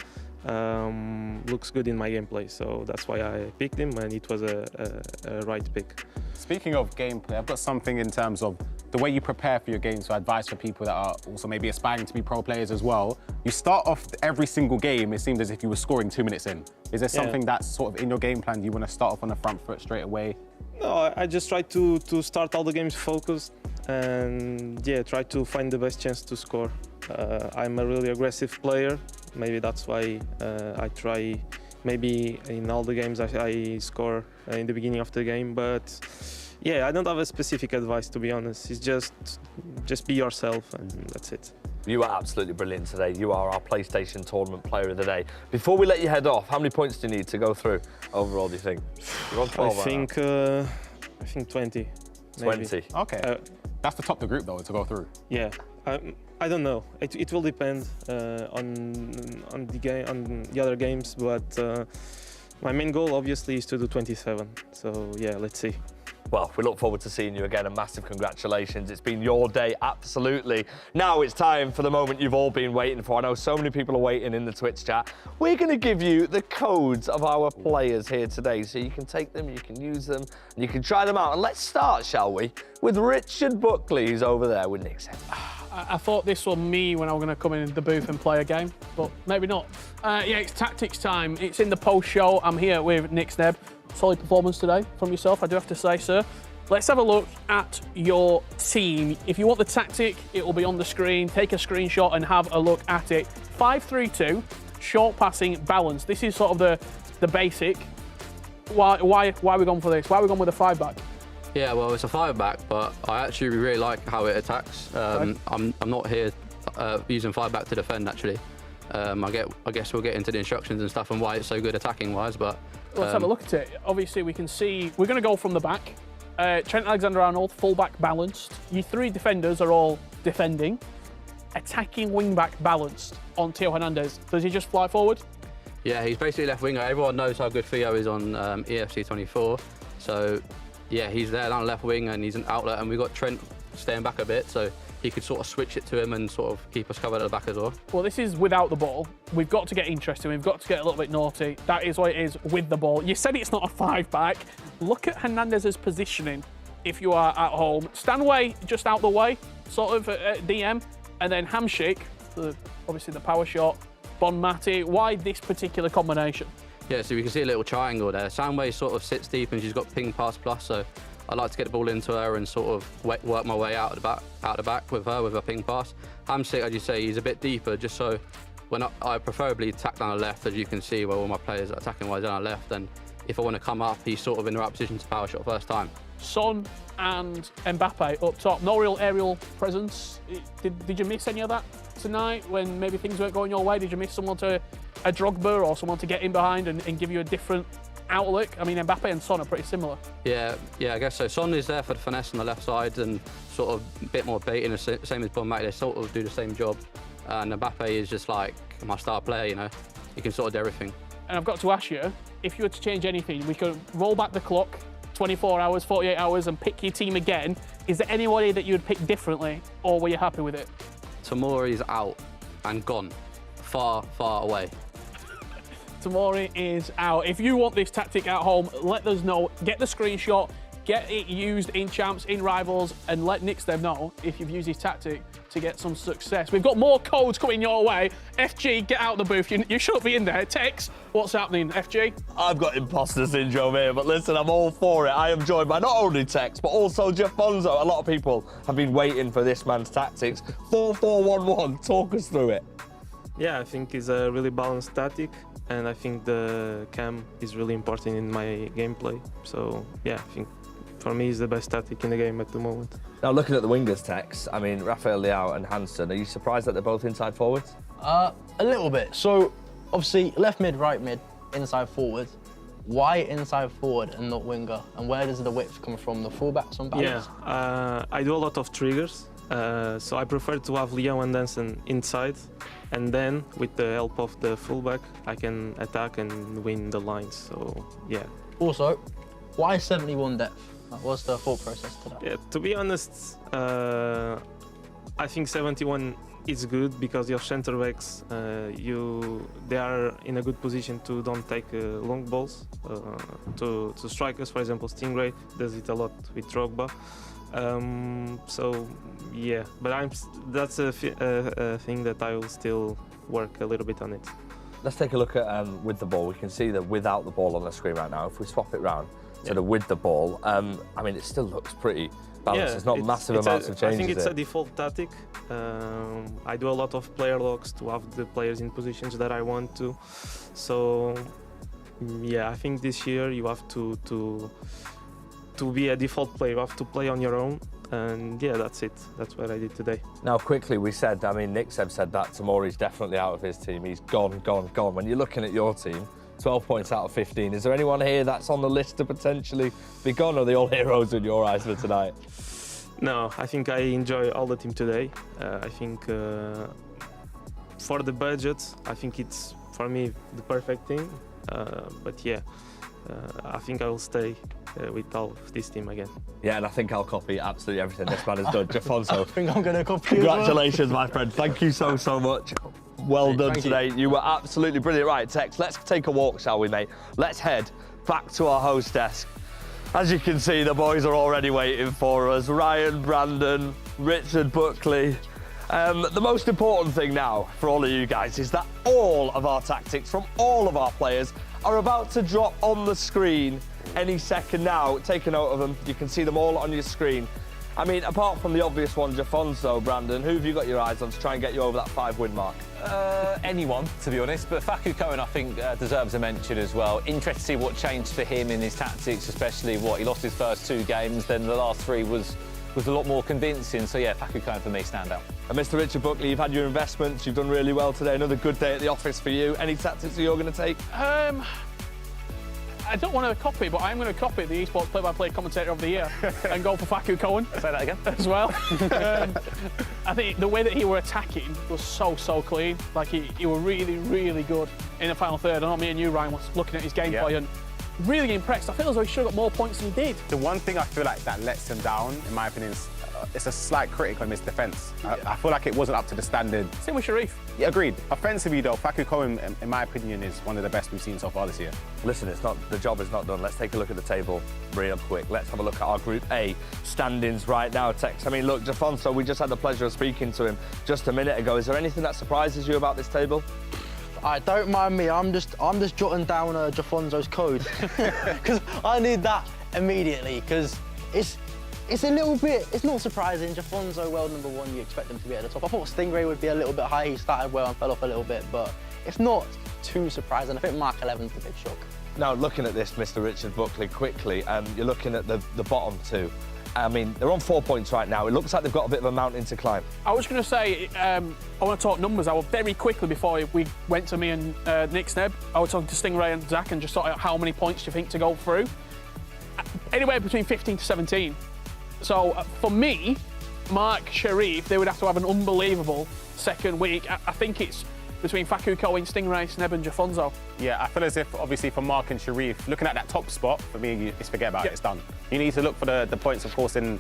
looks good in my gameplay. So that's why I picked him, and it was a right pick. Speaking of gameplay, I've got something in terms of the way you prepare for your games, so advice for people that are also maybe aspiring to be pro players as well. You start off every single game, it seems as if you were scoring 2 minutes in. Is there something that's sort of in your game plan? Do you want to start off on the front foot straight away? No, I just try to start all the games focused and yeah, try to find the best chance to score. I'm a really aggressive player. Maybe that's why I try. Maybe in all the games I score in the beginning of the game, but yeah, I don't have a specific advice, to be honest. It's just be yourself, and that's it. You are absolutely brilliant today. You are our PlayStation Tournament Player of the Day. Before we let you head off, how many points do you need to go through overall, do you think? You're on 12 I think 20. 20. Okay. That's the top of the group, though, to go through. Yeah. I don't know. It will depend on the game, on the other games, but my main goal obviously is to do 27. So yeah, let's see. Well, we look forward to seeing you again, and massive congratulations. It's been your day, absolutely. Now it's time for the moment you've all been waiting for. I know so many people are waiting in the Twitch chat. We're going to give you the codes of our players here today, so you can take them, you can use them, and you can try them out. And let's start, shall we, with Richard Buckley, who's over there with Nick. I thought this was me when I was going to come in the booth and play a game, but maybe not. Yeah, it's tactics time. It's in the post show. I'm here with Nick Sneb. Solid performance today from yourself, I do have to say, sir. Let's have a look at your team. If you want the tactic, it will be on the screen. Take a screenshot and have a look at it. 5-3-2, short passing, balance. This is sort of the basic. Why are we going for this? Why are we going with a 5-back? Yeah, well, it's a 5-back, but I actually really like how it attacks. I'm not here using 5-back to defend, actually. I guess we'll get into the instructions and stuff and why it's so good attacking-wise, but... Let's have a look at it. Obviously, we can see we're going to go from the back. Trent Alexander-Arnold, full-back balanced. Your 3 defenders are all defending. Attacking wing-back balanced on Theo Hernandez. Does he just fly forward? Yeah, he's basically left winger. Everyone knows how good Theo is on EFC 24. So, yeah, he's there down left wing and he's an outlet, and we've got Trent staying back a bit, so he could sort of switch it to him and sort of keep us covered at the back as well. Well, this is without the ball. We've got to get interesting. We've got to get a little bit naughty. That is what it is with the ball. You said it's not a 5-back. Look at Hernandez's positioning if you are at home. Stanway just out the way, sort of DM, and then Hamsik, obviously the power shot, Bonmati. Why this particular combination? Yeah, so we can see a little triangle there. Stanway sort of sits deep and she's got ping pass plus, so I like to get the ball into her and sort of work my way out the back with her with a ping pass. Hamsik, as you say, he's a bit deeper, just so when I preferably attack down the left, as you can see where all my players are attacking wise down the left, and if I want to come up, he's sort of in the right position to power shot first time. Son and Mbappe up top. No real aerial presence. Did you miss any of that tonight when maybe things weren't going your way? Did you miss someone to a Drogba or someone to get in behind and give you a different outlook? I mean, Mbappe and Son are pretty similar. Yeah, I guess so. Son is there for the finesse on the left side and sort of a bit more baiting, the same as Bonmati. They sort of do the same job. And Mbappe is just like my star player, you know. He can sort of do everything. And I've got to ask you, if you were to change anything, we could roll back the clock 24 hours, 48 hours and pick your team again. Is there anybody that you would pick differently, or were you happy with it? Tomori's out and gone. Far, far away. Tomori is out. If you want this tactic at home, let us know. Get the screenshot, get it used in champs, in rivals, and let Nick Sneb know if you've used his tactic to get some success. We've got more codes coming your way. FG, get out the booth. You shouldn't be in there. Tex, what's happening, FG? I've got imposter syndrome here, but listen, I'm all for it. I am joined by not only Tex, but also Jafonzo. A lot of people have been waiting for this man's tactics. 4-4-1-1, talk us through it. Yeah, I think it's a really balanced tactic, and I think the cam is really important in my gameplay. So yeah, I think for me it's the best tactic in the game at the moment. Now looking at the wingers, Tex, I mean, Rafael Leao and Hansen, are you surprised that they're both inside forwards? A little bit. So obviously left mid, right mid, inside forward. Why inside forward and not winger? And where does the width come from? The fullbacks on balance? Yeah, I do a lot of triggers. So I prefer to have Leao and Hansen inside, and then with the help of the fullback, I can attack and win the lines. So yeah. Also, why 71 depth? What's the thought process to that? Yeah, to be honest, I think 71 is good because your centre backs, they are in a good position to don't take long balls to strikers. For example, Stingray does it a lot with Drogba. So yeah, but that's a thing that I will still work a little bit on it. Let's take a look at with the ball. We can see that without the ball on the screen right now. If we swap it round to the with the ball, I mean, it still looks pretty balance. It's not massive amounts of changes. I think it's here. a default tactic. I do a lot of player locks to have the players in positions that I want to. So, yeah, I think this year you have to be a default player. You have to play on your own. And yeah, that's it. That's what I did today. Now, quickly, we said, I mean, Nickseb said that Tomori's definitely out of his team. He's gone. When you're looking at your team, 12 points out of 15. Is there anyone here that's on the list to potentially be gone, or are they all heroes in your eyes for tonight? No, I think I enjoy all the team today. I think for the budget, I think it's, for me, the perfect team. But yeah, I think I will stay with all of this team again. Yeah, and I think I'll copy absolutely everything this man has done. Jafonso, I think I'm going to copy congratulations, my friend. Thank you so much. Well done today. You were absolutely brilliant. Right, Tex, let's take a walk, shall we, mate? Let's head back to our host desk. As you can see, the boys are already waiting for us. Ryan, Brandon, Richard Buckley. The most important thing now for all of you guys is that all of our tactics from all of our players are about to drop on the screen any second now. Take a note of them. You can see them all on your screen. I mean, apart from the obvious one, Jafonso, Brandon, who have you got your eyes on to try and get you over that 5-win mark? Anyone, to be honest, but Facu Cohen, I think, deserves a mention as well. Interested to see what changed for him in his tactics, especially he lost his first 2 games, then the last 3 was a lot more convincing. So yeah, Facu Cohen for me, stand out. And Mr. Richard Buckley, you've had your investments, you've done really well today. Another good day at the office for you. Any tactics that you're going to take? I don't want to copy, but I'm going to copy the esports play-by-play commentator of the year and go for Facu Cohen. Say that again. As well. I think the way that he were attacking was so clean. Like he were really good in the final third. I know me and you, Ryan, was looking at his gameplay and really impressed. I feel as though he should have got more points than he did. The one thing I feel like that lets him down, in my opinion, is it's a slight critic on his defence. I feel like it wasn't up to the standard. Same with Sharif. Yeah, agreed. Offensively though, Facu Cohen, in my opinion, is one of the best we've seen so far this year. Listen, the job is not done. Let's take a look at the table real quick. Let's have a look at our Group A standings right now, Tex. I mean, look, Jafonso, we just had the pleasure of speaking to him just a minute ago. Is there anything that surprises you about this table? Don't mind me. I'm just jotting down Jafonso's code because I need that immediately. Because it's a little bit. It's not surprising. Jafonso, world number 1. You expect him to be at the top. I thought Stingray would be a little bit high. He started well and fell off a little bit, but it's not too surprising. I think Mark 11's the big shock. Now, looking at this, Mr. Richard Buckley, quickly, you're looking at the bottom 2. I mean, they're on 4 points right now. It looks like they've got a bit of a mountain to climb. I was going to say, I want to talk numbers. I will very quickly, before we went to me and Nickseb, I was talking to Stingray and Zach and just thought, how many points do you think to go through? Anywhere between 15 to 17. So for me, Mark, Sharif, they would have to have an unbelievable second week. I think it's between Facu Cohen, Stingray, Sneb and Jafonso. Yeah, I feel as if, obviously, for Mark and Sharif, looking at that top spot, for me, it's forget about it, it's done. You need to look for the points, of course, in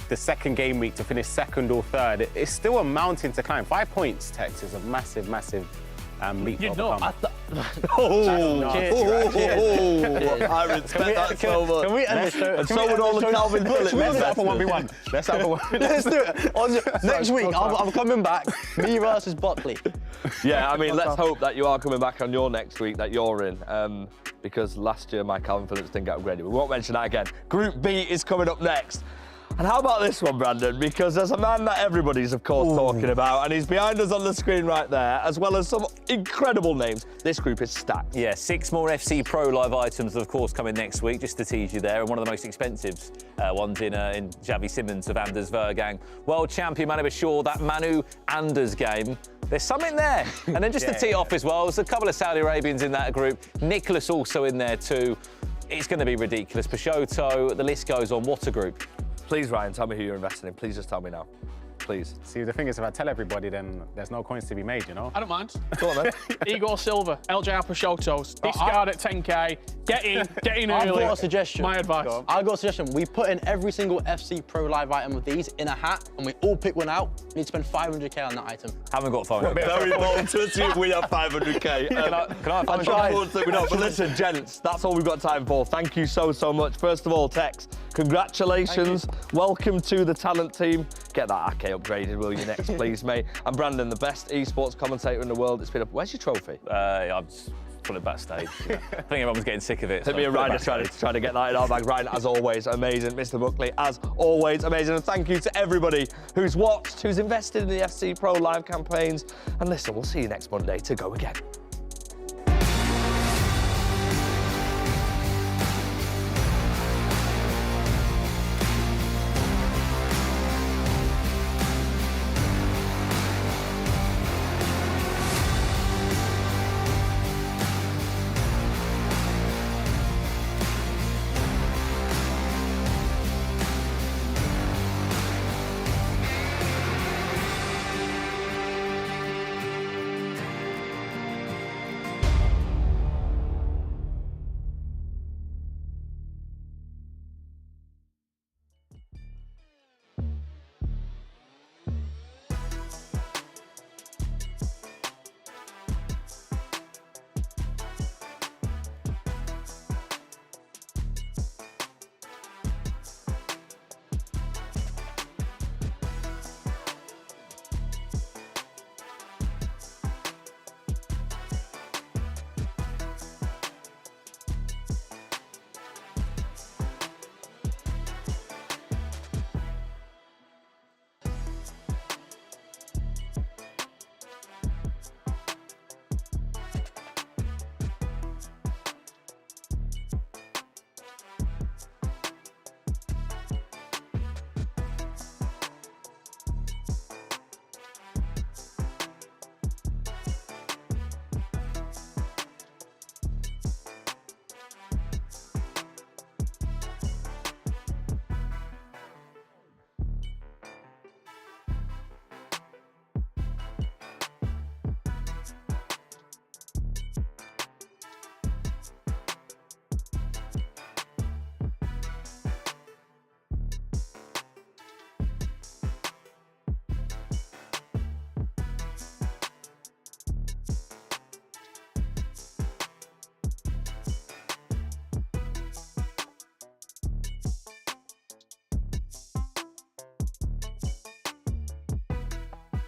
the second game week to finish second or third. It's still a mountain to climb. 5 points, Tex, is a massive leap. You'd know. I respect that so much. Can we end the show? And so would all the Calvin Phillips. Let's start for 1v1. Let's start for 1v1. Let's do it. Next week, I'm coming back. Me versus Buckley. Yeah, I mean, let's hope that you are coming back on your next week that you're in, because last year my Calvin Phillips didn't get upgraded. We won't mention that again. Group B is coming up next. And how about this one, Brandon? Because there's a man that everybody's, of course, talking about, and he's behind us on the screen right there, as well as some incredible names. This group is stacked. Yeah, 6 more FC Pro Live items, of course, coming next week, just to tease you there. And one of the most expensive ones in Javi Simmons of Anders Vergang. World champion Manu Bashir, that Manu Anders game. There's something there. And then just to tee off as well, there's a couple of Saudi Arabians in that group. Nicholas also in there too. It's going to be ridiculous. Peixoto, the list goes on. What a group. Please, Ryan, tell me who you're investing in. Please just tell me now. Please. See, the thing is, if I tell everybody, then there's no coins to be made, you know? I don't mind. Go on, then. Igor Silva, LJR Peixotos, discard at 10k, get in I've early. got a suggestion. My advice. I've got a suggestion. We put in every single FC Pro Live item of these in a hat, and we all pick one out. We need to spend 500k on that item. Haven't got 500k. Very bold to assume we have 500k. Can I have 500k? But listen, gents, that's all we've got time for. Thank you so much. First of all, Tex, congratulations. Welcome to the talent team. Get that AK upgraded, will you, next, please, mate? And Brandon, the best esports commentator in the world. It's been where's your trophy? I'm call it backstage. I think everyone's getting sick of it. Took me a ride trying to get that in our bag. Ryan, as always, amazing. Mr. Buckley, as always, amazing. And thank you to everybody who's watched, who's invested in the FC Pro live campaigns. And listen, we'll see you next Monday to go again.